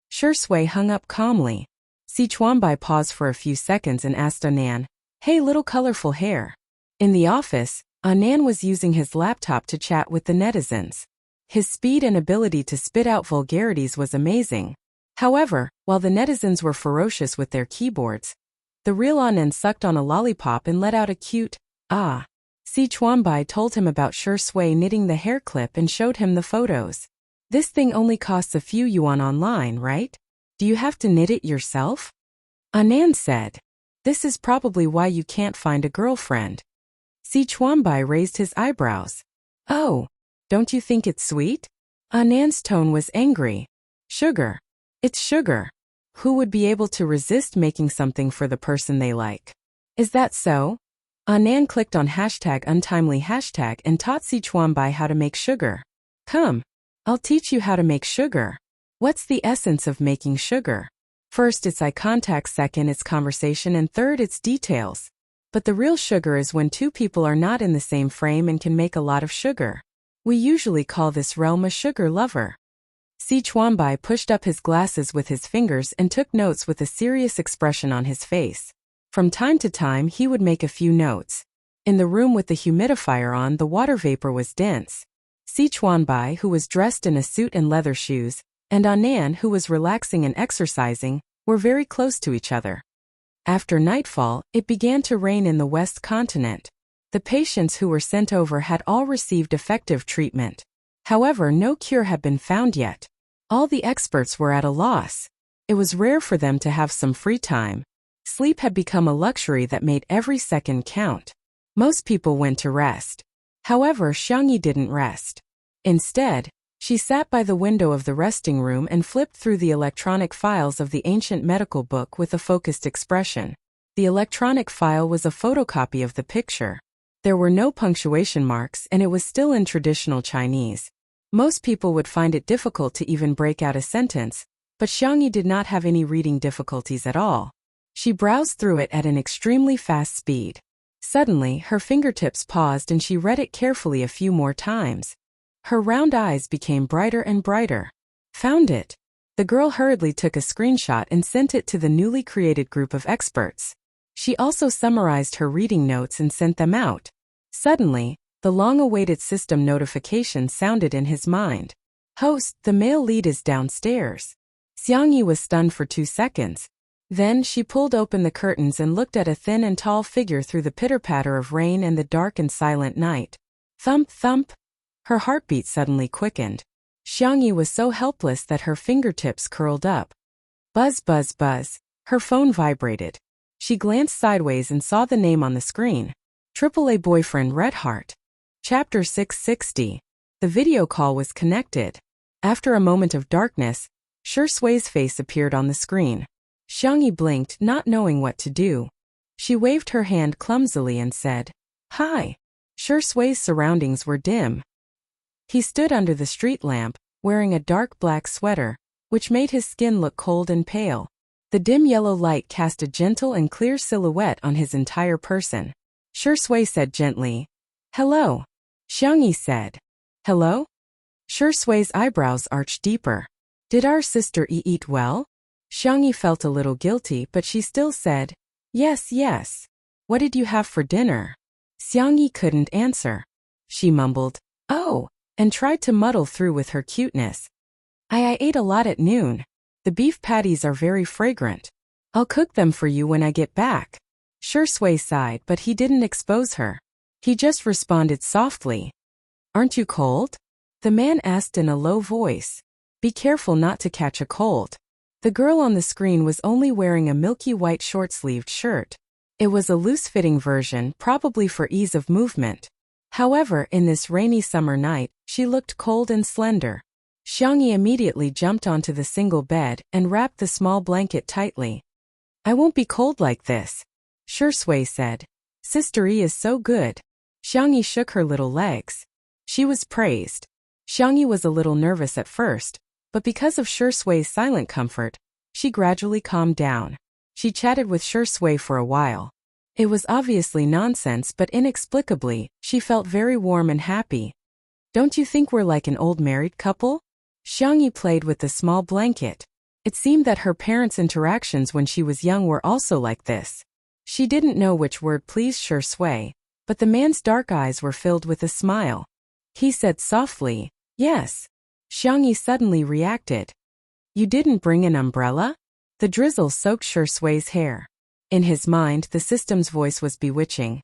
Shui hung up calmly. Si Chuanbai paused for a few seconds and asked Anan, hey little colorful hair. In the office, Anan was using his laptop to chat with the netizens. His speed and ability to spit out vulgarities was amazing. However, while the netizens were ferocious with their keyboards, the real Anan sucked on a lollipop and let out a cute, ah. Si Chuanbai told him about Shui knitting the hair clip and showed him the photos. This thing only costs a few yuan online, right? Do you have to knit it yourself? Anan said. This is probably why you can't find a girlfriend. Si Chuanbai raised his eyebrows. Oh, don't you think it's sweet? Anan's tone was angry. Sugar. It's sugar. Who would be able to resist making something for the person they like? Is that so? Anan clicked on #untimely hashtag and taught Si Chuanbai how to make sugar. Come. I'll teach you how to make sugar. What's the essence of making sugar? First, it's eye contact, second, it's conversation, and third, it's details. But the real sugar is when two people are not in the same frame and can make a lot of sugar. We usually call this realm a sugar lover. Si Chuanbai pushed up his glasses with his fingers and took notes with a serious expression on his face. From time to time he would make a few notes. In the room with the humidifier on, the water vapor was dense. Sichuanbai, who was dressed in a suit and leather shoes, and Anan, who was relaxing and exercising, were very close to each other. After nightfall, it began to rain in the West Continent. The patients who were sent over had all received effective treatment. However, no cure had been found yet. All the experts were at a loss. It was rare for them to have some free time. Sleep had become a luxury that made every second count. Most people went to rest. However, Xiangyi didn't rest. Instead, she sat by the window of the resting room and flipped through the electronic files of the ancient medical book with a focused expression. The electronic file was a photocopy of the picture. There were no punctuation marks and it was still in traditional Chinese. Most people would find it difficult to even break out a sentence, but Xiangyi did not have any reading difficulties at all. She browsed through it at an extremely fast speed. Suddenly, her fingertips paused and she read it carefully a few more times. Her round eyes became brighter and brighter. Found it. The girl hurriedly took a screenshot and sent it to the newly created group of experts. She also summarized her reading notes and sent them out. Suddenly, the long-awaited system notification sounded in his mind. Host, the male lead is downstairs. Xiangyi was stunned for 2 seconds. Then she pulled open the curtains and looked at a thin and tall figure through the pitter-patter of rain and the dark and silent night. Thump, thump. Her heartbeat suddenly quickened. Xiangyi was so helpless that her fingertips curled up. Buzz, buzz, buzz. Her phone vibrated. She glanced sideways and saw the name on the screen. AAA Boyfriend Red Heart. Chapter 660. The video call was connected. After a moment of darkness, Shi Sui's face appeared on the screen. Xiangyi blinked, not knowing what to do. She waved her hand clumsily and said, "Hi." Shi Sui's surroundings were dim. He stood under the street lamp, wearing a dark black sweater, which made his skin look cold and pale. The dim yellow light cast a gentle and clear silhouette on his entire person. Shi Sui said gently, "Hello." Xiangyi said, "Hello?" Shi Sui's eyebrows arched deeper. "Did our sister eat well?" Xiangyi felt a little guilty, but she still said, "Yes, yes." "What did you have for dinner?" Xiangyi couldn't answer. She mumbled, "Oh," and tried to muddle through with her cuteness. I ate a lot at noon. The beef patties are very fragrant. I'll cook them for you when I get back." Shi Sui sighed, but he didn't expose her. He just responded softly. "Aren't you cold?" The man asked in a low voice. "Be careful not to catch a cold." The girl on the screen was only wearing a milky white short-sleeved shirt. It was a loose-fitting version, probably for ease of movement. However, in this rainy summer night, she looked cold and slender. Xiangyi immediately jumped onto the single bed and wrapped the small blanket tightly. "I won't be cold like this," Shi Sui said. "Sister E is so good." Xiangyi shook her little legs. She was praised. Xiangyi was a little nervous at first, but because of Shi Sui's silent comfort, she gradually calmed down. She chatted with Shi Sui for a while. It was obviously nonsense, but inexplicably, she felt very warm and happy. "Don't you think we're like an old married couple?" Xiangyi played with the small blanket. It seemed that her parents' interactions when she was young were also like this. She didn't know which word pleased Shi Sui, but the man's dark eyes were filled with a smile. He said softly, "Yes." Xiangyi suddenly reacted. "You didn't bring an umbrella?" The drizzle soaked Shi Sui's hair. In his mind, the system's voice was bewitching.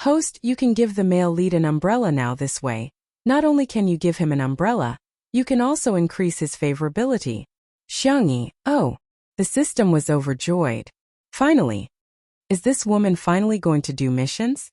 "Host, you can give the male lead an umbrella now this way. Not only can you give him an umbrella, you can also increase his favorability." Xiangyi, oh. The system was overjoyed. Finally. Is this woman finally going to do missions?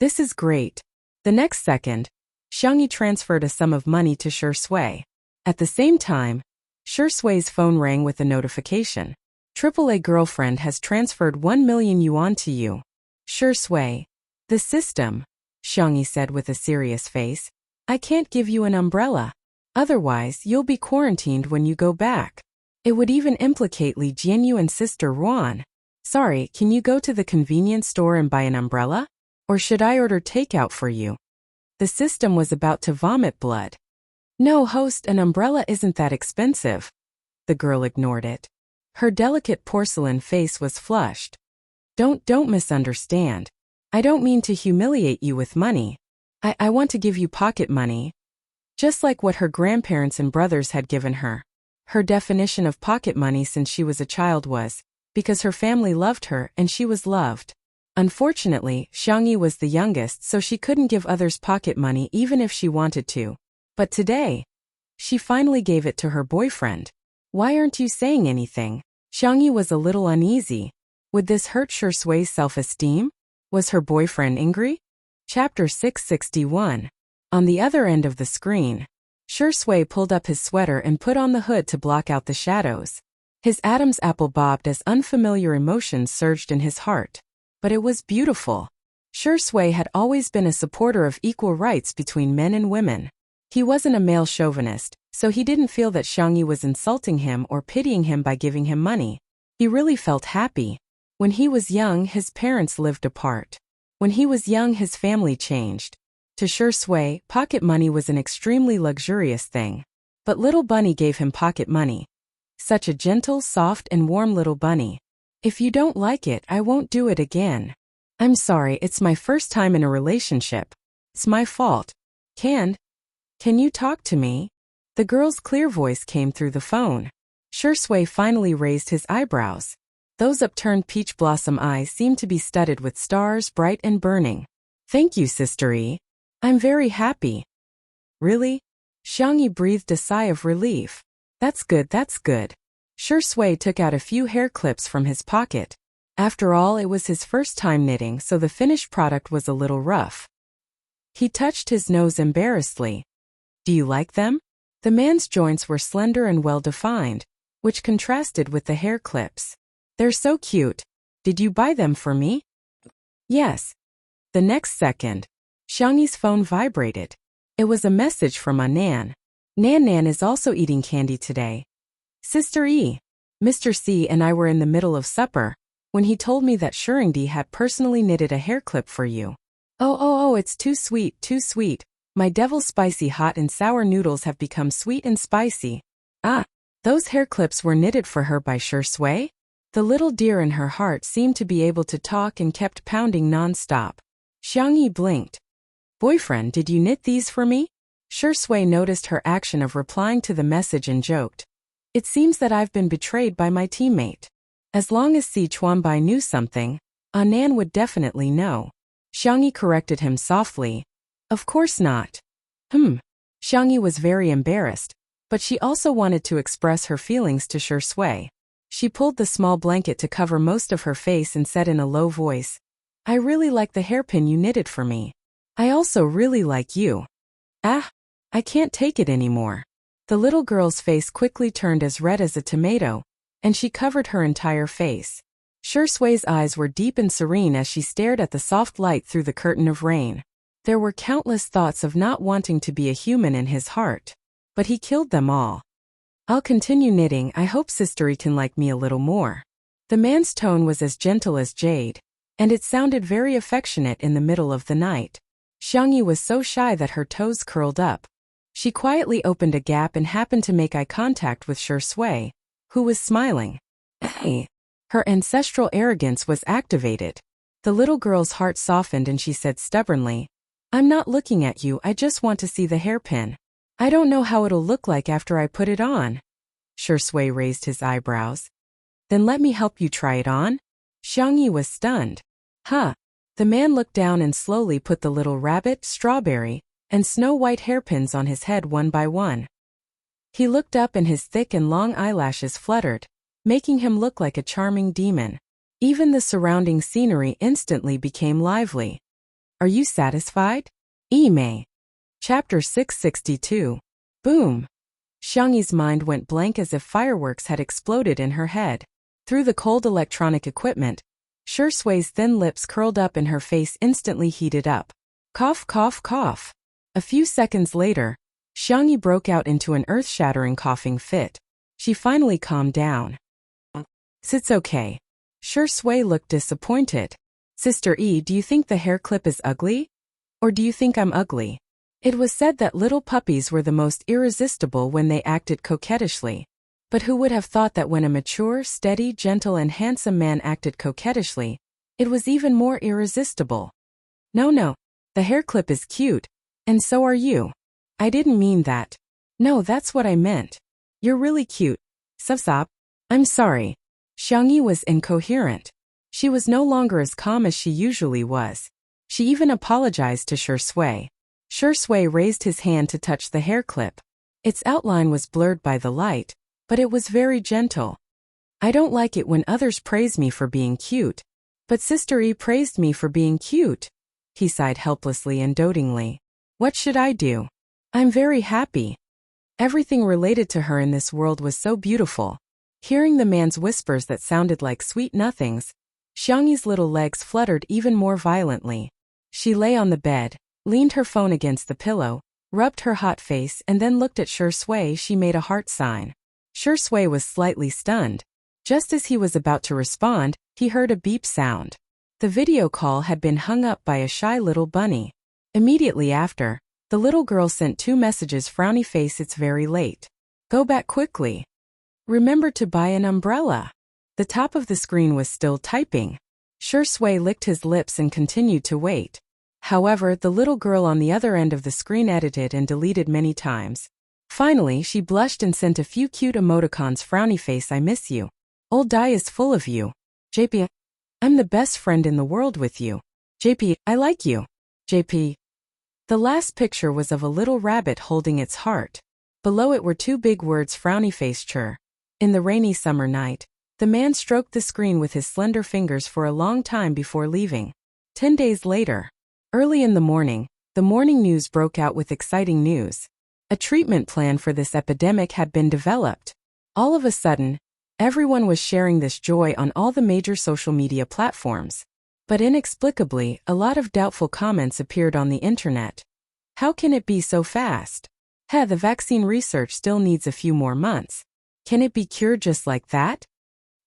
This is great. The next second, Xiangyi transferred a sum of money to Shi Sui. At the same time, Shi Sui's phone rang with a notification. "AAA girlfriend has transferred 1 million yuan to you." Shi Sui. "The system," Xiangyi said with a serious face. "I can't give you an umbrella. Otherwise, you'll be quarantined when you go back. It would even implicate Li Jianyu and Sister Ruan. Sorry, can you go to the convenience store and buy an umbrella? Or should I order takeout for you?" The system was about to vomit blood. "No, host, an umbrella isn't that expensive." The girl ignored it. Her delicate porcelain face was flushed. Don't misunderstand. I don't mean to humiliate you with money. I want to give you pocket money. Just like what her grandparents and brothers had given her. Her definition of pocket money since she was a child was, because her family loved her and she was loved. Unfortunately, Xiangyi was the youngest, so she couldn't give others pocket money even if she wanted to. But today, she finally gave it to her boyfriend. Why aren't you saying anything? Xiangyi was a little uneasy. Would this hurt Shui's self-esteem? Was her boyfriend angry? Chapter 661. On the other end of the screen, Shui pulled up his sweater and put on the hood to block out the shadows. His Adam's apple bobbed as unfamiliar emotions surged in his heart. But it was beautiful. Shui had always been a supporter of equal rights between men and women. He wasn't a male chauvinist, so he didn't feel that Xiangyi was insulting him or pitying him by giving him money. He really felt happy. When he was young, his parents lived apart. When he was young, his family changed. To Shui, pocket money was an extremely luxurious thing. But little bunny gave him pocket money. Such a gentle, soft, and warm little bunny. If you don't like it, I won't do it again. I'm sorry, it's my first time in a relationship. It's my fault. Can you talk to me? The girl's clear voice came through the phone. Shui finally raised his eyebrows. Those upturned peach blossom eyes seemed to be studded with stars, bright and burning. Thank you, Sister E. I'm very happy. Really? Xiangyi breathed a sigh of relief. That's good, that's good. Shui took out a few hair clips from his pocket. After all, it was his first time knitting, so the finished product was a little rough. He touched his nose embarrassedly. Do you like them? The man's joints were slender and well-defined, which contrasted with the hair clips. They're so cute. Did you buy them for me? Yes. The next second, Xiangyi's phone vibrated. It was a message from Nan. Nan is also eating candy today. Sister E. Mr. C and I were in the middle of supper, when he told me that Shurindi had personally knitted a hair clip for you. Oh, it's too sweet, too sweet. My devil's spicy hot and sour noodles have become sweet and spicy. Ah, those hair clips were knitted for her by Shui? The little deer in her heart seemed to be able to talk and kept pounding non-stop. Xiangyi blinked. Boyfriend, did you knit these for me? Shui noticed her action of replying to the message and joked. It seems that I've been betrayed by my teammate. As long as Si Chuanbai knew something, Nan would definitely know. Xiangyi corrected him softly. Of course not. Xiangyi was very embarrassed, but she also wanted to express her feelings to Shui. She pulled the small blanket to cover most of her face and said in a low voice, I really like the hairpin you knitted for me. I also really like you. Ah, I can't take it anymore. The little girl's face quickly turned as red as a tomato, and she covered her entire face. Shui's eyes were deep and serene as she stared at the soft light through the curtain of rain. There were countless thoughts of not wanting to be a human in his heart, but he killed them all. I'll continue knitting. I hope Sistery can like me a little more. The man's tone was as gentle as jade, and it sounded very affectionate in the middle of the night. Xiangyi was so shy that her toes curled up. She quietly opened a gap and happened to make eye contact with Shui, who was smiling. Hey! Her ancestral arrogance was activated. The little girl's heart softened and she said stubbornly, I'm not looking at you, I just want to see the hairpin. I don't know how it'll look like after I put it on. Shui raised his eyebrows. Then let me help you try it on? Xiangyi was stunned. Huh. The man looked down and slowly put the little rabbit, strawberry, and snow-white hairpins on his head one by one. He looked up and his thick and long eyelashes fluttered, making him look like a charming demon. Even the surrounding scenery instantly became lively. Are you satisfied? Ime. Chapter 662. Boom. Xiangyi's mind went blank as if fireworks had exploded in her head. Through the cold electronic equipment, Shui's thin lips curled up and her face instantly heated up. Cough, cough, cough. A few seconds later, Xiangyi broke out into an earth-shattering coughing fit. She finally calmed down. It's okay. Shui looked disappointed. Sister E, do you think the hair clip is ugly? Or do you think I'm ugly? It was said that little puppies were the most irresistible when they acted coquettishly. But who would have thought that when a mature, steady, gentle and handsome man acted coquettishly, It was even more irresistible. No, the hair clip is cute, and so are you. I didn't mean that. No, that's what I meant. You're really cute. Sup. I'm sorry. Xiangyi was incoherent. She was no longer as calm as she usually was. She even apologized to Shui. Shui raised his hand to touch the hair clip. Its outline was blurred by the light, but it was very gentle. I don't like it when others praise me for being cute. But Sister E praised me for being cute. He sighed helplessly and dotingly. What should I do? I'm very happy. Everything related to her in this world was so beautiful. Hearing the man's whispers that sounded like sweet nothings, Xiangyi's little legs fluttered even more violently. She lay on the bed, leaned her phone against the pillow, rubbed her hot face and then looked at Shui. She made a heart sign. Shui was slightly stunned. Just as he was about to respond, he heard a beep sound. The video call had been hung up by a shy little bunny. Immediately after, the little girl sent 2 messages. Frowny face, it's very late. Go back quickly. Remember to buy an umbrella. The top of the screen was still typing. Shui licked his lips and continued to wait. However, the little girl on the other end of the screen edited and deleted many times. Finally, she blushed and sent a few cute emoticons. Frowny face, I miss you. Old Dai is full of you. JP, I'm the best friend in the world with you. JP, I like you. JP. The last picture was of a little rabbit holding its heart. Below it were 2 big words. Frowny face chur. In the rainy summer night, the man stroked the screen with his slender fingers for a long time before leaving. 10 days later, early in the morning news broke out with exciting news. A treatment plan for this epidemic had been developed. All of a sudden, everyone was sharing this joy on all the major social media platforms. But inexplicably, a lot of doubtful comments appeared on the internet. How can it be so fast? The vaccine research still needs a few more months. Can it be cured just like that?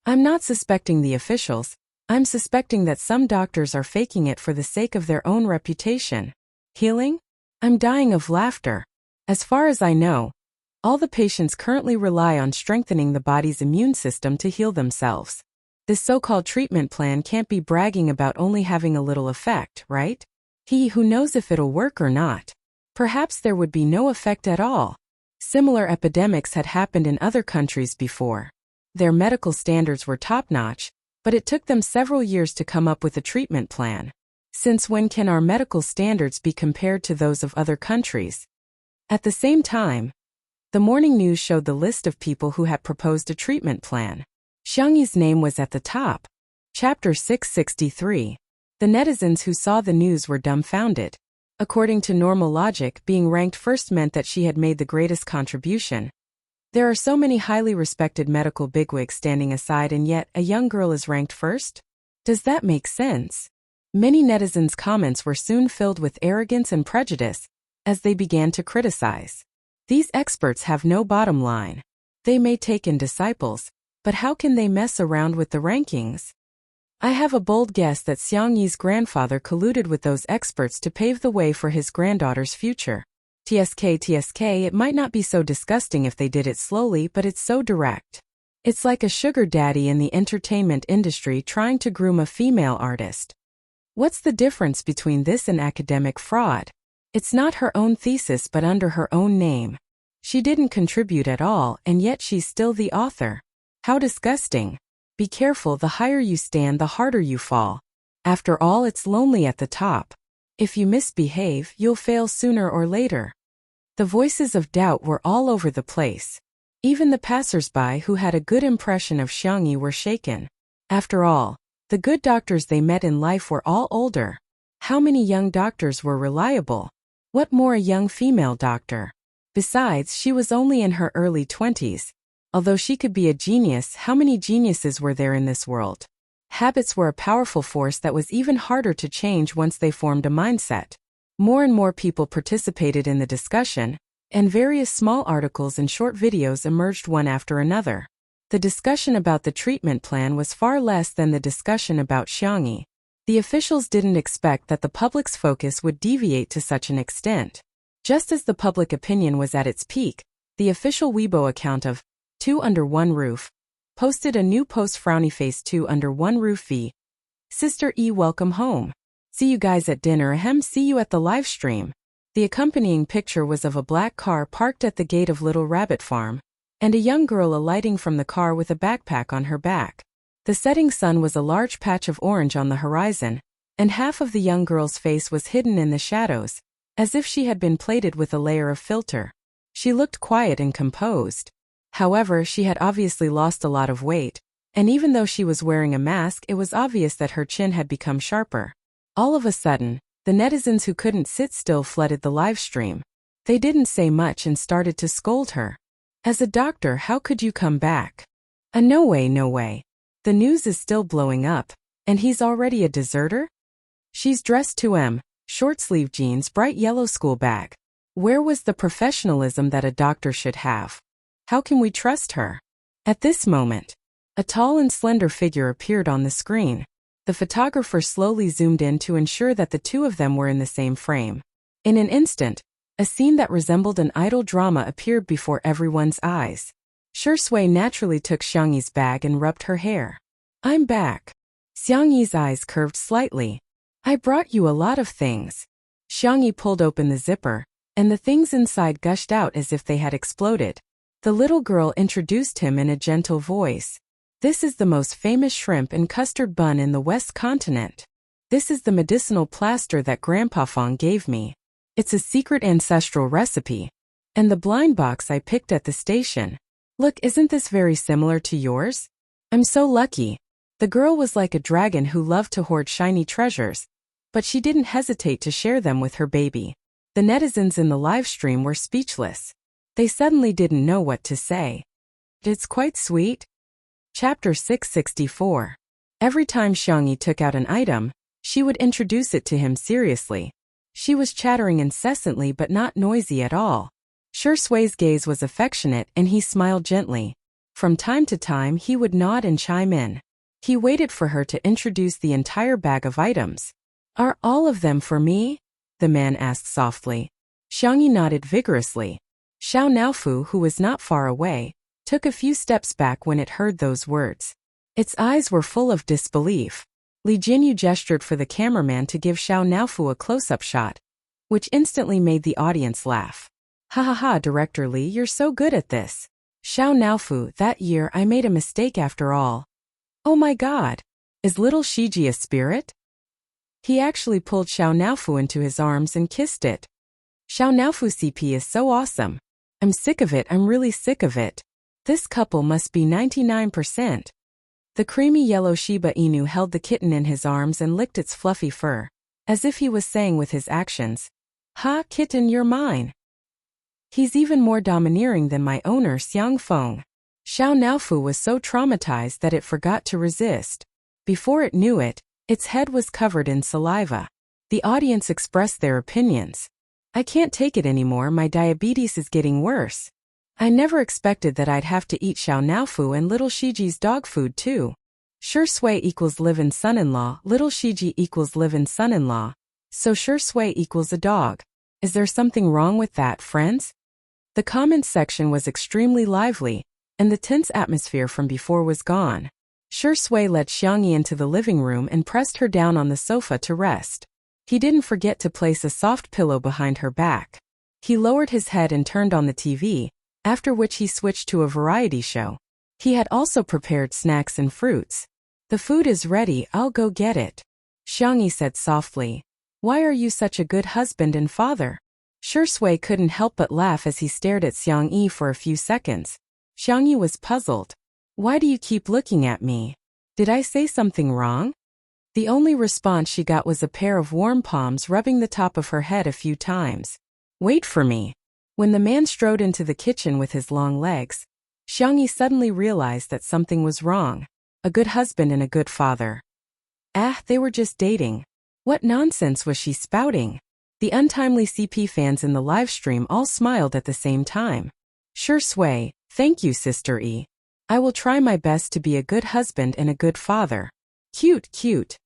I'm not suspecting the officials. I'm suspecting that some doctors are faking it for the sake of their own reputation. Healing? I'm dying of laughter. As far as I know, all the patients currently rely on strengthening the body's immune system to heal themselves. This so-called treatment plan can't be bragging about only having a little effect, right? Who knows if it'll work or not? Perhaps there would be no effect at all. Similar epidemics had happened in other countries before. Their medical standards were top-notch, but it took them several years to come up with a treatment plan. Since when can our medical standards be compared to those of other countries? At the same time, the morning news showed the list of people who had proposed a treatment plan. Xiangyi's name was at the top. Chapter 663. The netizens who saw the news were dumbfounded. According to normal logic, being ranked first meant that she had made the greatest contribution. There are so many highly respected medical bigwigs standing aside, and yet a young girl is ranked first? Does that make sense? Many netizens' comments were soon filled with arrogance and prejudice, as they began to criticize. These experts have no bottom line. They may take in disciples, but how can they mess around with the rankings? I have a bold guess that Xiangyi's grandfather colluded with those experts to pave the way for his granddaughter's future. TSK, it might not be so disgusting if they did it slowly, but it's so direct. It's like a sugar daddy in the entertainment industry trying to groom a female artist. What's the difference between this and academic fraud? It's not her own thesis but under her own name. She didn't contribute at all, and yet she's still the author. How disgusting. Be careful, the higher you stand, the harder you fall. After all, it's lonely at the top. If you misbehave, you'll fail sooner or later. The voices of doubt were all over the place. Even the passers-by who had a good impression of Xiangyi were shaken. After all, the good doctors they met in life were all older. How many young doctors were reliable? What more, a young female doctor? Besides, she was only in her early 20s. Although she could be a genius, how many geniuses were there in this world? Habits were a powerful force that was even harder to change once they formed a mindset. More and more people participated in the discussion, and various small articles and short videos emerged one after another. The discussion about the treatment plan was far less than the discussion about Xiangyi. The officials didn't expect that the public's focus would deviate to such an extent. Just as the public opinion was at its peak, the official Weibo account of 2 under one roof posted a new post. Frowny face 2 under one roof Sister E, welcome home. See you guys at dinner. Ahem, see you at the live stream. The accompanying picture was of a black car parked at the gate of Little Rabbit Farm, and a young girl alighting from the car with a backpack on her back. The setting sun was a large patch of orange on the horizon, and half of the young girl's face was hidden in the shadows, as if she had been plated with a layer of filter. She looked quiet and composed. However, she had obviously lost a lot of weight, and even though she was wearing a mask, it was obvious that her chin had become sharper. All of a sudden, the netizens who couldn't sit still flooded the live stream. They didn't say much and started to scold her. As a doctor, how could you come back? No way, no way. The news is still blowing up, and he's already a deserter? She's dressed to M, short-sleeve jeans, bright yellow school bag. Where was the professionalism that a doctor should have? How can we trust her? At this moment, a tall and slender figure appeared on the screen. The photographer slowly zoomed in to ensure that the two of them were in the same frame. In an instant, a scene that resembled an idol drama appeared before everyone's eyes. Shui naturally took Xiangyi's bag and rubbed her hair. I'm back. Xiangyi's eyes curved slightly. I brought you a lot of things. Xiangyi pulled open the zipper, and the things inside gushed out as if they had exploded. The little girl introduced him in a gentle voice. This is the most famous shrimp and custard bun in the West Continent. This is the medicinal plaster that Grandpa Fong gave me. It's a secret ancestral recipe. And the blind box I picked at the station. Look, isn't this very similar to yours? I'm so lucky. The girl was like a dragon who loved to hoard shiny treasures, but she didn't hesitate to share them with her baby. The netizens in the live stream were speechless. They suddenly didn't know what to say. It's quite sweet. Chapter 664. Every time Xiangyi took out an item, she would introduce it to him seriously. She was chattering incessantly but not noisy at all. Shui's gaze was affectionate and he smiled gently. From time to time he would nod and chime in. He waited for her to introduce the entire bag of items. Are all of them for me? The man asked softly. Xiangyi nodded vigorously. Xiao Naofu, who was not far away, took a few steps back when it heard those words. Its eyes were full of disbelief. Li Jinyu gestured for the cameraman to give Xiao Naofu a close-up shot, which instantly made the audience laugh. Ha ha ha, Director Li, you're so good at this. Xiao Naofu, that year I made a mistake after all. Oh my god. Is little Shiji a spirit? He actually pulled Xiao Naofu into his arms and kissed it. Xiao Naofu CP is so awesome. I'm sick of it, I'm really sick of it. This couple must be 99%. The creamy yellow Shiba Inu held the kitten in his arms and licked its fluffy fur, as if he was saying with his actions, "Ha, kitten, you're mine." He's even more domineering than my owner Xiang Feng. Xiao Naofu was so traumatized that it forgot to resist. Before it knew it, its head was covered in saliva. The audience expressed their opinions. I can't take it anymore, my diabetes is getting worse. I never expected that I'd have to eat Xiao Naofu and little Shiji's dog food too. Shui equals live-in son-in-law, little Shiji equals live-in son-in-law. So Shui equals a dog. Is there something wrong with that, friends? The comments section was extremely lively, and the tense atmosphere from before was gone. Shui led Xiangyi into the living room and pressed her down on the sofa to rest. He didn't forget to place a soft pillow behind her back. He lowered his head and turned on the TV, after which he switched to a variety show. He had also prepared snacks and fruits. The food is ready, I'll go get it. Xiangyi said softly. Why are you such a good husband and father? Shui couldn't help but laugh as he stared at Xiangyi for a few seconds. Xiangyi was puzzled. Why do you keep looking at me? Did I say something wrong? The only response she got was a pair of warm palms rubbing the top of her head a few times. Wait for me. When the man strode into the kitchen with his long legs, Xiangyi suddenly realized that something was wrong. A good husband and a good father. They were just dating. What nonsense was she spouting? The untimely CP fans in the live stream all smiled at the same time. Shui, thank you, Sister E. I will try my best to be a good husband and a good father. Cute, cute.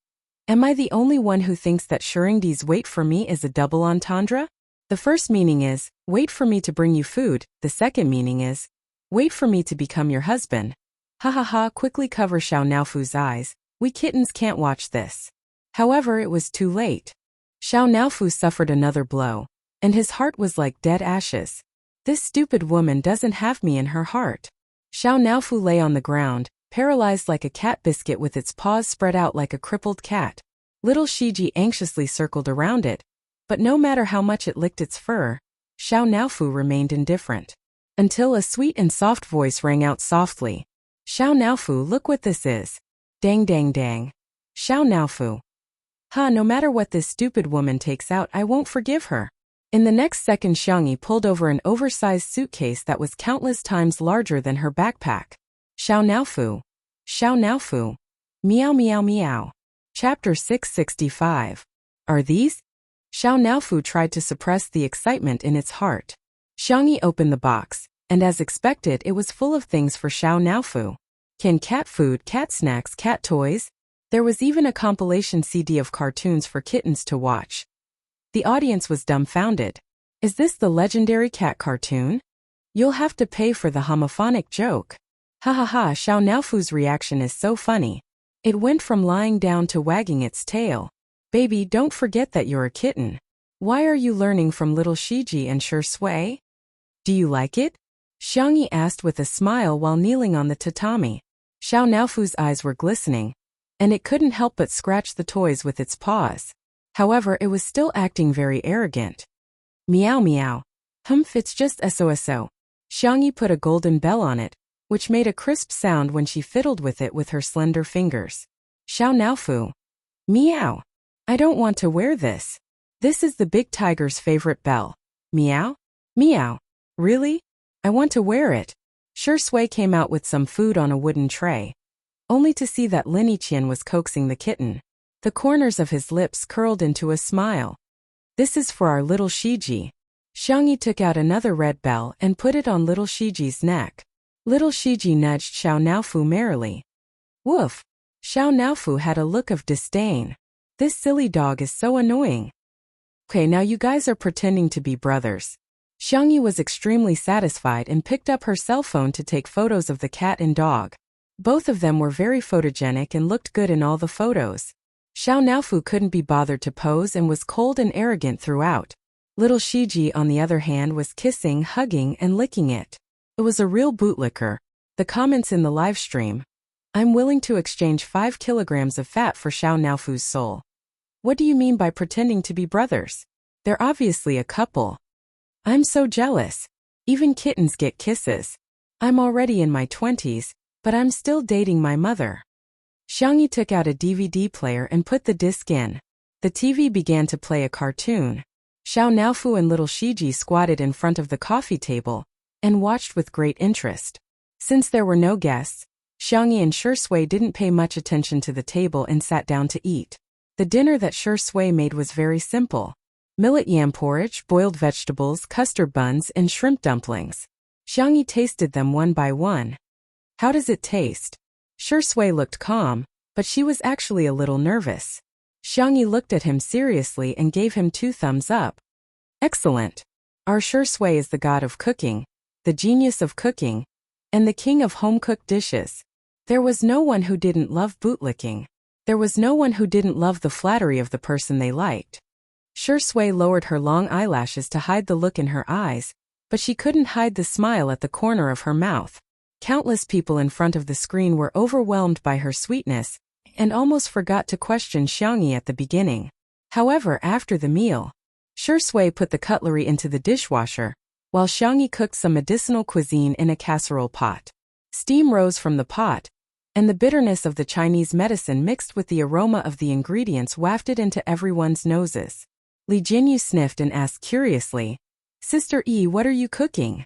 Am I the only one who thinks that Shuringdi's wait for me is a double entendre? The first meaning is, wait for me to bring you food. The second meaning is, wait for me to become your husband. Ha ha ha, quickly cover Xiao Naofu's eyes, We kittens can't watch this. However, it was too late. Xiao Naofu suffered another blow, and his heart was like dead ashes. This stupid woman doesn't have me in her heart. Xiao Naofu lay on the ground, paralyzed like a cat biscuit with its paws spread out like a crippled cat. Little Shiji anxiously circled around it, but no matter how much it licked its fur, Xiao Naofu remained indifferent. Until a sweet and soft voice rang out softly. Xiao Naofu, look what this is. Dang dang dang. Xiao Naofu. No matter what this stupid woman takes out, I won't forgive her. In the next second, Xiangyi pulled over an oversized suitcase that was countless times larger than her backpack. Xiao Naofu. Xiao Naofu. Meow meow meow. Chapter 665. Are these? Xiao Naofu tried to suppress the excitement in its heart. Xiangyi opened the box, and as expected, it was full of things for Xiao Naofu. Cat food, cat snacks, cat toys. There was even a compilation CD of cartoons for kittens to watch. The audience was dumbfounded. Is this the legendary cat cartoon? You'll have to pay for the homophonic joke. Ha ha ha, Xiao Naofu's reaction is so funny. It went from lying down to wagging its tail. Baby, don't forget that you're a kitten. Why are you learning from little Shiji and Sure Sui? Do you like it? Xiangyi asked with a smile while kneeling on the tatami. Xiao Naofu's eyes were glistening, and it couldn't help but scratch the toys with its paws. However, it was still acting very arrogant. Meow meow. It's just SOSO. Xiangyi put a golden bell on it, which made a crisp sound when she fiddled with it with her slender fingers. Xiao Naofu. Meow. I don't want to wear this. This is the big tiger's favorite bell. Meow? Meow. Really? I want to wear it. Sure Sui came out with some food on a wooden tray, only to see that Lin Yiqian was coaxing the kitten. The corners of his lips curled into a smile. This is for our little Shiji. Xiangyi took out another red bell and put it on little Shiji's neck. Little Shiji nudged Xiao Naofu merrily. Woof! Xiao Naofu had a look of disdain. This silly dog is so annoying. Okay, now you guys are pretending to be brothers. Xiangyi was extremely satisfied and picked up her cell phone to take photos of the cat and dog. Both of them were very photogenic and looked good in all the photos. Xiao Naofu couldn't be bothered to pose and was cold and arrogant throughout. Little Shiji, on the other hand, was kissing, hugging, and licking it. It was a real bootlicker. The comments in the live stream. I'm willing to exchange 5 kilograms of fat for Xiao Naofu's soul. What do you mean by pretending to be brothers? They're obviously a couple. I'm so jealous. Even kittens get kisses. I'm already in my 20s, but I'm still dating my mother. Xiangyi took out a DVD player and put the disc in. The TV began to play a cartoon. Xiao Naofu and little Shiji squatted in front of the coffee table and watched with great interest. Since there were no guests, Xiangyi and Sure Sui didn't pay much attention to the table and sat down to eat. The dinner that Sure Sui made was very simple. Millet yam porridge, boiled vegetables, custard buns, and shrimp dumplings. Xiangyi tasted them one by one. How does it taste? Sure Sui looked calm, but she was actually a little nervous. Xiangyi looked at him seriously and gave him 2 thumbs up. Excellent. Our Sure Sui is the god of cooking, the genius of cooking, and the king of home-cooked dishes. There was no one who didn't love bootlicking. There was no one who didn't love the flattery of the person they liked. Sure Sui lowered her long eyelashes to hide the look in her eyes, but she couldn't hide the smile at the corner of her mouth. Countless people in front of the screen were overwhelmed by her sweetness and almost forgot to question Xiangyi at the beginning. However, after the meal, Sure Sui put the cutlery into the dishwasher, while Xiangyi cooked some medicinal cuisine in a casserole pot. Steam rose from the pot, and the bitterness of the Chinese medicine mixed with the aroma of the ingredients wafted into everyone's noses. Li Jinyu sniffed and asked curiously, Sister E, what are you cooking?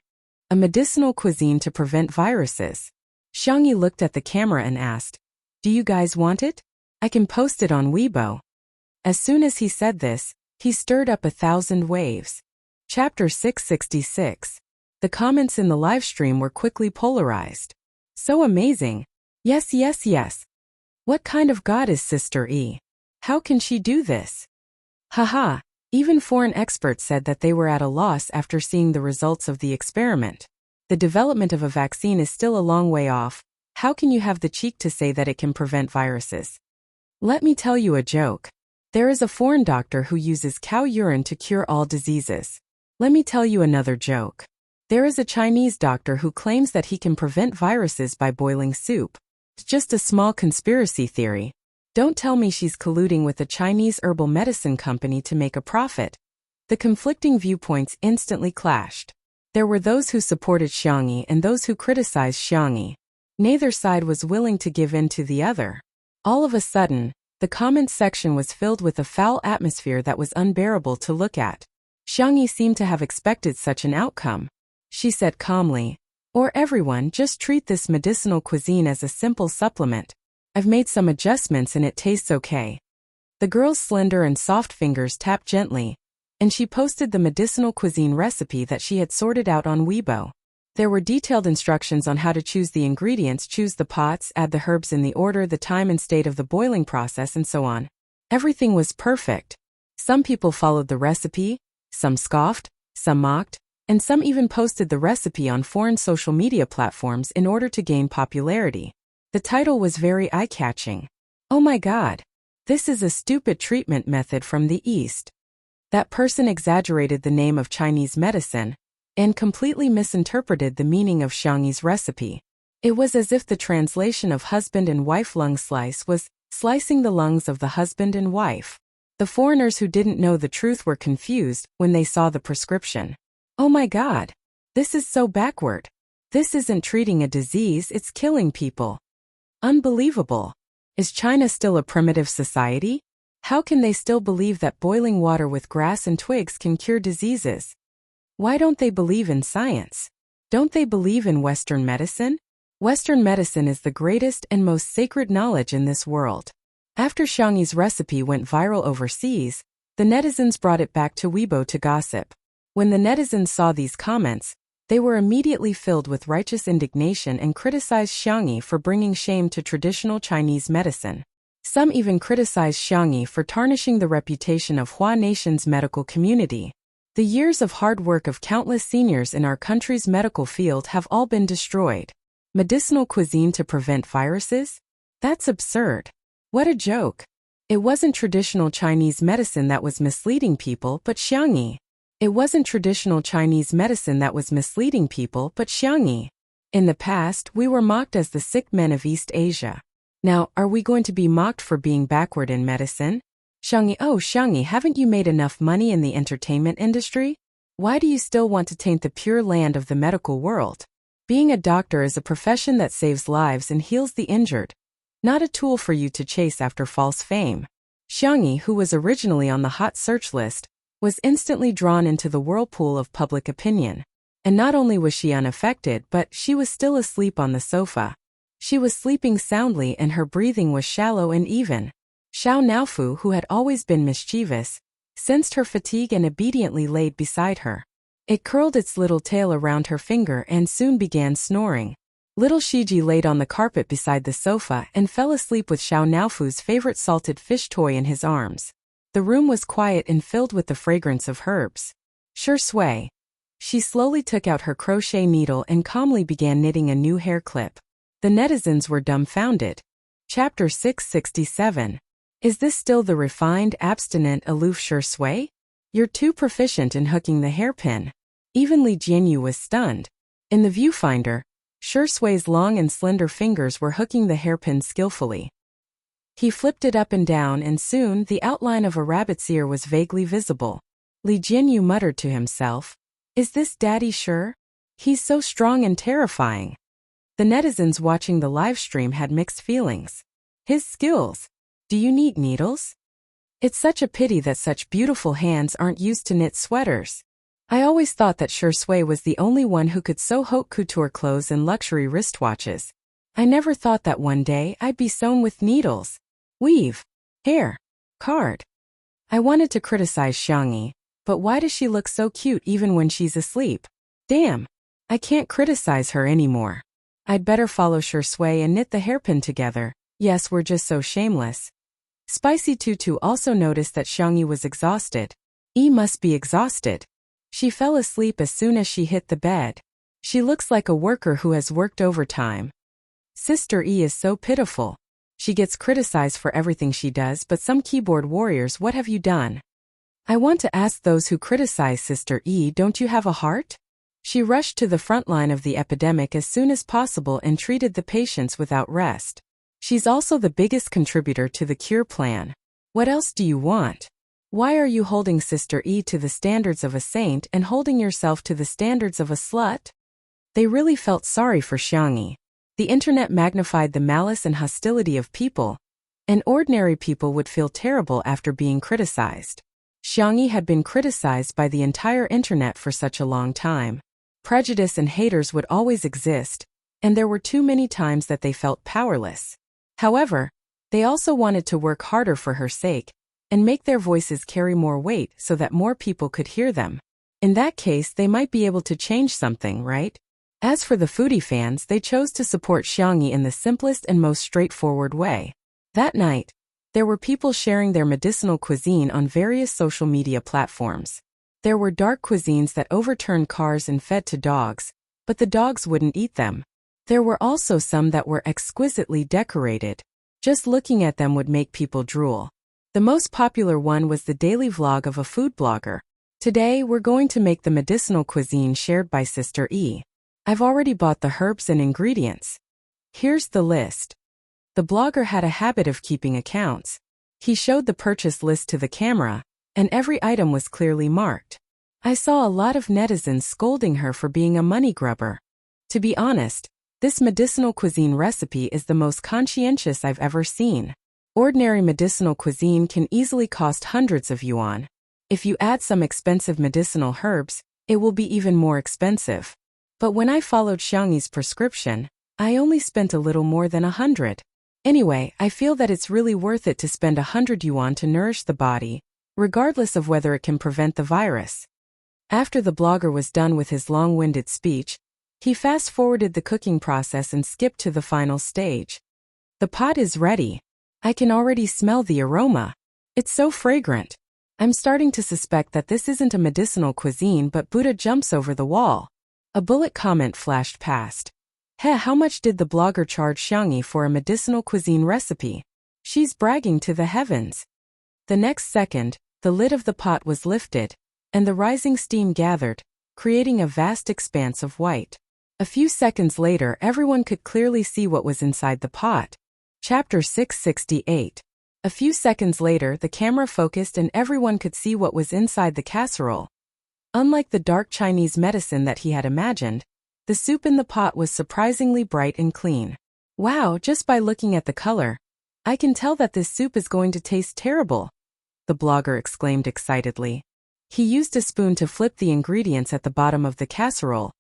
A medicinal cuisine to prevent viruses. Xiangyi looked at the camera and asked, Do you guys want it? I can post it on Weibo. As soon as he said this, he stirred up 1,000 waves. Chapter 666. The comments in the live stream were quickly polarized. So amazing. Yes, yes, yes. What kind of god is Sister E? How can she do this? Haha. Even foreign experts said that they were at a loss after seeing the results of the experiment. The development of a vaccine is still a long way off, How can you have the cheek to say that it can prevent viruses? Let me tell you a joke. There is a foreign doctor who uses cow urine to cure all diseases. Let me tell you another joke. There is a Chinese doctor who claims that he can prevent viruses by boiling soup. It's just a small conspiracy theory. Don't tell me she's colluding with a Chinese herbal medicine company to make a profit. The conflicting viewpoints instantly clashed. There were those who supported Xiangyi and those who criticized Xiangyi. Neither side was willing to give in to the other. All of a sudden, the comments section was filled with a foul atmosphere that was unbearable to look at. Xiangyi seemed to have expected such an outcome. She said calmly, "Or everyone, just treat this medicinal cuisine as a simple supplement. I've made some adjustments and it tastes okay." The girl's slender and soft fingers tapped gently, and she posted the medicinal cuisine recipe that she had sorted out on Weibo. There were detailed instructions on how to choose the ingredients, choose the pots, add the herbs in the order, the time and state of the boiling process, and so on. Everything was perfect. Some people followed the recipe, some scoffed, some mocked, and some even posted the recipe on foreign social media platforms in order to gain popularity. The title was very eye-catching. "Oh my God! This is a stupid treatment method from the East." That person exaggerated the name of Chinese medicine and completely misinterpreted the meaning of Xiangyi's recipe. It was as if the translation of husband and wife lung slice was slicing the lungs of the husband and wife. The foreigners who didn't know the truth were confused when they saw the prescription. "Oh my God! This is so backward. This isn't treating a disease, it's killing people. Unbelievable. Is China still a primitive society? How can they still believe that boiling water with grass and twigs can cure diseases? Why don't they believe in science? Don't they believe in Western medicine? Western medicine is the greatest and most sacred knowledge in this world." After Xiangyi's recipe went viral overseas, the netizens brought it back to Weibo to gossip. When the netizens saw these comments, they were immediately filled with righteous indignation and criticized Xiangyi for bringing shame to traditional Chinese medicine. Some even criticized Xiangyi for tarnishing the reputation of Hua Nation's medical community. The years of hard work of countless seniors in our country's medical field have all been destroyed. Medicinal cuisine to prevent viruses? That's absurd. What a joke. It wasn't traditional Chinese medicine that was misleading people, but Xiangyi. It wasn't traditional Chinese medicine that was misleading people, but Xiangyi. In the past, we were mocked as the sick men of East Asia. Now, are we going to be mocked for being backward in medicine? Xiangyi, oh Xiangyi, haven't you made enough money in the entertainment industry? Why do you still want to taint the pure land of the medical world? Being a doctor is a profession that saves lives and heals the injured, not a tool for you to chase after false fame. Xiangyi, who was originally on the hot search list, was instantly drawn into the whirlpool of public opinion. And not only was she unaffected, but she was still asleep on the sofa. She was sleeping soundly and her breathing was shallow and even. Xiao Naofu, who had always been mischievous, sensed her fatigue and obediently laid beside her. It curled its little tail around her finger and soon began snoring. Little Shiji laid on the carpet beside the sofa and fell asleep with Xiao Naofu's favorite salted fish toy in his arms. The room was quiet and filled with the fragrance of herbs. Sure Sui. She slowly took out her crochet needle and calmly began knitting a new hair clip. The netizens were dumbfounded. Chapter 667. Is this still the refined, abstinent, aloof Sure Sui? You're too proficient in hooking the hairpin. Even Li Jianyu was stunned. In the viewfinder, Sure Sui's long and slender fingers were hooking the hairpin skillfully. He flipped it up and down and soon the outline of a rabbit's ear was vaguely visible. Li Jianyu muttered to himself, "Is this Daddy sure? He's so strong and terrifying." The netizens watching the live stream had mixed feelings. His skills. Do you need needles? It's such a pity that such beautiful hands aren't used to knit sweaters. I always thought that Sure Sui was the only one who could sew haute couture clothes and luxury wristwatches. I never thought that one day I'd be sewn with needles, weave, hair, card. I wanted to criticize Xiangyi, but why does she look so cute even when she's asleep? Damn, I can't criticize her anymore. I'd better follow Sure Sui and knit the hairpin together. Yes, we're just so shameless. Spicy Tutu also noticed that Xiangyi was exhausted. Must be exhausted. She fell asleep as soon as she hit the bed. She looks like a worker who has worked overtime. Sister E is so pitiful. She gets criticized for everything she does, but some keyboard warriors, what have you done? I want to ask those who criticize Sister E, don't you have a heart? She rushed to the front line of the epidemic as soon as possible and treated the patients without rest. She's also the biggest contributor to the cure plan. What else do you want? Why are you holding Sister E to the standards of a saint and holding yourself to the standards of a slut? They really felt sorry for Xiangyi. The internet magnified the malice and hostility of people, and ordinary people would feel terrible after being criticized. Xiangyi had been criticized by the entire internet for such a long time. Prejudice and haters would always exist, and there were too many times that they felt powerless. However, they also wanted to work harder for her sake, and make their voices carry more weight so that more people could hear them. In that case, they might be able to change something, right? As for the foodie fans, they chose to support Xiangyi in the simplest and most straightforward way. That night, there were people sharing their medicinal cuisine on various social media platforms. There were dark cuisines that overturned cars and fed to dogs, but the dogs wouldn't eat them. There were also some that were exquisitely decorated. Just looking at them would make people drool. The most popular one was the daily vlog of a food blogger. Today, we're going to make the medicinal cuisine shared by Sister E. I've already bought the herbs and ingredients. Here's the list. The blogger had a habit of keeping accounts. He showed the purchase list to the camera, and every item was clearly marked. I saw a lot of netizens scolding her for being a money grubber. To be honest, this medicinal cuisine recipe is the most conscientious I've ever seen. Ordinary medicinal cuisine can easily cost hundreds of yuan. If you add some expensive medicinal herbs, it will be even more expensive. But when I followed Xiangyi's prescription, I only spent a little more than 100. Anyway, I feel that it's really worth it to spend 100 yuan to nourish the body, regardless of whether it can prevent the virus. After the blogger was done with his long-winded speech, he fast-forwarded the cooking process and skipped to the final stage. The pot is ready. I can already smell the aroma. It's so fragrant. I'm starting to suspect that this isn't a medicinal cuisine, but Buddha jumps over the wall. A bullet comment flashed past. How much did the blogger charge Xiangyi for a medicinal cuisine recipe? She's bragging to the heavens. The next second, the lid of the pot was lifted, and the rising steam gathered, creating a vast expanse of white. A few seconds later, everyone could clearly see what was inside the pot. Chapter 668. A few seconds later, the camera focused and everyone could see what was inside the casserole. Unlike the dark Chinese medicine that he had imagined, the soup in the pot was surprisingly bright and clean. Wow, just by looking at the color, I can tell that this soup is going to taste terrible, the blogger exclaimed excitedly. He used a spoon to flip the ingredients at the bottom of the casserole,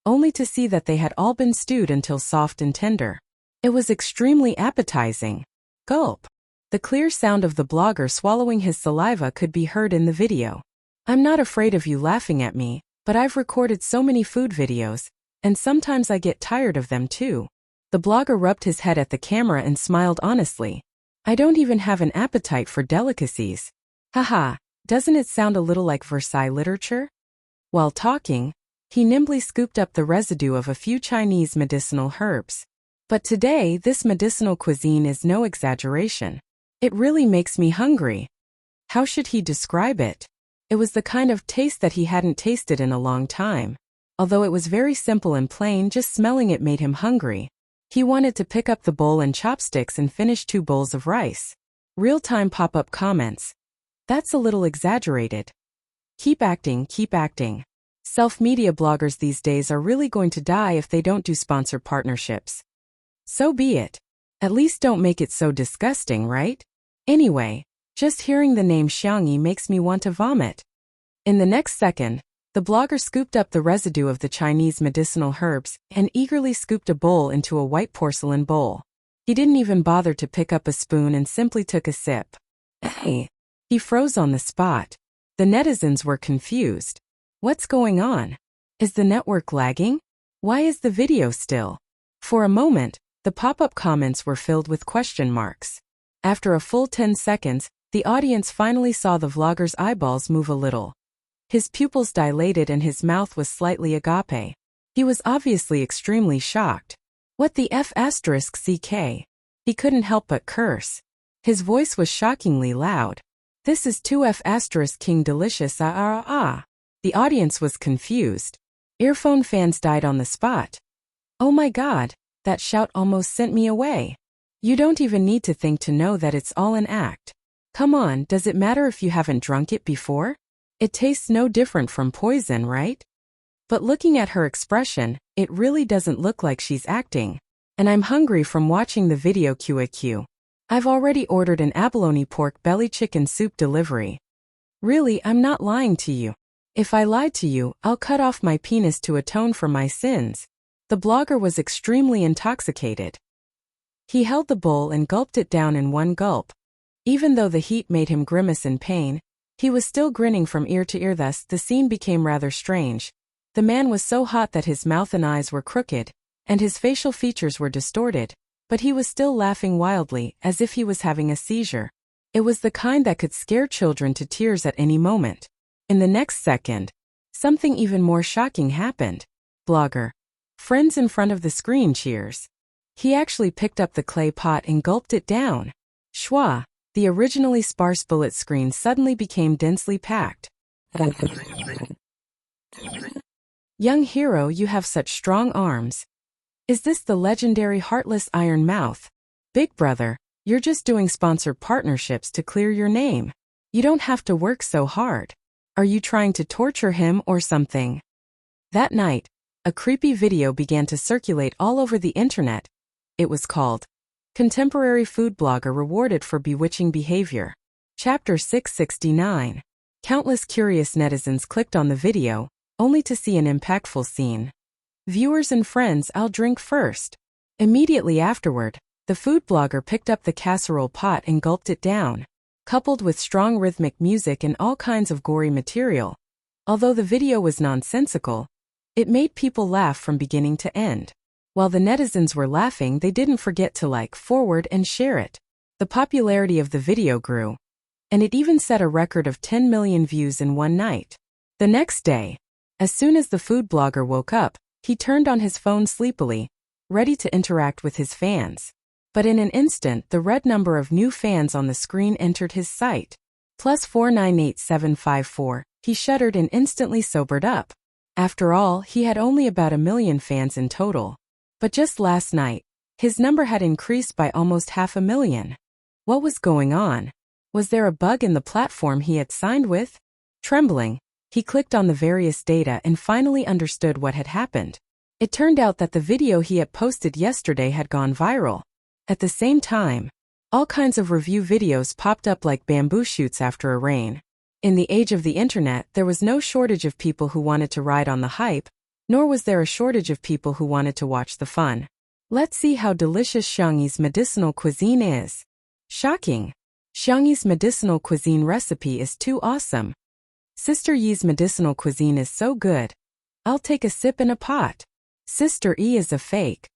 only to see that they had all been stewed until soft and tender. It was extremely appetizing. Gulp. The clear sound of the blogger swallowing his saliva could be heard in the video. I'm not afraid of you laughing at me, but I've recorded so many food videos, and sometimes I get tired of them too. The blogger rubbed his head at the camera and smiled honestly. I don't even have an appetite for delicacies. Haha, doesn't it sound a little like Versailles literature? While talking, he nimbly scooped up the residue of a few Chinese medicinal herbs. But today, this medicinal cuisine is no exaggeration. It really makes me hungry. How should he describe it? It was the kind of taste that he hadn't tasted in a long time. Although it was very simple and plain, just smelling it made him hungry. He wanted to pick up the bowl and chopsticks and finish 2 bowls of rice. Real-time pop-up comments. That's a little exaggerated. Keep acting, keep acting. Self-media bloggers these days are really going to die if they don't do sponsored partnerships. So be it. At least don't make it so disgusting, right? Anyway, just hearing the name Xiangyi makes me want to vomit. In the next second, the blogger scooped up the residue of the Chinese medicinal herbs and eagerly scooped a bowl into a white porcelain bowl. He didn't even bother to pick up a spoon and simply took a sip. Hey! He froze on the spot. The netizens were confused. What's going on? Is the network lagging? Why is the video still? For a moment, the pop-up comments were filled with question marks. After a full 10 seconds, the audience finally saw the vlogger's eyeballs move a little. His pupils dilated and his mouth was slightly agape. He was obviously extremely shocked. What the F asterisk CK? He couldn't help but curse. His voice was shockingly loud. This is 2F asterisk King Delicious ah. The audience was confused. Earphone fans died on the spot. Oh my god, that shout almost sent me away. You don't even need to think to know that it's all an act. Come on, does it matter if you haven't drunk it before? It tastes no different from poison, right? But looking at her expression, it really doesn't look like she's acting. And I'm hungry from watching the video QAQ. I've already ordered an abalone pork belly chicken soup delivery. Really, I'm not lying to you. If I lied to you, I'll cut off my penis to atone for my sins. The blogger was extremely intoxicated. He held the bowl and gulped it down in one gulp. Even though the heat made him grimace in pain, he was still grinning from ear to ear. Thus, the scene became rather strange. The man was so hot that his mouth and eyes were crooked, and his facial features were distorted, but he was still laughing wildly, as if he was having a seizure. It was the kind that could scare children to tears at any moment. In the next second, something even more shocking happened. Blogger. Friends in front of the screen cheers. He actually picked up the clay pot and gulped it down. Schwa. The originally sparse bullet screen suddenly became densely packed. Young hero, you have such strong arms. Is this the legendary heartless Iron Mouth? Big brother, you're just doing sponsored partnerships to clear your name. You don't have to work so hard. Are you trying to torture him or something? That night, a creepy video began to circulate all over the internet. It was called Contemporary Food Blogger Rewarded for Bewitching Behavior. Chapter 669. Countless curious netizens clicked on the video, only to see an impactful scene. Viewers and friends, I'll drink first. Immediately afterward, the food blogger picked up the casserole pot and gulped it down, coupled with strong rhythmic music and all kinds of gory material. Although the video was nonsensical, it made people laugh from beginning to end. While the netizens were laughing, they didn't forget to like, forward, and share it. The popularity of the video grew, and it even set a record of 10 million views in one night. The next day, as soon as the food blogger woke up, he turned on his phone sleepily, ready to interact with his fans. But in an instant, the red number of new fans on the screen entered his sight. +498754. He shuddered and instantly sobered up. After all, he had only about 1 million fans in total. But just last night, his number had increased by almost 500,000. What was going on? Was there a bug in the platform he had signed with? Trembling, he clicked on the various data and finally understood what had happened. It turned out that the video he had posted yesterday had gone viral. At the same time, all kinds of review videos popped up like bamboo shoots after a rain. In the age of the internet, there was no shortage of people who wanted to ride on the hype, nor was there a shortage of people who wanted to watch the fun. Let's see how delicious Xiangyi's medicinal cuisine is. Shocking! Xiangyi's medicinal cuisine recipe is too awesome. Sister Yi's medicinal cuisine is so good. I'll take a sip in a pot. Sister E is a fake.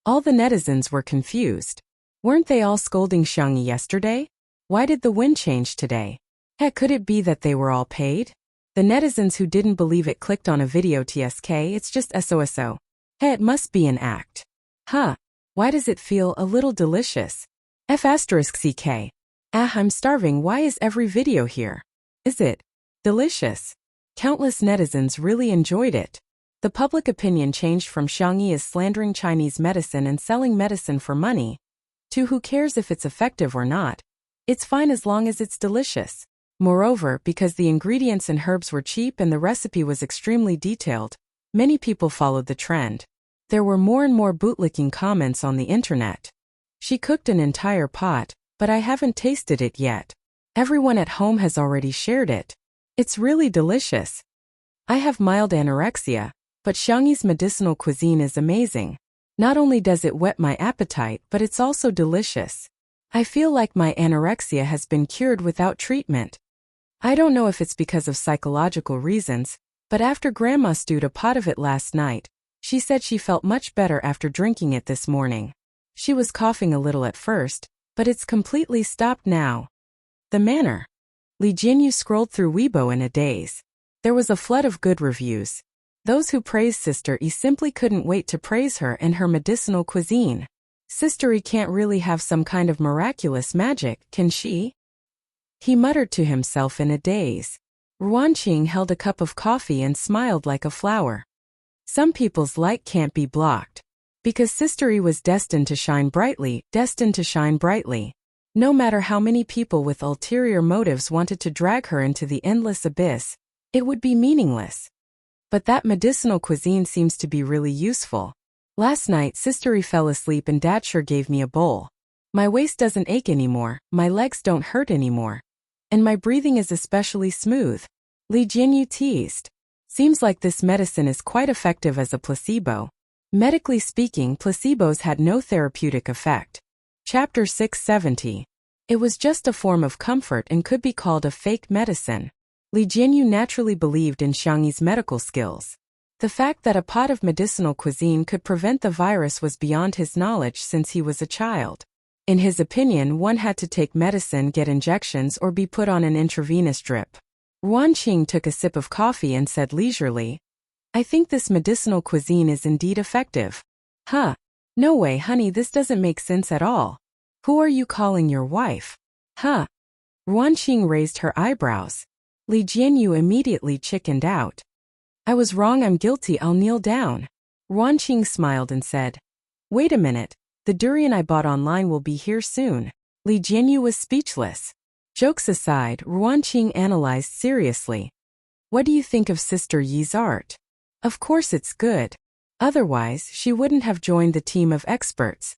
All the netizens were confused. Weren't they all scolding Xiangyi yesterday? Why did the wind change today? Heck, could it be that they were all paid? The netizens who didn't believe it clicked on a video TSK, it's just SOSO. Hey, it must be an act. Huh, why does it feel a little delicious? F asterisk CK. I'm starving, why is every video here? Is it delicious? Countless netizens really enjoyed it. The public opinion changed from Xiangyi is slandering Chinese medicine and selling medicine for money, to who cares if it's effective or not. It's fine as long as it's delicious. Moreover, because the ingredients and herbs were cheap and the recipe was extremely detailed, many people followed the trend. There were more and more bootlicking comments on the internet. She cooked an entire pot, but I haven't tasted it yet. Everyone at home has already shared it. It's really delicious. I have mild anorexia, but Xiangyi's medicinal cuisine is amazing. Not only does it whet my appetite, but it's also delicious. I feel like my anorexia has been cured without treatment. I don't know if it's because of psychological reasons, but after Grandma stewed a pot of it last night, she said she felt much better after drinking it this morning. She was coughing a little at first, but it's completely stopped now. The manner. Li Jinyu scrolled through Weibo in a daze. There was a flood of good reviews. Those who praise Sister E simply couldn't wait to praise her and her medicinal cuisine. Sister E can't really have some kind of miraculous magic, can she? He muttered to himself in a daze. Ruanqing held a cup of coffee and smiled like a flower. Some people's light can't be blocked. Because Sister E was destined to shine brightly, destined to shine brightly. No matter how many people with ulterior motives wanted to drag her into the endless abyss, it would be meaningless. But that medicinal cuisine seems to be really useful. Last night Sister E fell asleep and Dad sure gave me a bowl. My waist doesn't ache anymore, my legs don't hurt anymore. And my breathing is especially smooth. Li Jianyu teased. Seems like this medicine is quite effective as a placebo. Medically speaking, placebos had no therapeutic effect. Chapter 670. It was just a form of comfort and could be called a fake medicine. Li Jianyu naturally believed in Xiangyi's medical skills. The fact that a pot of medicinal cuisine could prevent the virus was beyond his knowledge since he was a child. In his opinion, one had to take medicine, get injections, or be put on an intravenous drip. Ruanqing took a sip of coffee and said leisurely, I think this medicinal cuisine is indeed effective. Huh. No way, honey, this doesn't make sense at all. Who are you calling your wife? Huh. Ruanqing raised her eyebrows. Li Jianyu immediately chickened out. I was wrong, I'm guilty, I'll kneel down. Ruanqing smiled and said, Wait a minute. The durian I bought online will be here soon. Li Jianyu was speechless. Jokes aside, Ruanqing analyzed seriously. What do you think of Sister Yi's art? Of course it's good. Otherwise, she wouldn't have joined the team of experts.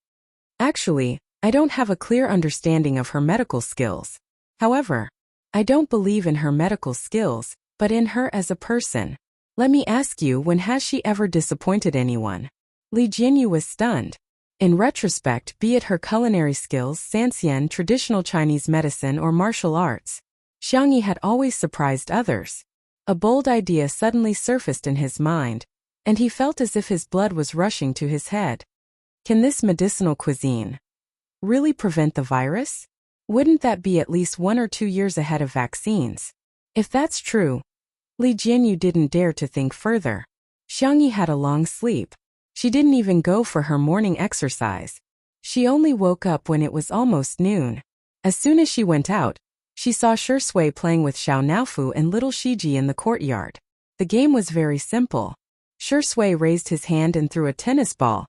Actually, I don't have a clear understanding of her medical skills. However, I don't believe in her medical skills, but in her as a person. Let me ask you, when has she ever disappointed anyone? Li Jianyu was stunned. In retrospect, be it her culinary skills, sanxian, traditional Chinese medicine, or martial arts, Xiangyi had always surprised others. A bold idea suddenly surfaced in his mind, and he felt as if his blood was rushing to his head. Can this medicinal cuisine really prevent the virus? Wouldn't that be at least 1 or 2 years ahead of vaccines? If that's true, Li Jianyu didn't dare to think further. Xiangyi had a long sleep. She didn't even go for her morning exercise. She only woke up when it was almost noon. As soon as she went out, she saw Shui playing with Xiao Naofu and little Shiji in the courtyard. The game was very simple. Shui raised his hand and threw a tennis ball,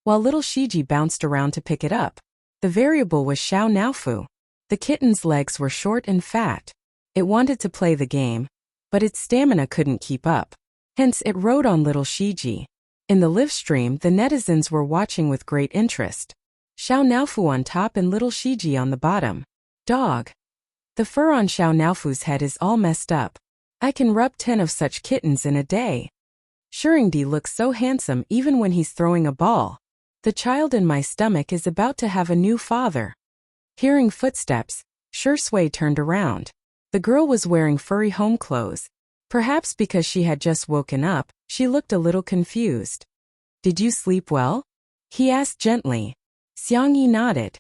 while little Shiji bounced around to pick it up. The variable was Xiao Naofu. The kitten's legs were short and fat. It wanted to play the game, but its stamina couldn't keep up. Hence it rode on little Shiji. In the live stream, the netizens were watching with great interest. Xiao Naofu on top and little Shiji on the bottom. Dog. The fur on Xiao Naofu's head is all messed up. I can rub 10 of such kittens in a day. Shuringdi looks so handsome even when he's throwing a ball. The child in my stomach is about to have a new father. Hearing footsteps, Shui turned around. The girl was wearing furry home clothes. Perhaps because she had just woken up, she looked a little confused. Did you sleep well? He asked gently. Xiangyi nodded.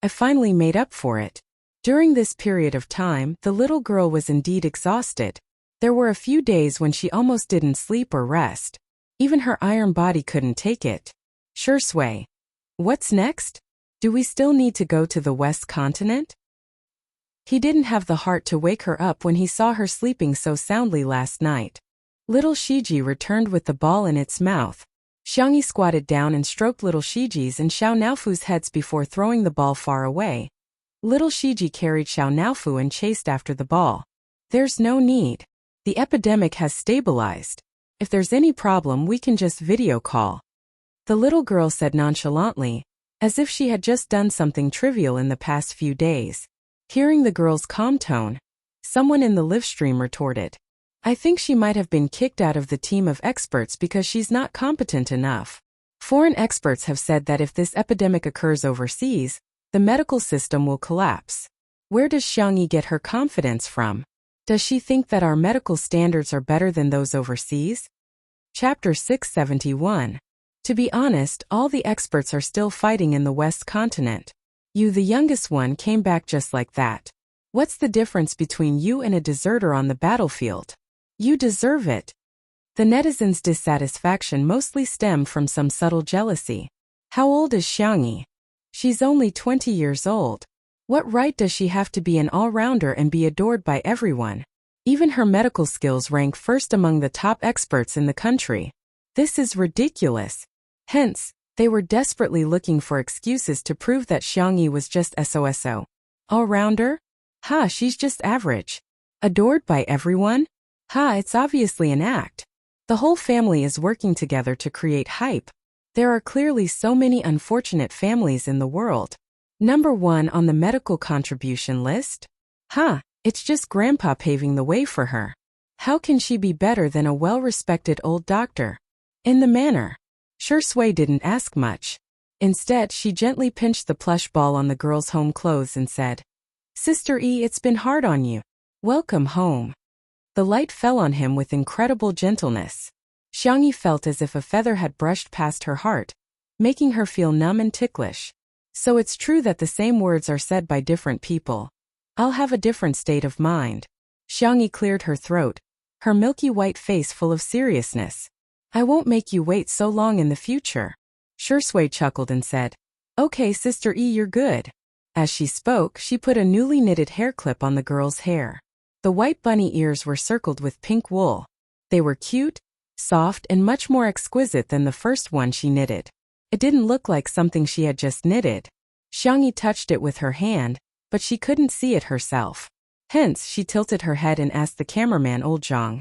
I finally made up for it. During this period of time, the little girl was indeed exhausted. There were a few days when she almost didn't sleep or rest. Even her iron body couldn't take it. Shui. What's next? Do we still need to go to the West Continent? He didn't have the heart to wake her up when he saw her sleeping so soundly last night. Little Shiji returned with the ball in its mouth. Xiangyi squatted down and stroked little Shiji's and Xiao Naofu's heads before throwing the ball far away. Little Shiji carried Xiao Naofu and chased after the ball. There's no need. The epidemic has stabilized. If there's any problem, we can just video call. The little girl said nonchalantly, as if she had just done something trivial in the past few days. Hearing the girl's calm tone, someone in the live stream retorted, I think she might have been kicked out of the team of experts because she's not competent enough. Foreign experts have said that if this epidemic occurs overseas, the medical system will collapse. Where does Xiangyi get her confidence from? Does she think that our medical standards are better than those overseas? Chapter 671. To be honest, all the experts are still fighting in the West Continent. You, the youngest one, came back just like that. What's the difference between you and a deserter on the battlefield? You deserve it. The netizens' dissatisfaction mostly stemmed from some subtle jealousy. How old is Xiangyi? She's only 20 years old. What right does she have to be an all-rounder and be adored by everyone? Even her medical skills rank first among the top experts in the country. This is ridiculous. Hence, they were desperately looking for excuses to prove that Xiangyi was just SOSO. All-rounder? Ha, she's just average. Adored by everyone? Ha, it's obviously an act. The whole family is working together to create hype. There are clearly so many unfortunate families in the world. Number 1 on the medical contribution list? Ha, it's just Grandpa paving the way for her. How can she be better than a well-respected old doctor? In the manner. Shui didn't ask much. Instead, she gently pinched the plush ball on the girl's home clothes and said, Sister E, it's been hard on you. Welcome home. The light fell on him with incredible gentleness. Xiangyi felt as if a feather had brushed past her heart, making her feel numb and ticklish. So it's true that the same words are said by different people. I'll have a different state of mind. Xiangyi cleared her throat, her milky white face full of seriousness. I won't make you wait so long in the future. Shui chuckled and said, Okay, Sister E, you're good. As she spoke, she put a newly knitted hair clip on the girl's hair. The white bunny ears were circled with pink wool. They were cute, soft, and much more exquisite than the first one she knitted. It didn't look like something she had just knitted. Xiangyi touched it with her hand, but she couldn't see it herself. Hence, she tilted her head and asked the cameraman Old Zhang,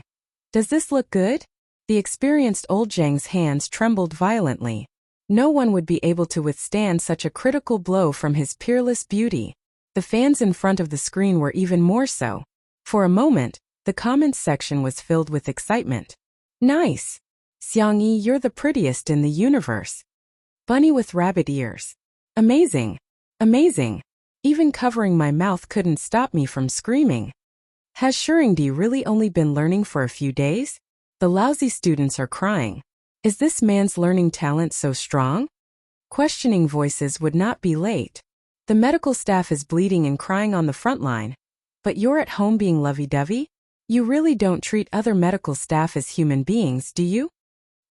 Does this look good? The experienced Old Zhang's hands trembled violently. No one would be able to withstand such a critical blow from his peerless beauty. The fans in front of the screen were even more so. For a moment, the comments section was filled with excitement. Nice! Xiangyi, you're the prettiest in the universe. Bunny with rabbit ears. Amazing! Amazing! Even covering my mouth couldn't stop me from screaming. Has Shuringdi really only been learning for a few days? The lousy students are crying. Is this man's learning talent so strong? Questioning voices would not be late. The medical staff is bleeding and crying on the front line. But you're at home being lovey-dovey? You really don't treat other medical staff as human beings, do you?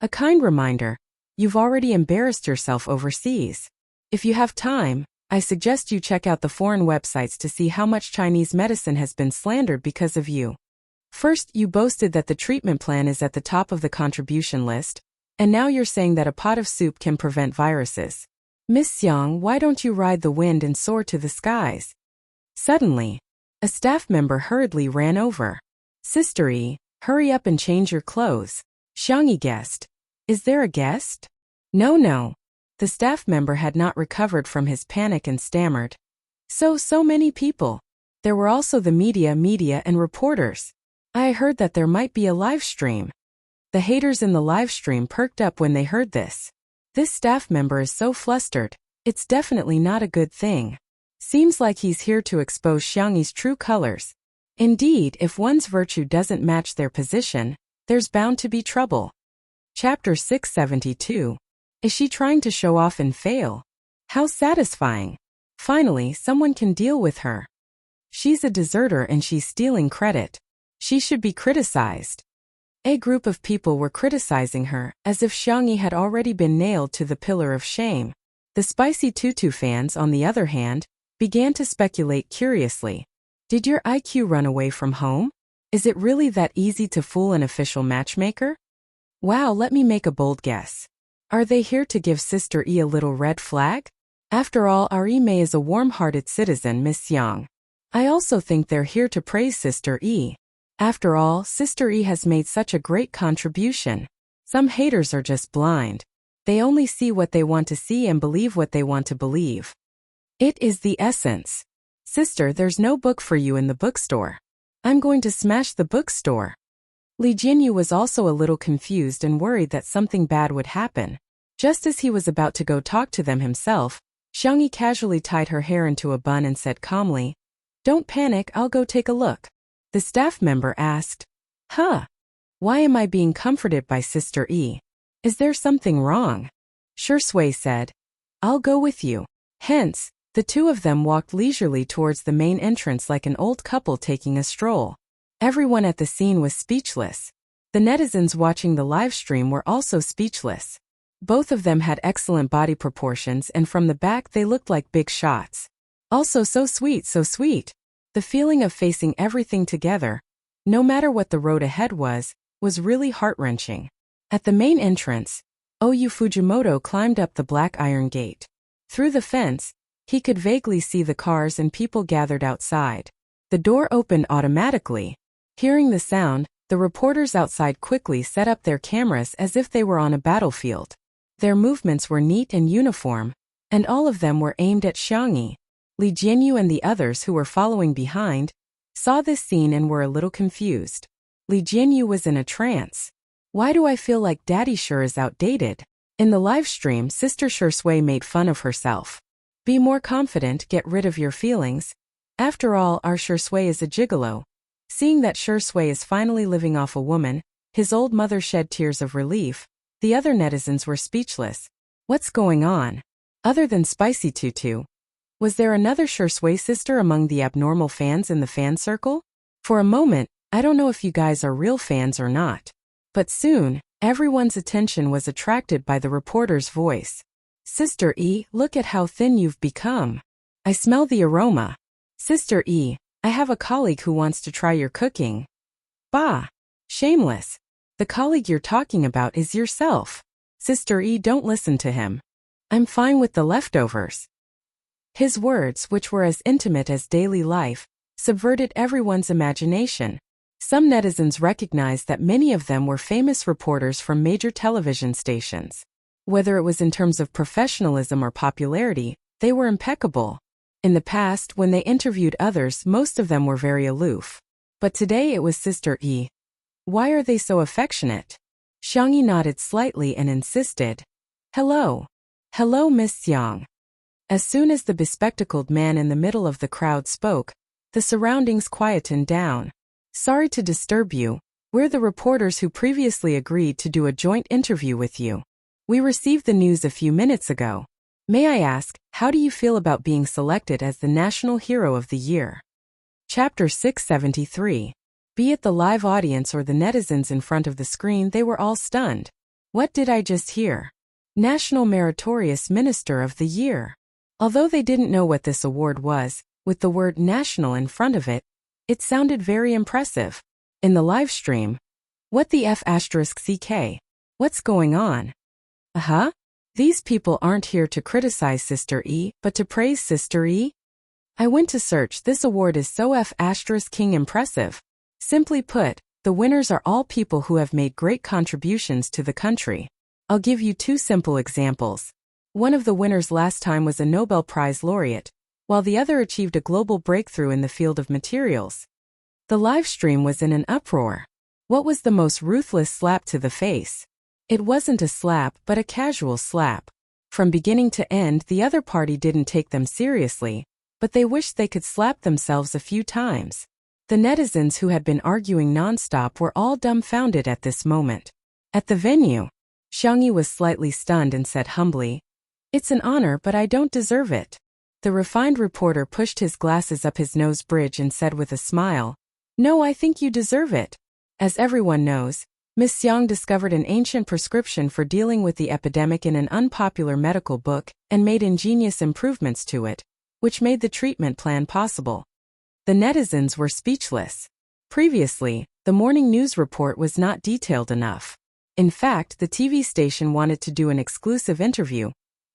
A kind reminder, you've already embarrassed yourself overseas. If you have time, I suggest you check out the foreign websites to see how much Chinese medicine has been slandered because of you. First, you boasted that the treatment plan is at the top of the contribution list, and now you're saying that a pot of soup can prevent viruses. Miss Xiang, why don't you ride the wind and soar to the skies? Suddenly, a staff member hurriedly ran over. Sister E, hurry up and change your clothes. Xiangyi guessed. Is there a guest? No. The staff member had not recovered from his panic and stammered. So many people. There were also the media and reporters. I heard that there might be a live stream. The haters in the live stream perked up when they heard this. This staff member is so flustered. It's definitely not a good thing. Seems like he's here to expose Xiangyi's true colors. Indeed, if one's virtue doesn't match their position, there's bound to be trouble. Chapter 672. Is she trying to show off and fail? How satisfying. Finally, someone can deal with her. She's a deserter and she's stealing credit. She should be criticized. A group of people were criticizing her, as if Xiangyi had already been nailed to the pillar of shame. The Spicy Tutu fans, on the other hand, began to speculate curiously. Did your IQ run away from home? Is it really that easy to fool an official matchmaker? Wow, let me make a bold guess. Are they here to give Sister E a little red flag? After all, our May is a warm-hearted citizen, Miss Yang. I also think they're here to praise Sister E. After all, Sister E has made such a great contribution. Some haters are just blind. They only see what they want to see and believe what they want to believe. It is the essence. Sister, there's no book for you in the bookstore. I'm going to smash the bookstore. Li Jinyu was also a little confused and worried that something bad would happen. Just as he was about to go talk to them himself, Xiangyi casually tied her hair into a bun and said calmly, Don't panic, I'll go take a look. The staff member asked, Why am I being comforted by Sister E? Is there something wrong? Shui said, I'll go with you. Hence, the two of them walked leisurely towards the main entrance like an old couple taking a stroll. Everyone at the scene was speechless. The netizens watching the live stream were also speechless. Both of them had excellent body proportions, and from the back they looked like big shots. Also so sweet, so sweet. The feeling of facing everything together, no matter what the road ahead was really heart-wrenching. At the main entrance, Oyu Fujimoto climbed up the black iron gate. Through the fence, he could vaguely see the cars and people gathered outside. The door opened automatically. Hearing the sound, the reporters outside quickly set up their cameras as if they were on a battlefield. Their movements were neat and uniform, and all of them were aimed at Xiangyi. Li Jianyu and the others who were following behind saw this scene and were a little confused. Li Jianyu was in a trance. Why do I feel like Daddy sure is outdated? In the live stream, Sister Shui made fun of herself. Be more confident, get rid of your feelings. After all, our Shui is a gigolo. Seeing that Shui is finally living off a woman, his old mother shed tears of relief. The other netizens were speechless. What's going on? Other than Spicy Tutu, was there another Shui sister among the abnormal fans in the fan circle? For a moment, I don't know if you guys are real fans or not. But soon, everyone's attention was attracted by the reporter's voice. Sister E, look at how thin you've become. I smell the aroma. Sister E, I have a colleague who wants to try your cooking. Bah! Shameless. The colleague you're talking about is yourself. Sister E, don't listen to him. I'm fine with the leftovers. His words, which were as intimate as daily life, subverted everyone's imagination. Some netizens recognized that many of them were famous reporters from major television stations. Whether it was in terms of professionalism or popularity, they were impeccable. In the past, when they interviewed others, most of them were very aloof. But today it was Sister E. Why are they so affectionate? Xiangyi nodded slightly and insisted. Hello. Hello, Miss Xiang. As soon as the bespectacled man in the middle of the crowd spoke, the surroundings quietened down. Sorry to disturb you. We're the reporters who previously agreed to do a joint interview with you. We received the news a few minutes ago. May I ask, how do you feel about being selected as the National Hero of the Year? Chapter 673. Be it the live audience or the netizens in front of the screen, they were all stunned. What did I just hear? National Meritorious Minister of the Year. Although they didn't know what this award was, with the word national in front of it, it sounded very impressive. In the live stream, what the F***CK? What's going on? These people aren't here to criticize Sister E, but to praise Sister E? I went to search. This award is so F***king impressive. Simply put, the winners are all people who have made great contributions to the country. I'll give you two simple examples. One of the winners last time was a Nobel Prize laureate, while the other achieved a global breakthrough in the field of materials. The live stream was in an uproar. What was the most ruthless slap to the face? It wasn't a slap, but a casual slap. From beginning to end, the other party didn't take them seriously, but they wished they could slap themselves a few times. The netizens who had been arguing nonstop were all dumbfounded at this moment. At the venue, Xiangyi was slightly stunned and said humbly, "It's an honor, but I don't deserve it." The refined reporter pushed his glasses up his nose bridge and said with a smile, "No, I think you deserve it." As everyone knows, Miss Xiang discovered an ancient prescription for dealing with the epidemic in an unpopular medical book and made ingenious improvements to it, which made the treatment plan possible. The netizens were speechless. Previously, the morning news report was not detailed enough. In fact, the TV station wanted to do an exclusive interview,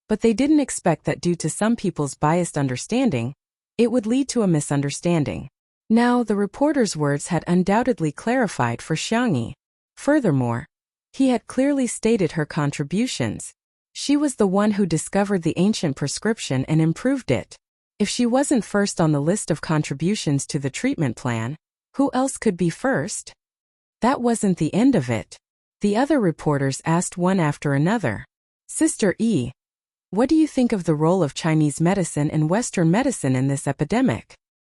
but they didn't expect that due to some people's biased understanding, it would lead to a misunderstanding. Now, the reporter's words had undoubtedly clarified for Xiangyi. Furthermore, he had clearly stated her contributions. She was the one who discovered the ancient prescription and improved it. If she wasn't first on the list of contributions to the treatment plan, who else could be first? That wasn't the end of it. The other reporters asked one after another. Sister E, what do you think of the role of Chinese medicine and Western medicine in this epidemic?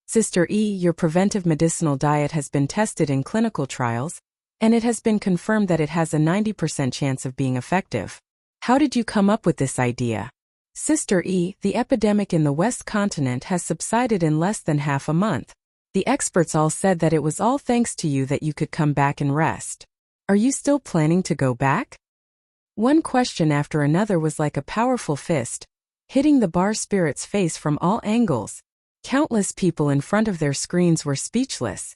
Sister E, your preventive medicinal diet has been tested in clinical trials, and it has been confirmed that it has a 90% chance of being effective. How did you come up with this idea? Sister E, the epidemic in the West continent has subsided in less than half a month. The experts all said that it was all thanks to you that you could come back and rest. Are you still planning to go back? One question after another was like a powerful fist, hitting the bar spirit's face from all angles. Countless people in front of their screens were speechless.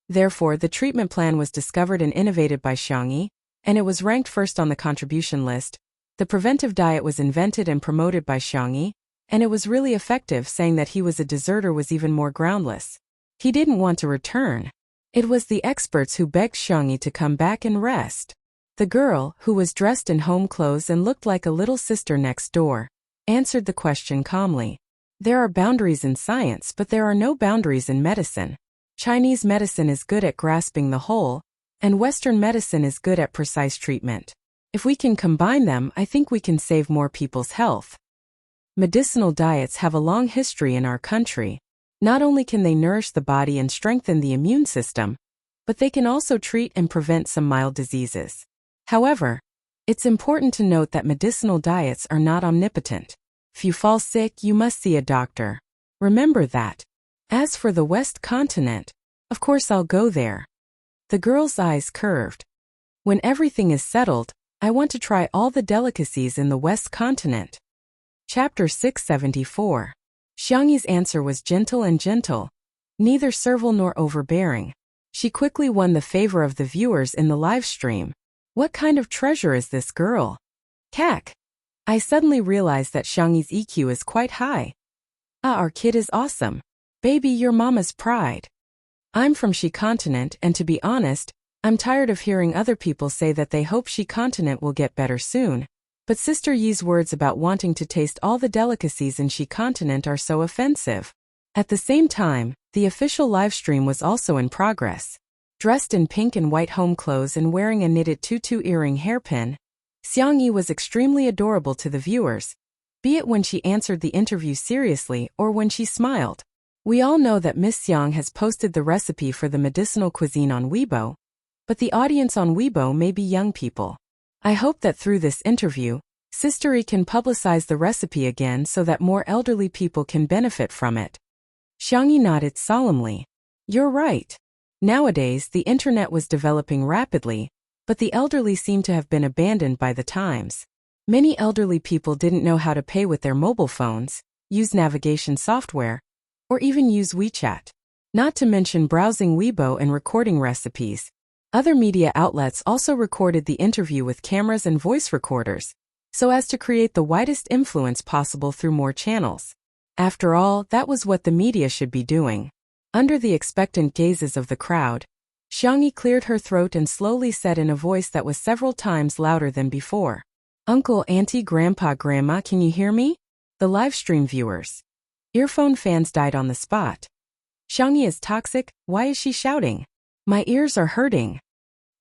Therefore, the treatment plan was discovered and innovated by Xiangyi, and it was ranked first on the contribution list. The preventive diet was invented and promoted by Xiangyi, and it was really effective. Saying that he was a deserter was even more groundless. He didn't want to return. It was the experts who begged Xiangyi to come back and rest. The girl, who was dressed in home clothes and looked like a little sister next door, answered the question calmly. There are boundaries in science, but there are no boundaries in medicine. Chinese medicine is good at grasping the whole, and Western medicine is good at precise treatment. If we can combine them, I think we can save more people's health. Medicinal diets have a long history in our country. Not only can they nourish the body and strengthen the immune system, but they can also treat and prevent some mild diseases. However, it's important to note that medicinal diets are not omnipotent. If you fall sick, you must see a doctor. Remember that. As for the West Continent, of course I'll go there. The girl's eyes curved. When everything is settled, I want to try all the delicacies in the West Continent. Chapter 674. Xiangyi's answer was gentle and gentle, neither servile nor overbearing. She quickly won the favor of the viewers in the live stream. What kind of treasure is this girl? Cack. I suddenly realized that Xiangyi's EQ is quite high. Our kid is awesome. Baby, you're mama's pride. I'm from She Continent, and to be honest, I'm tired of hearing other people say that they hope She Continent will get better soon. But Sister Yi's words about wanting to taste all the delicacies in She Continent are so offensive. At the same time, the official livestream was also in progress. Dressed in pink and white home clothes and wearing a knitted tutu earring hairpin, Xiangyi was extremely adorable to the viewers, be it when she answered the interview seriously or when she smiled. We all know that Miss Xiang has posted the recipe for the medicinal cuisine on Weibo, but the audience on Weibo may be young people. I hope that through this interview, Sister Yi can publicize the recipe again so that more elderly people can benefit from it. Xiangyi nodded solemnly. You're right. Nowadays, the internet was developing rapidly, but the elderly seem to have been abandoned by the times. Many elderly people didn't know how to pay with their mobile phones, use navigation software, or even use WeChat. Not to mention browsing Weibo and recording recipes. Other media outlets also recorded the interview with cameras and voice recorders, so as to create the widest influence possible through more channels. After all, that was what the media should be doing. Under the expectant gazes of the crowd, Xiangyi cleared her throat and slowly said in a voice that was several times louder than before. Uncle, Auntie, Grandpa, Grandma, can you hear me? The livestream viewers. Earphone fans died on the spot. Xiangyi is toxic, why is she shouting? My ears are hurting.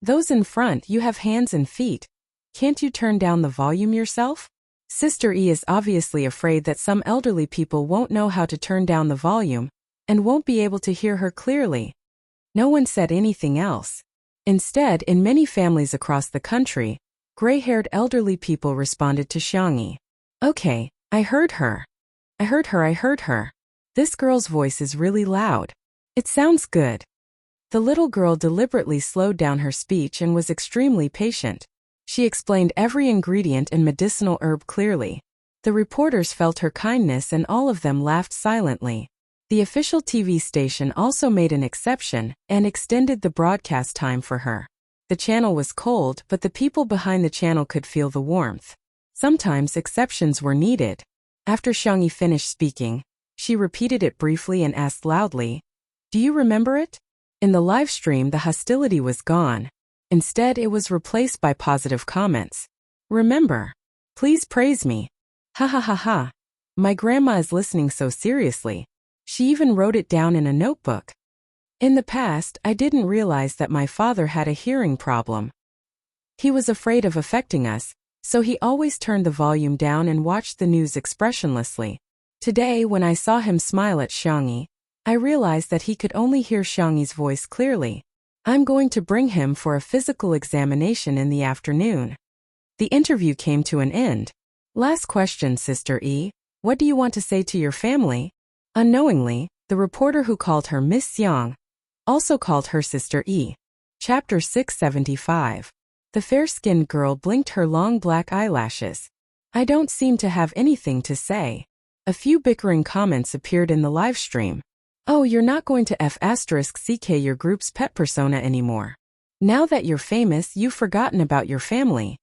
Those in front, you have hands and feet. Can't you turn down the volume yourself? Sister Yi is obviously afraid that some elderly people won't know how to turn down the volume, and won't be able to hear her clearly. No one said anything else. Instead, in many families across the country, gray-haired elderly people responded to Xiangyi. Okay, I heard her. I heard her. This girl's voice is really loud. It sounds good. The little girl deliberately slowed down her speech and was extremely patient. She explained every ingredient and medicinal herb clearly. The reporters felt her kindness and all of them laughed silently. The official TV station also made an exception and extended the broadcast time for her. The channel was cold, but the people behind the channel could feel the warmth. Sometimes exceptions were needed. After Xiangyi finished speaking, she repeated it briefly and asked loudly, "Do you remember it?" In the live stream, the hostility was gone. Instead, it was replaced by positive comments. Remember. Please praise me. Ha ha ha ha. My grandma is listening so seriously. She even wrote it down in a notebook. In the past, I didn't realize that my father had a hearing problem. He was afraid of affecting us, so he always turned the volume down and watched the news expressionlessly. Today, when I saw him smile at Xiangyi, I realized that he could only hear Xiangyi's voice clearly. I'm going to bring him for a physical examination in the afternoon. The interview came to an end. Last question, Sister Yi. What do you want to say to your family? Unknowingly, the reporter who called her Miss Xiang also called her Sister Yi. Chapter 675. The fair-skinned girl blinked her long black eyelashes. I don't seem to have anything to say. A few bickering comments appeared in the live stream. Oh, you're not going to F***ck your group's pet persona anymore. Now that you're famous, you've forgotten about your family.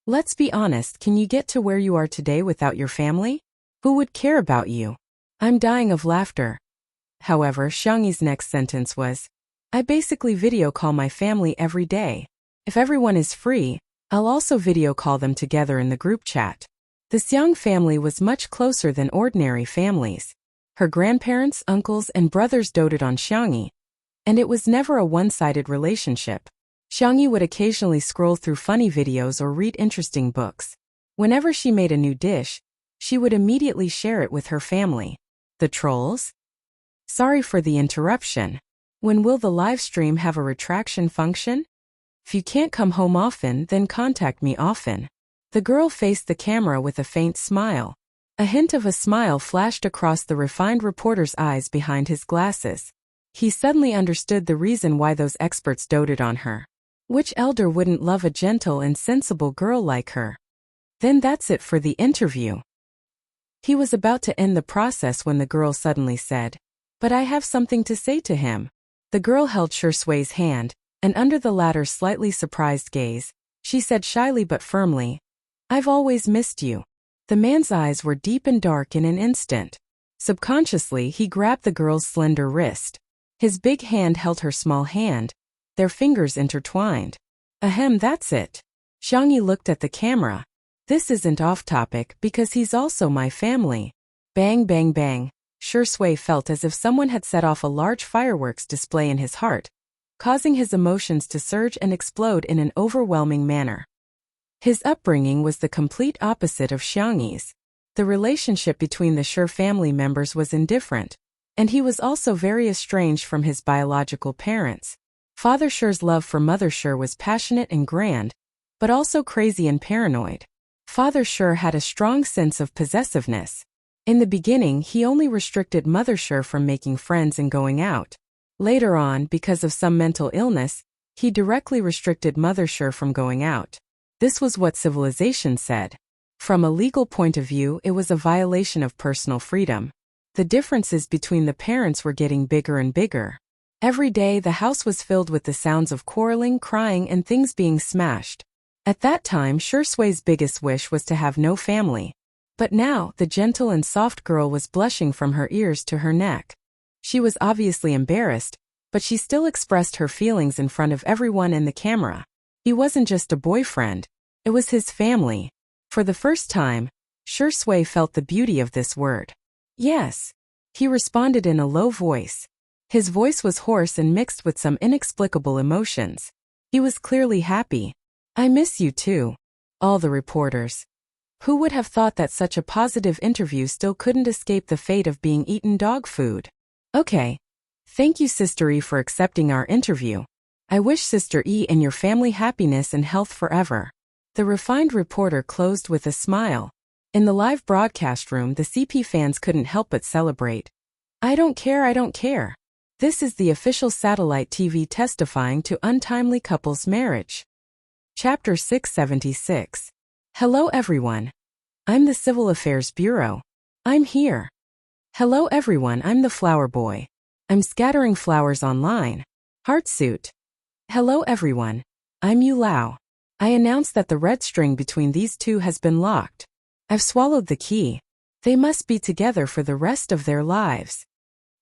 Let's be honest, can you get to where you are today without your family? Who would care about you? I'm dying of laughter. However, Xiangyi's next sentence was, I basically video call my family every day. If everyone is free, I'll also video call them together in the group chat. The Xiang family was much closer than ordinary families. Her grandparents, uncles, and brothers doted on Xiangyi, and it was never a one-sided relationship. Xiangyi would occasionally scroll through funny videos or read interesting books. Whenever she made a new dish, she would immediately share it with her family. The trolls? Sorry for the interruption. When will the live stream have a retraction function? If you can't come home often, then contact me often. The girl faced the camera with a faint smile. A hint of a smile flashed across the refined reporter's eyes behind his glasses. He suddenly understood the reason why those experts doted on her. Which elder wouldn't love a gentle and sensible girl like her? Then that's it for the interview. He was about to end the process when the girl suddenly said, But I have something to say to him. The girl held Shui's hand, and under the latter's slightly surprised gaze, she said shyly but firmly, I've always missed you. The man's eyes were deep and dark in an instant. Subconsciously, he grabbed the girl's slender wrist. His big hand held her small hand, their fingers intertwined. Ahem, that's it. Xiangyi looked at the camera. This isn't off-topic because he's also my family. Bang, bang, bang. Shui felt as if someone had set off a large fireworks display in his heart, causing his emotions to surge and explode in an overwhelming manner. His upbringing was the complete opposite of Xiangyi's. The relationship between the Shui family members was indifferent, and he was also very estranged from his biological parents. Father Shui's love for Mother Shui was passionate and grand, but also crazy and paranoid. Father Shui had a strong sense of possessiveness. In the beginning, he only restricted Mother Shui from making friends and going out. Later on, because of some mental illness, he directly restricted Mother Shui from going out. This was what civilization said. From a legal point of view, it was a violation of personal freedom. The differences between the parents were getting bigger and bigger. Every day, the house was filled with the sounds of quarreling, crying, and things being smashed. At that time, Shui's biggest wish was to have no family. But now, the gentle and soft girl was blushing from her ears to her neck. She was obviously embarrassed, but she still expressed her feelings in front of everyone in the camera. He wasn't just a boyfriend, it was his family. For the first time, Shui felt the beauty of this word. Yes. He responded in a low voice. His voice was hoarse and mixed with some inexplicable emotions. He was clearly happy. I miss you too. All the reporters. Who would have thought that such a positive interview still couldn't escape the fate of being eaten dog food? Okay. Thank you, Sister E, for accepting our interview. I wish Sister E and your family happiness and health forever. The refined reporter closed with a smile. In the live broadcast room, the CP fans couldn't help but celebrate. I don't care. This is the official satellite TV testifying to untimely couples' marriage. Chapter 676. Hello everyone. I'm the Civil Affairs Bureau. I'm here. Hello everyone, I'm the flower boy. I'm scattering flowers online. Heartsuit. Hello everyone. I'm Yu Lao. I announce that the red string between these two has been locked. I've swallowed the key. They must be together for the rest of their lives.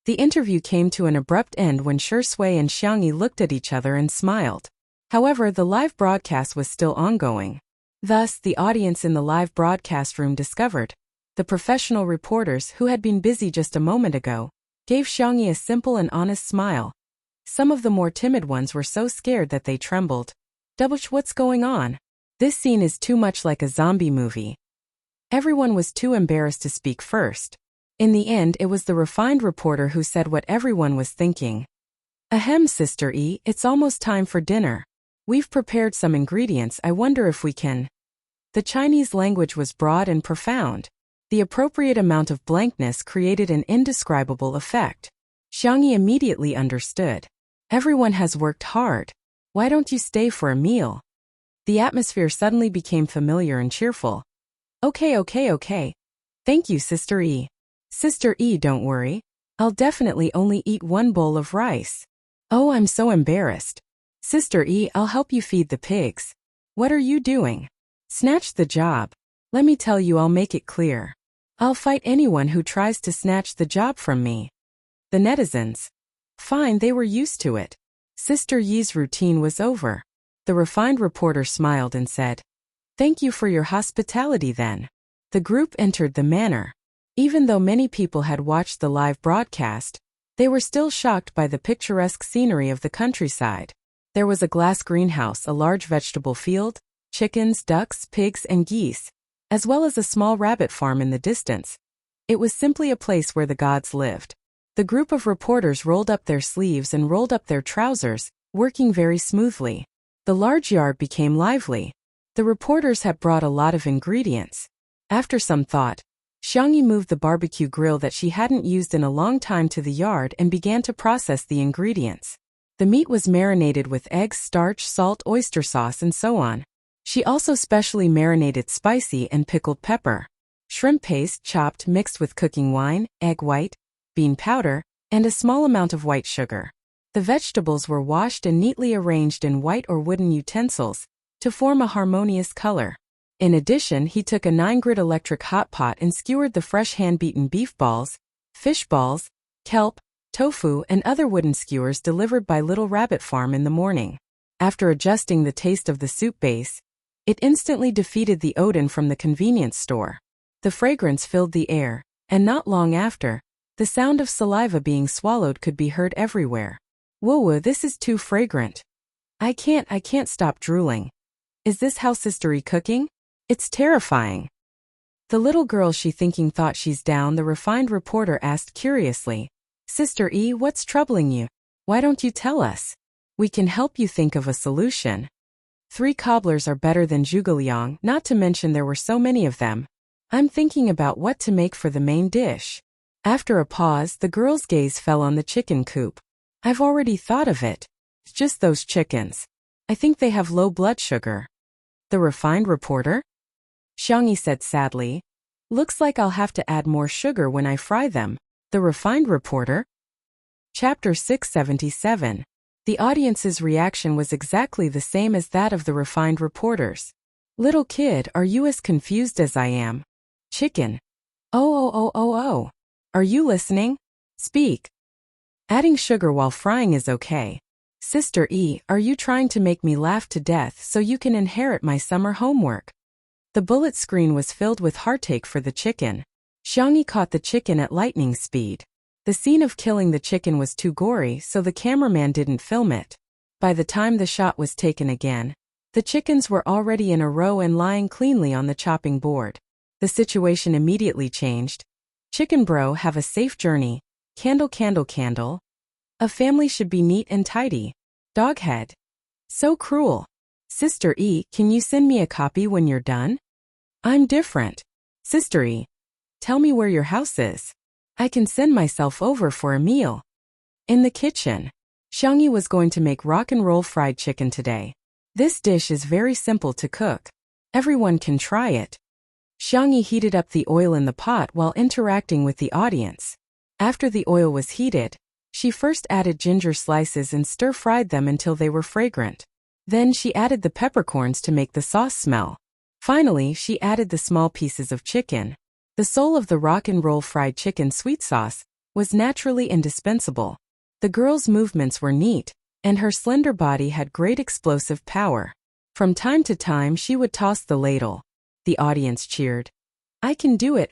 The interview came to an abrupt end when Shui and Xiangyi looked at each other and smiled. However, the live broadcast was still ongoing. Thus, the audience in the live broadcast room discovered. The professional reporters, who had been busy just a moment ago, gave Xiangyi a simple and honest smile. Some of the more timid ones were so scared that they trembled. What's going on? This scene is too much like a zombie movie. Everyone was too embarrassed to speak first. In the end, it was the refined reporter who said what everyone was thinking. Ahem, Sister E, it's almost time for dinner. We've prepared some ingredients, I wonder if we can. The Chinese language was broad and profound. The appropriate amount of blankness created an indescribable effect. Xiangyi immediately understood. Everyone has worked hard. Why don't you stay for a meal? The atmosphere suddenly became familiar and cheerful. Okay. Thank you, Sister E. Sister E, don't worry. I'll definitely only eat one bowl of rice. Oh, I'm so embarrassed. Sister E, I'll help you feed the pigs. What are you doing? Snatch the job. Let me tell you, I'll make it clear. I'll fight anyone who tries to snatch the job from me. The netizens. Fine, they were used to it. Sister Yi's routine was over. The refined reporter smiled and said, "Thank you for your hospitality then." The group entered the manor. Even though many people had watched the live broadcast, they were still shocked by the picturesque scenery of the countryside. There was a glass greenhouse, a large vegetable field, chickens, ducks, pigs, and geese, as well as a small rabbit farm in the distance. It was simply a place where the gods lived. The group of reporters rolled up their sleeves and rolled up their trousers, working very smoothly. The large yard became lively. The reporters had brought a lot of ingredients. After some thought, Xiangyi moved the barbecue grill that she hadn't used in a long time to the yard and began to process the ingredients. The meat was marinated with eggs, starch, salt, oyster sauce, and so on. She also specially marinated spicy and pickled pepper. Shrimp paste chopped mixed with cooking wine, egg white, bean powder, and a small amount of white sugar. The vegetables were washed and neatly arranged in white or wooden utensils to form a harmonious color. In addition, he took a 9-grit electric hot pot and skewered the fresh hand-beaten beef balls, fish balls, kelp, tofu, and other wooden skewers delivered by Little Rabbit Farm in the morning. After adjusting the taste of the soup base, it instantly defeated the odin from the convenience store. The fragrance filled the air, and not long after, the sound of saliva being swallowed could be heard everywhere. Whoa, this is too fragrant. I can't stop drooling. Is this how Sister E cooking? It's terrifying. The little girl she thinking thought she's down, the refined reporter asked curiously. Sister E, what's troubling you? Why don't you tell us? We can help you think of a solution. 3 cobblers are better than zhuge, not to mention there were so many of them. I'm thinking about what to make for the main dish. After a pause, the girl's gaze fell on the chicken coop. I've already thought of it. It's just those chickens. I think they have low blood sugar. The refined reporter? Xiangyi said sadly. Looks like I'll have to add more sugar when I fry them. The refined reporter? Chapter 677. The audience's reaction was exactly the same as that of the refined reporters. Little kid, are you as confused as I am? Chicken. Oh. Are you listening? Speak. Adding sugar while frying is okay. Sister E, are you trying to make me laugh to death so you can inherit my summer homework? The bullet screen was filled with heartache for the chicken. Xiangyi caught the chicken at lightning speed. The scene of killing the chicken was too gory, so the cameraman didn't film it. By the time the shot was taken again, the chickens were already in a row and lying cleanly on the chopping board. The situation immediately changed. Chicken bro, have a safe journey. Candle. A family should be neat and tidy. Doghead. So cruel. Sister E, can you send me a copy when you're done? I'm different. Sister E, tell me where your house is. I can send myself over for a meal. In the kitchen. Xiangyi was going to make rock and roll fried chicken today. This dish is very simple to cook. Everyone can try it. Xiangyi heated up the oil in the pot while interacting with the audience. After the oil was heated, she first added ginger slices and stir-fried them until they were fragrant. Then she added the peppercorns to make the sauce smell. Finally, she added the small pieces of chicken. The soul of the rock and roll fried chicken sweet sauce was naturally indispensable. The girl's movements were neat, and her slender body had great explosive power. From time to time she would toss the ladle. The audience cheered. I can do it.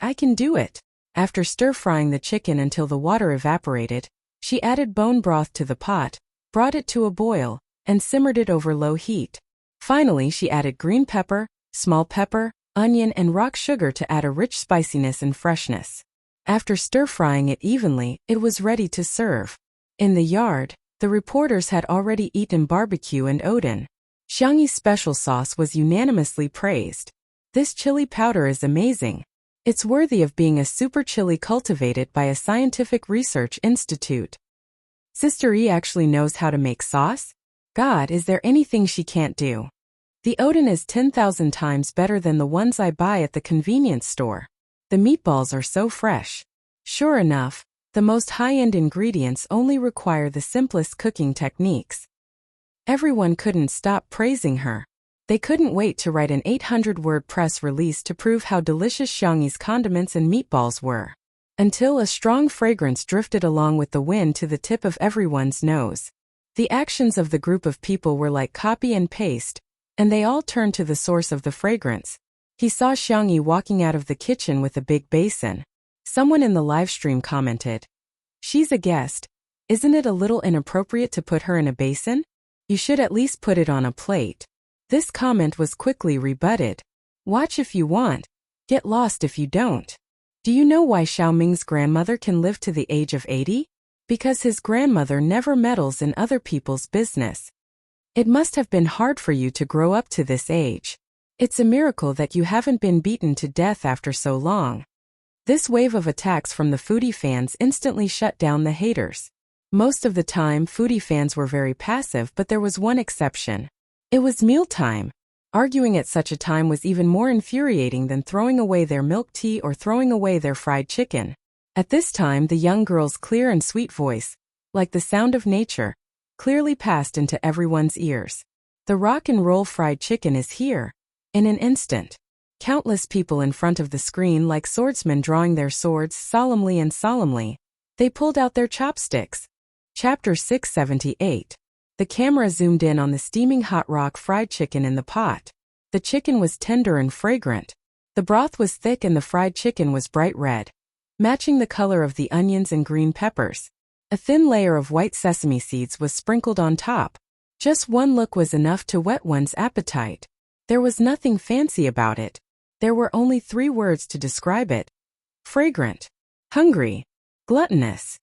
After stir-frying the chicken until the water evaporated, she added bone broth to the pot, brought it to a boil, and simmered it over low heat. Finally, she added green pepper, small pepper, onion, and rock sugar to add a rich spiciness and freshness. After stir-frying it evenly, it was ready to serve. In the yard, the reporters had already eaten barbecue and odin. Xiangyi's special sauce was unanimously praised. This chili powder is amazing. It's worthy of being a super chili cultivated by a scientific research institute. Sister E actually knows how to make sauce? God, is there anything she can't do? The Odin is 10,000 times better than the ones I buy at the convenience store. The meatballs are so fresh. Sure enough, the most high-end ingredients only require the simplest cooking techniques. Everyone couldn't stop praising her. They couldn't wait to write an 800-word press release to prove how delicious Xiangyi's condiments and meatballs were. Until a strong fragrance drifted along with the wind to the tip of everyone's nose. The actions of the group of people were like copy and paste, and they all turned to the source of the fragrance. He saw Xiangyi walking out of the kitchen with a big basin. Someone in the livestream commented, "She's a guest. Isn't it a little inappropriate to put her in a basin? You should at least put it on a plate." This comment was quickly rebutted. "Watch if you want. Get lost if you don't." Do you know why Xiaoming's grandmother can live to the age of 80? Because his grandmother never meddles in other people's business. It must have been hard for you to grow up to this age. It's a miracle that you haven't been beaten to death after so long. This wave of attacks from the foodie fans instantly shut down the haters. Most of the time, foodie fans were very passive, but there was one exception. It was mealtime. Arguing at such a time was even more infuriating than throwing away their milk tea or throwing away their fried chicken. At this time, the young girl's clear and sweet voice, like the sound of nature, clearly passed into everyone's ears. The rock and roll fried chicken is here. In an instant. Countless people in front of the screen like swordsmen drawing their swords solemnly. They pulled out their chopsticks. Chapter 678. The camera zoomed in on the steaming hot rock fried chicken in the pot. The chicken was tender and fragrant. The broth was thick and the fried chicken was bright red, matching the color of the onions and green peppers. A thin layer of white sesame seeds was sprinkled on top. Just one look was enough to whet one's appetite. There was nothing fancy about it. There were only 3 words to describe it. Fragrant. Hungry. Gluttonous.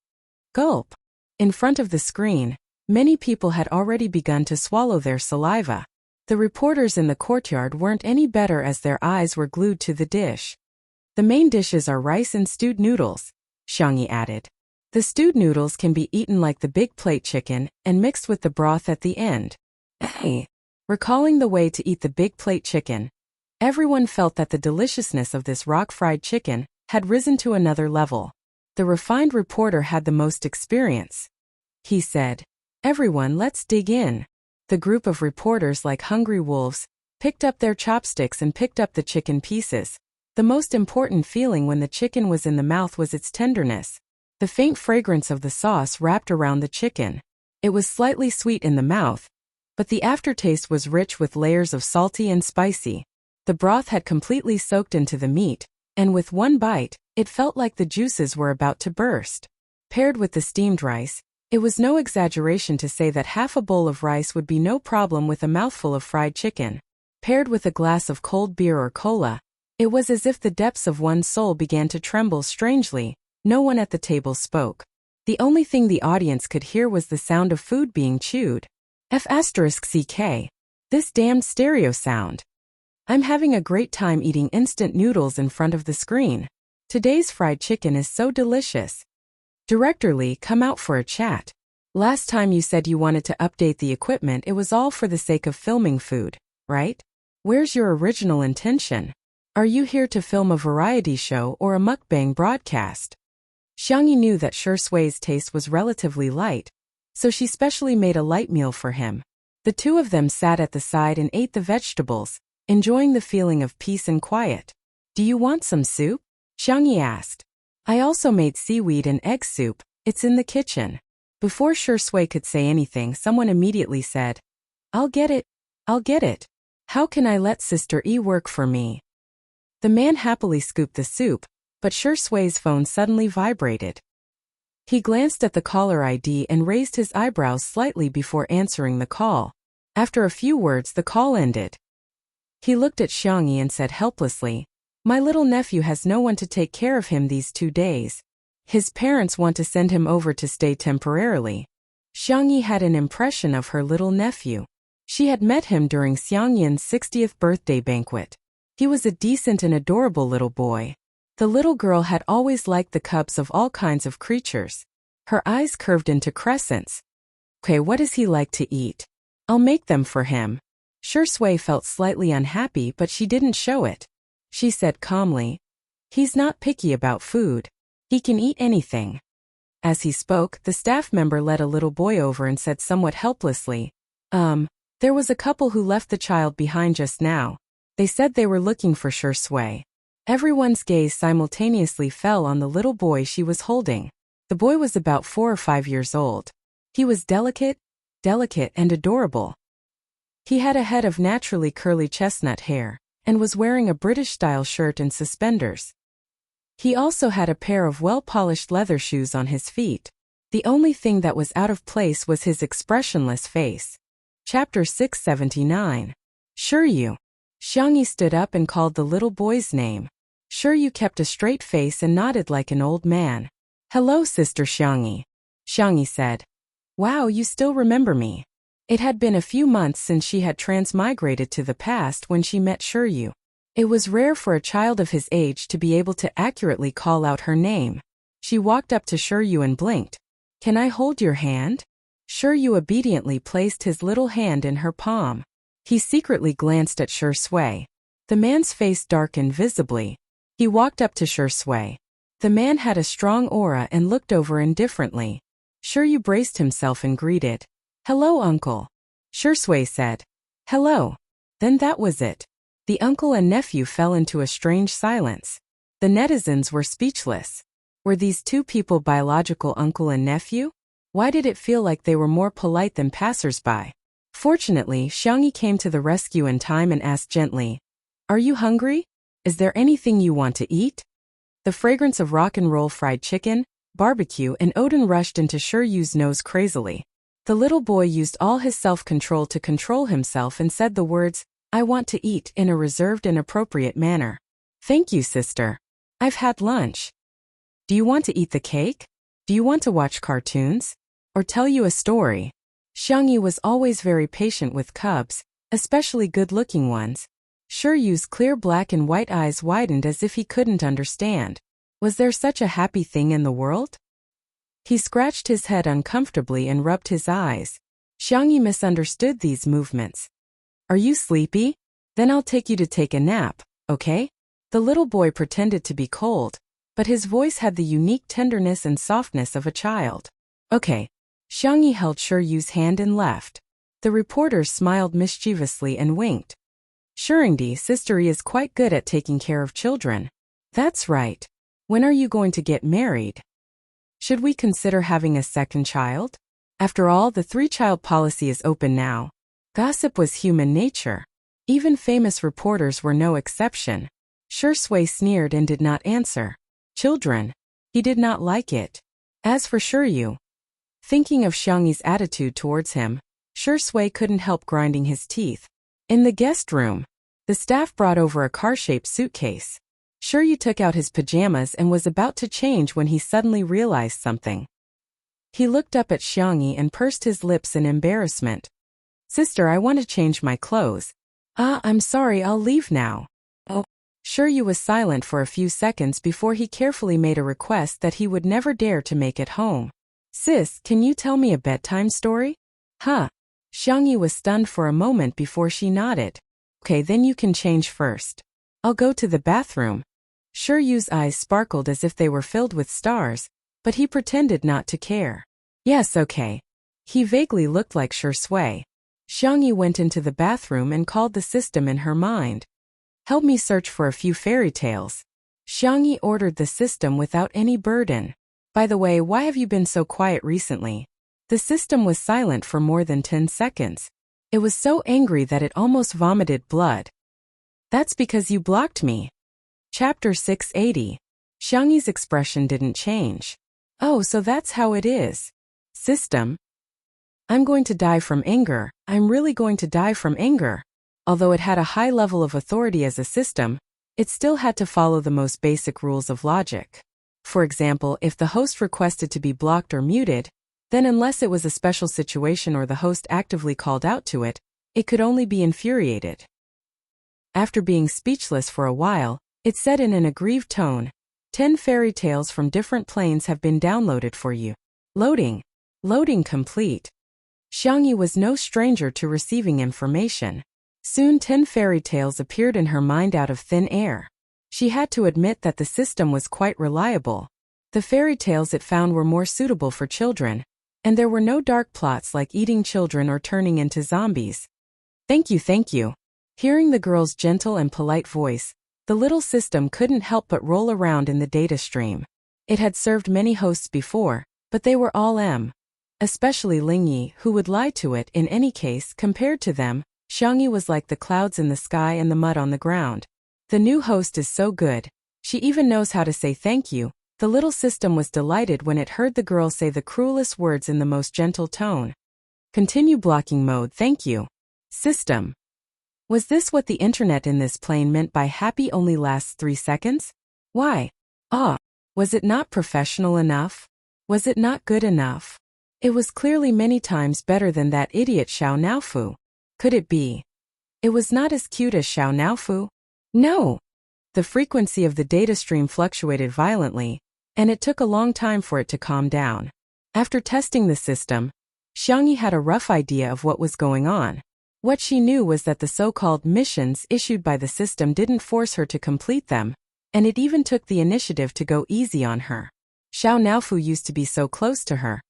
Gulp. In front of the screen, many people had already begun to swallow their saliva. The reporters in the courtyard weren't any better as their eyes were glued to the dish. The main dishes are rice and stewed noodles, Xiangyi added. The stewed noodles can be eaten like the big plate chicken and mixed with the broth at the end. Recalling the way to eat the big plate chicken, everyone felt that the deliciousness of this rock-fried chicken had risen to another level. The refined reporter had the most experience. He said, "Everyone, let's dig in." The group of reporters, like hungry wolves, picked up their chopsticks and picked up the chicken pieces. The most important feeling when the chicken was in the mouth was its tenderness. The faint fragrance of the sauce wrapped around the chicken. It was slightly sweet in the mouth, but the aftertaste was rich with layers of salty and spicy. The broth had completely soaked into the meat, and with one bite, it felt like the juices were about to burst. Paired with the steamed rice, it was no exaggeration to say that half a bowl of rice would be no problem with a mouthful of fried chicken. Paired with a glass of cold beer or cola, it was as if the depths of one's soul began to tremble strangely. No one at the table spoke. The only thing the audience could hear was the sound of food being chewed. F***ck. This damned stereo sound. I'm having a great time eating instant noodles in front of the screen. Today's fried chicken is so delicious. Director Lee, come out for a chat. Last time you said you wanted to update the equipment, it was all for the sake of filming food, right? Where's your original intention? Are you here to film a variety show or a mukbang broadcast? Xiangyi knew that Shui's taste was relatively light, so she specially made a light meal for him. The two of them sat at the side and ate the vegetables, enjoying the feeling of peace and quiet. Do you want some soup? Xiangyi asked. I also made seaweed and egg soup. It's in the kitchen. Before Shui could say anything, someone immediately said, I'll get it. I'll get it. How can I let Sister E work for me? The man happily scooped the soup, but Shui's phone suddenly vibrated. He glanced at the caller ID and raised his eyebrows slightly before answering the call. After a few words, the call ended. He looked at Xiangyi and said helplessly, My little nephew has no one to take care of him these 2 days. His parents want to send him over to stay temporarily. Xiangyi had an impression of her little nephew. She had met him during Xiangyin's 60th birthday banquet. He was a decent and adorable little boy. The little girl had always liked the cubs of all kinds of creatures. Her eyes curved into crescents. Okay, what does he like to eat? I'll make them for him. Shui felt slightly unhappy, but she didn't show it. She said calmly, "He's not picky about food. He can eat anything." As he spoke, the staff member led a little boy over and said somewhat helplessly, there was a couple who left the child behind just now. They said they were looking for Shui." Everyone's gaze simultaneously fell on the little boy she was holding. The boy was about 4 or 5 years old. He was delicate, and adorable. He had a head of naturally curly chestnut hair, and was wearing a British-style shirt and suspenders. He also had a pair of well-polished leather shoes on his feet. The only thing that was out of place was his expressionless face. Chapter 679. Shui. Xiangyi stood up and called the little boy's name. Shui kept a straight face and nodded like an old man. "Hello, Sister Xiangyi," Xiangyi said. "Wow, you still remember me." It had been a few months since she had transmigrated to the past when she met Shui. It was rare for a child of his age to be able to accurately call out her name. She walked up to Shui and blinked. "Can I hold your hand?" Shui obediently placed his little hand in her palm. He secretly glanced at Shui. The man's face darkened visibly. He walked up to Shui. The man had a strong aura and looked over indifferently. Shui braced himself and greeted. "Hello, uncle," Shui said. "Hello." Then that was it. The uncle and nephew fell into a strange silence. The netizens were speechless. Were these two people biological uncle and nephew? Why did it feel like they were more polite than passers-by? Fortunately, Xiangyi came to the rescue in time and asked gently, "Are you hungry? Is there anything you want to eat?" The fragrance of rock and roll fried chicken, barbecue, and Odin rushed into Shui's nose crazily. The little boy used all his self-control to control himself and said the words, "I want to eat," in a reserved and appropriate manner. "Thank you, sister. I've had lunch. Do you want to eat the cake? Do you want to watch cartoons? Or tell you a story?" Xiangyi was always very patient with cubs, especially good-looking ones. Shui's clear black and white eyes widened as if he couldn't understand. Was there such a happy thing in the world? He scratched his head uncomfortably and rubbed his eyes. Xiangyi misunderstood these movements. "Are you sleepy? Then I'll take you to take a nap, okay?" The little boy pretended to be cold, but his voice had the unique tenderness and softness of a child. "Okay." Xiangyi held Shui's hand and left. The reporters smiled mischievously and winked. "Shuringdi sister is quite good at taking care of children." "That's right. When are you going to get married? Should we consider having a second child? After all, the 3-child policy is open now." Gossip was human nature. Even famous reporters were no exception. Shui sneered and did not answer. Children. He did not like it. As for Shui, thinking of Xiangyi's attitude towards him, Shui couldn't help grinding his teeth. In the guest room, the staff brought over a car-shaped suitcase. Shui took out his pajamas and was about to change when he suddenly realized something. He looked up at Xiangyi and pursed his lips in embarrassment. "Sister, I want to change my clothes." I'm sorry, I'll leave now." "Oh." Shui was silent for a few seconds before he carefully made a request that he would never dare to make at home. "Sis, can you tell me a bedtime story?" "Huh." Xiangyi was stunned for a moment before she nodded. "Okay, then you can change first. I'll go to the bathroom." Shui's eyes sparkled as if they were filled with stars, but he pretended not to care. "Yes, okay." He vaguely looked like Shui. Xiangyi went into the bathroom and called the system in her mind. "Help me search for a few fairy tales." Xiangyi ordered the system without any burden. "By the way, why have you been so quiet recently?" The system was silent for more than 10 seconds. It was so angry that it almost vomited blood. "That's because you blocked me." Chapter 680. Xiangyi's expression didn't change. "Oh, so that's how it is. System. I'm going to die from anger. I'm really going to die from anger." Although it had a high level of authority as a system, it still had to follow the most basic rules of logic. For example, if the host requested to be blocked or muted, then unless it was a special situation or the host actively called out to it, it could only be infuriated. After being speechless for a while, it said in an aggrieved tone, 10 fairy tales from different planes have been downloaded for you. Loading. Loading complete. Xiangyi was no stranger to receiving information. Soon 10 fairy tales appeared in her mind out of thin air. She had to admit that the system was quite reliable. The fairy tales it found were more suitable for children, and there were no dark plots like eating children or turning into zombies. Thank you, thank you. Hearing the girl's gentle and polite voice, the little system couldn't help but roll around in the data stream. It had served many hosts before, but they were all especially Lingyi, who would lie to it in any case. Compared to them, Xiangyi was like the clouds in the sky and the mud on the ground. The new host is so good. She even knows how to say thank you. The little system was delighted when it heard the girl say the cruelest words in the most gentle tone. Continue blocking mode, thank you. System. Was this what the internet in this plane meant by happy only lasts 3 seconds? Why? Was it not professional enough? Was it not good enough? It was clearly many times better than that idiot Xiao Naofu. Could it be? It was not as cute as Xiao Naofu? No! The frequency of the data stream fluctuated violently, and it took a long time for it to calm down. After testing the system, Xiangyi had a rough idea of what was going on. What she knew was that the so-called missions issued by the system didn't force her to complete them, and it even took the initiative to go easy on her. Xiao Naofu used to be so close to her.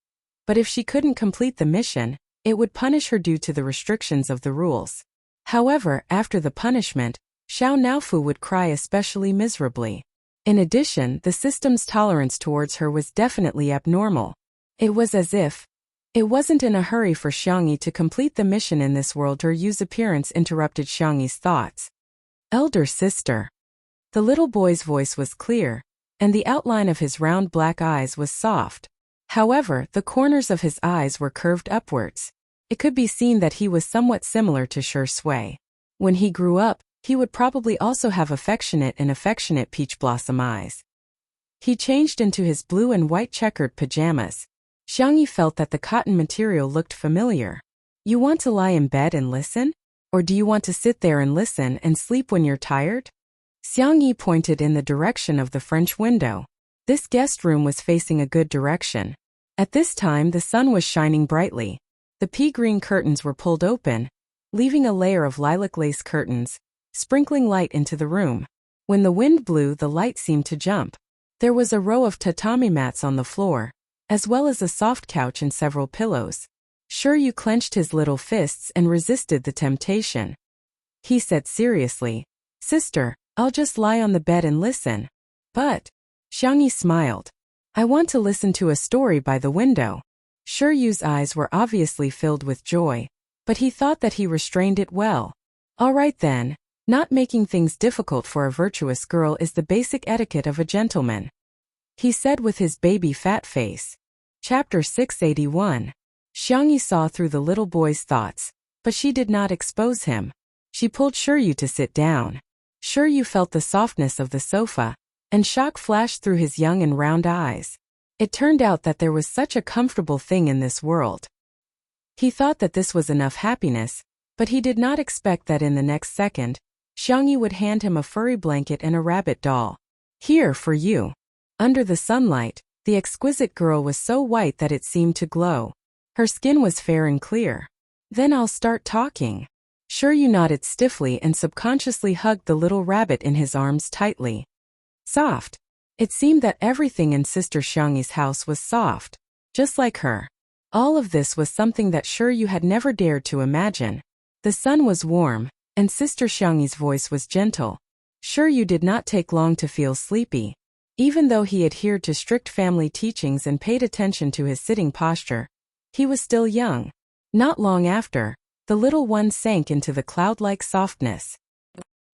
But if she couldn't complete the mission, it would punish her due to the restrictions of the rules. However, after the punishment, Xiao Naofu would cry especially miserably. In addition, the system's tolerance towards her was definitely abnormal. It was as if it wasn't in a hurry for Xiangyi to complete the mission in this world. Her Yu's appearance interrupted Xiangyi's thoughts. Elder sister. The little boy's voice was clear, and the outline of his round black eyes was soft. However, the corners of his eyes were curved upwards. It could be seen that he was somewhat similar to Shi Sui. When he grew up, he would probably also have affectionate peach blossom eyes. He changed into his blue and white checkered pajamas. Xiangyi felt that the cotton material looked familiar. You want to lie in bed and listen? Or do you want to sit there and listen and sleep when you're tired? Xiangyi pointed in the direction of the French window. This guest room was facing a good direction. At this time the sun was shining brightly. The pea-green curtains were pulled open, leaving a layer of lilac lace curtains, sprinkling light into the room. When the wind blew, the light seemed to jump. There was a row of tatami mats on the floor, as well as a soft couch and several pillows. Shiryu clenched his little fists and resisted the temptation. He said seriously, "Sister, I'll just lie on the bed and listen." But Xiangyi smiled. "I want to listen to a story by the window." Shiryu's eyes were obviously filled with joy, but he thought that he restrained it well. All right then. Not making things difficult for a virtuous girl is the basic etiquette of a gentleman, he said with his baby fat face. Chapter 681. Xiangyi saw through the little boy's thoughts, but she did not expose him. She pulled Shiryu to sit down. Shiryu felt the softness of the sofa, and shock flashed through his young and round eyes. It turned out that there was such a comfortable thing in this world. He thought that this was enough happiness, but he did not expect that in the next second, Xiangyi would hand him a furry blanket and a rabbit doll. "Here for you." Under the sunlight, the exquisite girl was so white that it seemed to glow. Her skin was fair and clear. "Then I'll start talking." Shiryu nodded stiffly and subconsciously hugged the little rabbit in his arms tightly. Soft. It seemed that everything in Sister Xiangyi's house was soft, just like her. All of this was something that Shiryu had never dared to imagine. The sun was warm, and Sister Xiangyi's voice was gentle. Shiryu did not take long to feel sleepy. Even though he adhered to strict family teachings and paid attention to his sitting posture, he was still young. Not long after, the little one sank into the cloud-like softness.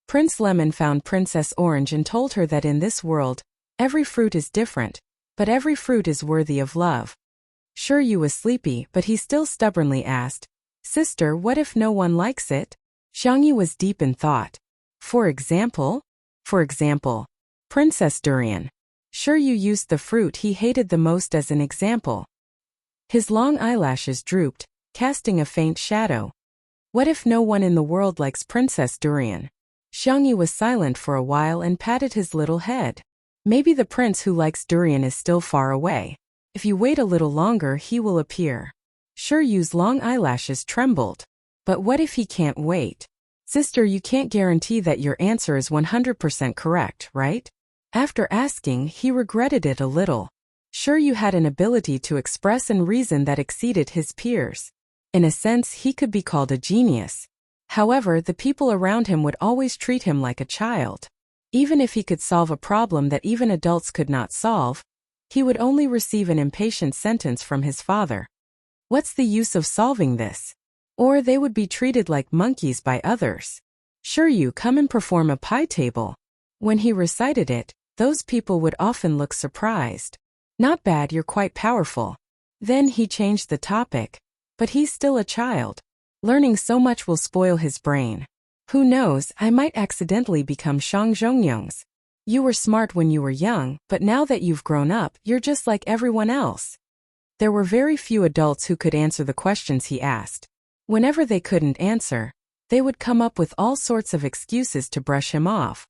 Prince Lemon found Princess Orange and told her that in this world, every fruit is different, but every fruit is worthy of love. Shiryu was sleepy, but he still stubbornly asked, "Sister, what if no one likes it?" Xiangyi was deep in thought. For example, Princess Durian. Shiryu used the fruit he hated the most as an example. His long eyelashes drooped, casting a faint shadow. What if no one in the world likes Princess Durian? Xiangyi was silent for a while and patted his little head. Maybe the prince who likes durian is still far away. If you wait a little longer, he will appear. Shiryu's long eyelashes trembled. But what if he can't wait? Sister, you can't guarantee that your answer is 100% correct, right? After asking, he regretted it a little. Sure, you had an ability to express and reason that exceeded his peers. In a sense, he could be called a genius. However, the people around him would always treat him like a child. Even if he could solve a problem that even adults could not solve, he would only receive an impatient sentence from his father. What's the use of solving this? Or they would be treated like monkeys by others. Sure, you come and perform a pie table. When he recited it, those people would often look surprised. Not bad, you're quite powerful. Then he changed the topic. But he's still a child. Learning so much will spoil his brain. Who knows, I might accidentally become Shang Zhongyong's. You were smart when you were young, but now that you've grown up, you're just like everyone else. There were very few adults who could answer the questions he asked. Whenever they couldn't answer, they would come up with all sorts of excuses to brush him off.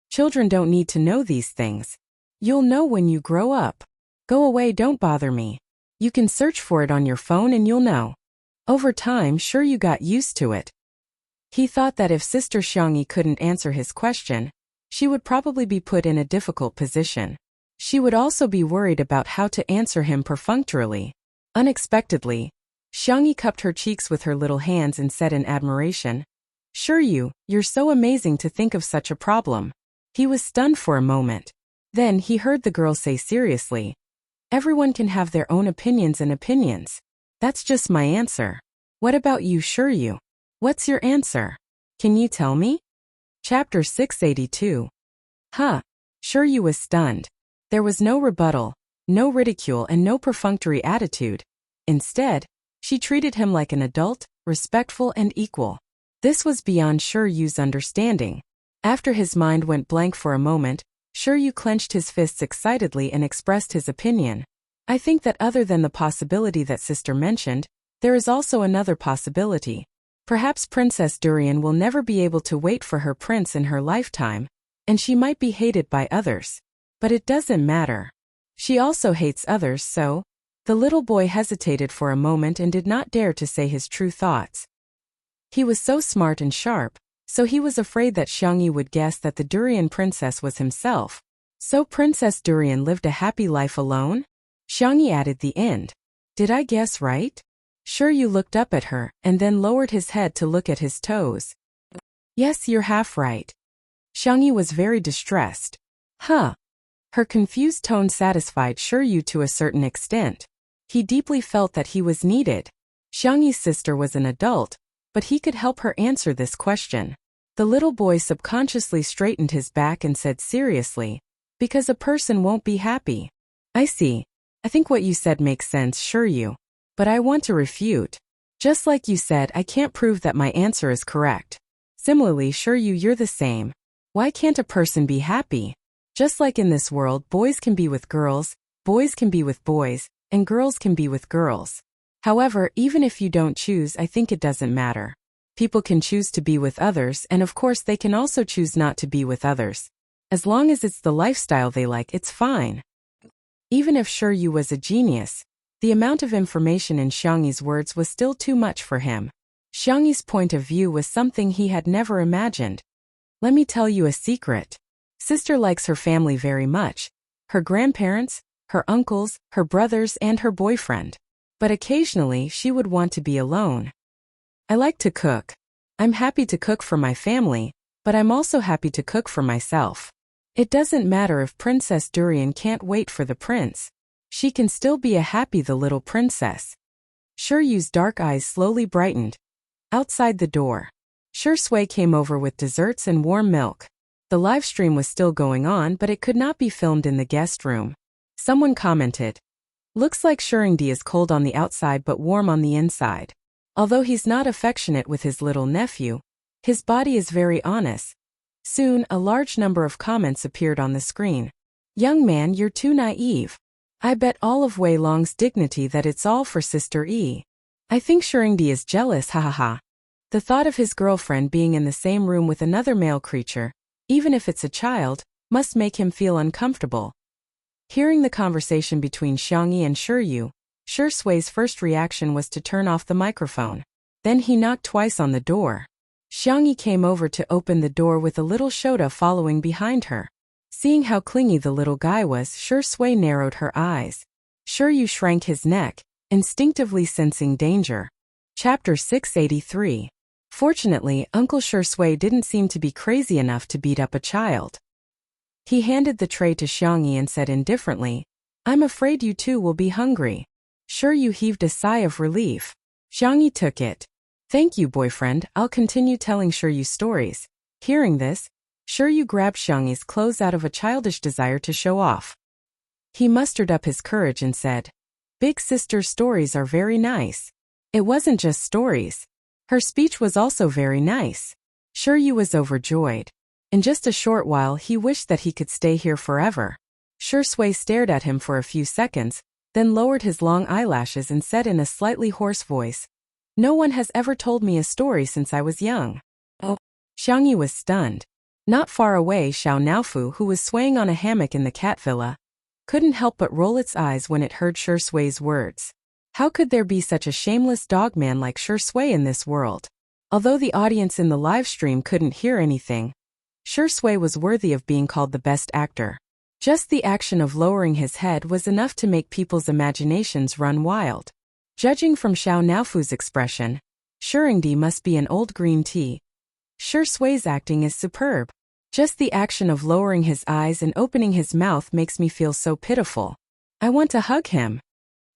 Children don't need to know these things. You'll know when you grow up. Go away, don't bother me. You can search for it on your phone and you'll know. Over time, sure, you got used to it. He thought that if Sister Xiangyi couldn't answer his question, she would probably be put in a difficult position. She would also be worried about how to answer him perfunctorily. Unexpectedly, Xiangyi cupped her cheeks with her little hands and said in admiration, "Sure, you're so amazing to think of such a problem." He was stunned for a moment. Then he heard the girl say seriously, "Everyone can have their own opinions and opinions. That's just my answer. What about you, Shiryu? What's your answer? Can you tell me?" Chapter 682. Shiryu was stunned. There was no rebuttal, no ridicule, and no perfunctory attitude. Instead, she treated him like an adult, respectful and equal. This was beyond Shiryu's understanding. After his mind went blank for a moment, Shiryu clenched his fists excitedly and expressed his opinion. "I think that other than the possibility that Sister mentioned, there is also another possibility. Perhaps Princess Durian will never be able to wait for her prince in her lifetime, and she might be hated by others. But it doesn't matter. She also hates others, so..." The little boy hesitated for a moment and did not dare to say his true thoughts. He was so smart and sharp, so he was afraid that Xiangyi would guess that the Durian princess was himself. So Princess Durian lived a happy life alone? Xiangyi added the end. Did I guess right? Shiryu looked up at her and then lowered his head to look at his toes. Yes, you're half right. Xiangyi was very distressed. Her confused tone satisfied Shiryu to a certain extent. He deeply felt that he was needed. Xiangyi's sister was an adult, but he could help her answer this question. The little boy subconsciously straightened his back and said seriously, "Because a person won't be happy." "I see. I think what you said makes sense, Shiryu. But I want to refute. Just like you said, I can't prove that my answer is correct. Similarly, Shiryu, you're the same. Why can't a person be happy? Just like in this world, boys can be with girls, boys can be with boys, and girls can be with girls. However, even if you don't choose, I think it doesn't matter. People can choose to be with others, and of course they can also choose not to be with others. As long as it's the lifestyle they like, it's fine." Even if Shiryu was a genius, the amount of information in Xiangyi's words was still too much for him. Xiangyi's point of view was something he had never imagined. "Let me tell you a secret. Sister likes her family very much. Her grandparents, her uncles, her brothers, and her boyfriend. But occasionally she would want to be alone. I like to cook. I'm happy to cook for my family, but I'm also happy to cook for myself. It doesn't matter if Princess Durian can't wait for the prince. She can still be a happy the little princess." Shiryu's dark eyes slowly brightened. Outside the door, Shui came over with desserts and warm milk. The live stream was still going on, but it could not be filmed in the guest room. Someone commented, "Looks like Shuringdi is cold on the outside but warm on the inside. Although he's not affectionate with his little nephew, his body is very honest." Soon, a large number of comments appeared on the screen. "Young man, you're too naive. I bet all of Wei Long's dignity that it's all for Sister E. I think Shuringdi is jealous, hahaha." The thought of his girlfriend being in the same room with another male creature, even if it's a child, must make him feel uncomfortable. Hearing the conversation between Xiangyi and Shiryu, Shui's first reaction was to turn off the microphone. Then he knocked twice on the door. Xiangyi came over to open the door with a little Shota following behind her. Seeing how clingy the little guy was, Shui narrowed her eyes. Yu shrank his neck, instinctively sensing danger. Chapter 683. Fortunately, Uncle Shui didn't seem to be crazy enough to beat up a child. He handed the tray to Xiangyi and said indifferently, "I'm afraid you two will be hungry." Yu heaved a sigh of relief. Xiangyi took it. "Thank you, boyfriend, I'll continue telling Yu stories." Hearing this, Yu grabbed Xiangyi's clothes out of a childish desire to show off. He mustered up his courage and said, "Big sister's stories are very nice." It wasn't just stories. Her speech was also very nice. Yu was overjoyed. In just a short while he wished that he could stay here forever. Shui stared at him for a few seconds, then lowered his long eyelashes and said in a slightly hoarse voice, "No one has ever told me a story since I was young." Oh. Xiangyi was stunned. Not far away, Xiao Naofu, who was swaying on a hammock in the cat villa, couldn't help but roll its eyes when it heard Shui's words. How could there be such a shameless dogman like Shui in this world? Although the audience in the live stream couldn't hear anything, Shui was worthy of being called the best actor. Just the action of lowering his head was enough to make people's imaginations run wild. Judging from Xiao Naofu's expression, Shuringdi must be an old green tea. Shui's acting is superb. Just the action of lowering his eyes and opening his mouth makes me feel so pitiful. I want to hug him.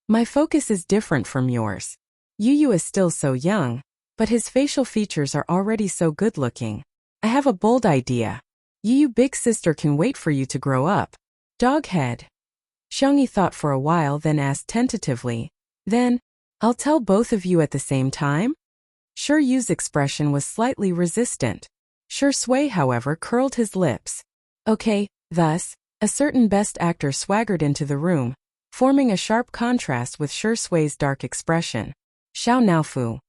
My focus is different from yours. Yu is still so young, but his facial features are already so good-looking. I have a bold idea. Yu, big sister can wait for you to grow up. Doghead. Xiangyi thought for a while, then asked tentatively, "Then, I'll tell both of you at the same time?" Yu's expression was slightly resistant. Shui, however, curled his lips. Okay, thus, a certain best actor swaggered into the room, forming a sharp contrast with Shui's dark expression. Xiao Naofu.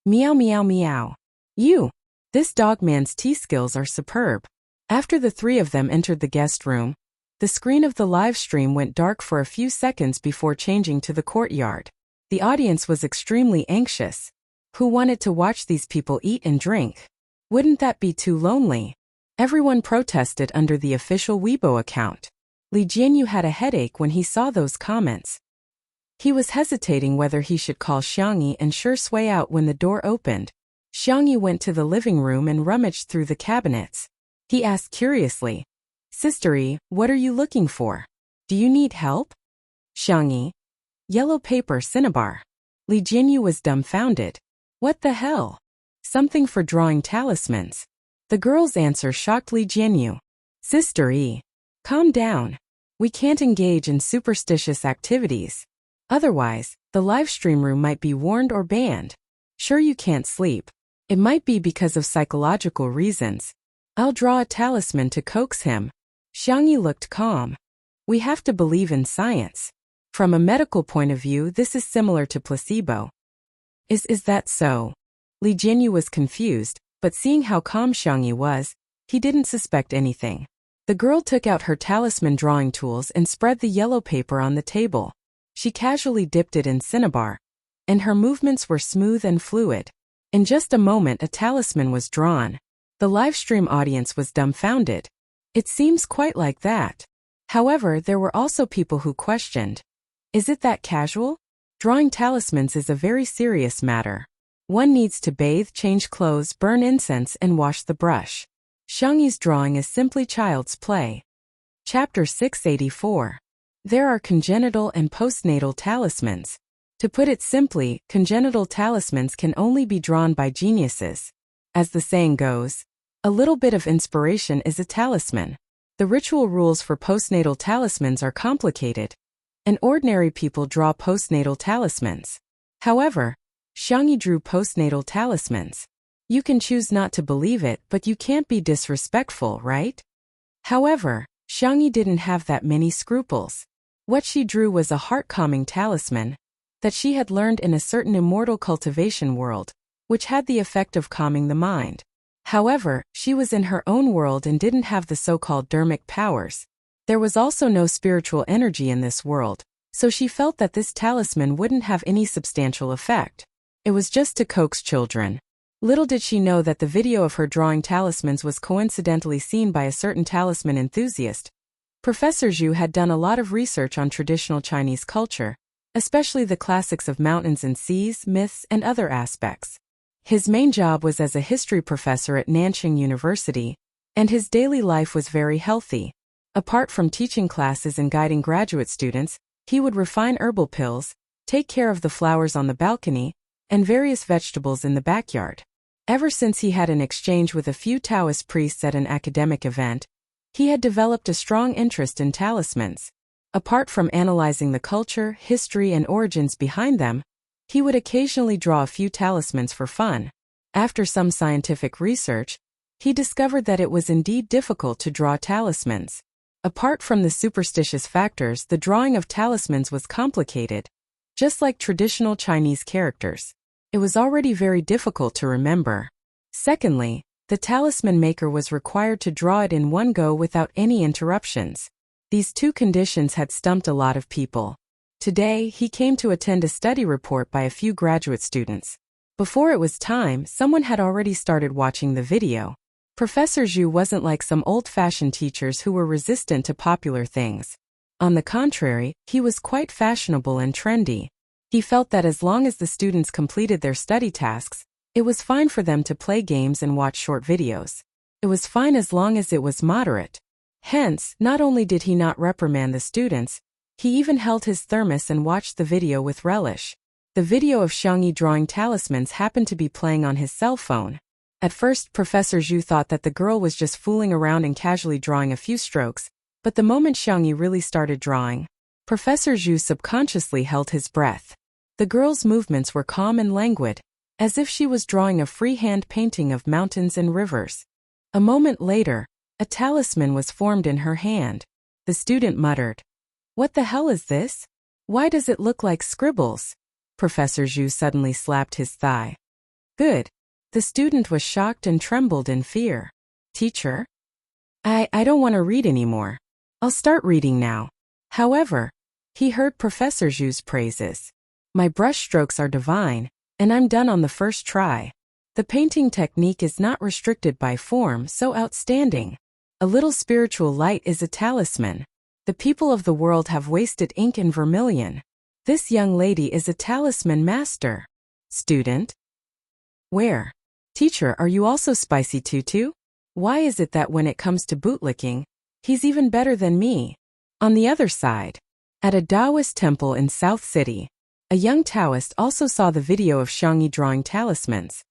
Meow meow meow. You! This dogman's tea skills are superb. After the three of them entered the guest room, the screen of the live stream went dark for a few seconds before changing to the courtyard. The audience was extremely anxious. Who wanted to watch these people eat and drink? Wouldn't that be too lonely? Everyone protested under the official Weibo account. Li Jianyu had a headache when he saw those comments. He was hesitating whether he should call Xiangyi and Shui out when the door opened. Xiangyi went to the living room and rummaged through the cabinets. He asked curiously, "Sister-y, what are you looking for? Do you need help?" Xiangyi. Yellow paper cinnabar. Li Jianyu was dumbfounded. What the hell? Something for drawing talismans. The girl's answer shocked Li Jianyu. Sister-y. Calm down. We can't engage in superstitious activities. Otherwise, the live stream room might be warned or banned. Sure, you can't sleep. It might be because of psychological reasons. I'll draw a talisman to coax him. Xiangyi looked calm. We have to believe in science. From a medical point of view, this is similar to placebo. Is that so? Li Jianyu was confused, but seeing how calm Xiangyi was, he didn't suspect anything. The girl took out her talisman drawing tools and spread the yellow paper on the table. She casually dipped it in cinnabar, and her movements were smooth and fluid. In just a moment, a talisman was drawn. The live stream audience was dumbfounded. It seems quite like that. However, there were also people who questioned. Is it that casual? Drawing talismans is a very serious matter. One needs to bathe, change clothes, burn incense, and wash the brush. Xiangyi's drawing is simply child's play. Chapter 684. There are congenital and postnatal talismans. To put it simply, congenital talismans can only be drawn by geniuses. As the saying goes, a little bit of inspiration is a talisman. The ritual rules for postnatal talismans are complicated, and ordinary people draw postnatal talismans. However, Xiangyi drew postnatal talismans. You can choose not to believe it, but you can't be disrespectful, right? However, Xiangyi didn't have that many scruples. What she drew was a heart-calming talisman that she had learned in a certain immortal cultivation world, which had the effect of calming the mind. However, she was in her own world and didn't have the so-called dharmic powers. There was also no spiritual energy in this world, so she felt that this talisman wouldn't have any substantial effect. It was just to coax children. Little did she know that the video of her drawing talismans was coincidentally seen by a certain talisman enthusiast. Professor Zhu had done a lot of research on traditional Chinese culture, especially the classics of mountains and seas, myths, and other aspects. His main job was as a history professor at Nanjing University, and his daily life was very healthy. Apart from teaching classes and guiding graduate students, he would refine herbal pills, take care of the flowers on the balcony, and various vegetables in the backyard. Ever since he had an exchange with a few Taoist priests at an academic event, he had developed a strong interest in talismans. Apart from analyzing the culture, history, and origins behind them, he would occasionally draw a few talismans for fun. After some scientific research, he discovered that it was indeed difficult to draw talismans. Apart from the superstitious factors, the drawing of talismans was complicated. Just like traditional Chinese characters, it was already very difficult to remember. Secondly, the talisman maker was required to draw it in one go without any interruptions. These two conditions had stumped a lot of people. Today, he came to attend a study report by a few graduate students. Before it was time, someone had already started watching the video. Professor Zhu wasn't like some old-fashioned teachers who were resistant to popular things. On the contrary, he was quite fashionable and trendy. He felt that as long as the students completed their study tasks, it was fine for them to play games and watch short videos. It was fine as long as it was moderate. Hence, not only did he not reprimand the students, he even held his thermos and watched the video with relish. The video of Xiangyi drawing talismans happened to be playing on his cell phone. At first, Professor Zhu thought that the girl was just fooling around and casually drawing a few strokes, but the moment Xiangyi really started drawing, Professor Zhu subconsciously held his breath. The girl's movements were calm and languid, as if she was drawing a freehand painting of mountains and rivers. A moment later, a talisman was formed in her hand. The student muttered, "What the hell is this? Why does it look like scribbles?" Professor Zhu suddenly slapped his thigh. "Good." The student was shocked and trembled in fear. "Teacher? I don't want to read anymore. I'll start reading now." However, he heard Professor Zhu's praises. "My brush strokes are divine, and I'm done on the first try. The painting technique is not restricted by form, so outstanding. A little spiritual light is a talisman. The people of the world have wasted ink and vermilion. This young lady is a talisman master." Student? "Where? Teacher, are you also spicy tutu? Why is it that when it comes to bootlicking, he's even better than me?" On the other side, at a Taoist temple in South City, a young Taoist also saw the video of Xiangyi drawing talismans.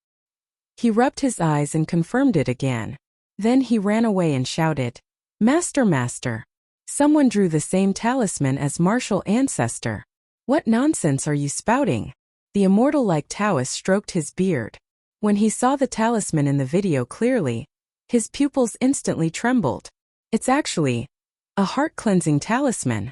He rubbed his eyes and confirmed it again. Then he ran away and shouted, "Master, master! Someone drew the same talisman as martial ancestor. What nonsense are you spouting?" The immortal-like Taoist stroked his beard. When he saw the talisman in the video clearly, his pupils instantly trembled. "It's actually a heart-cleansing talisman.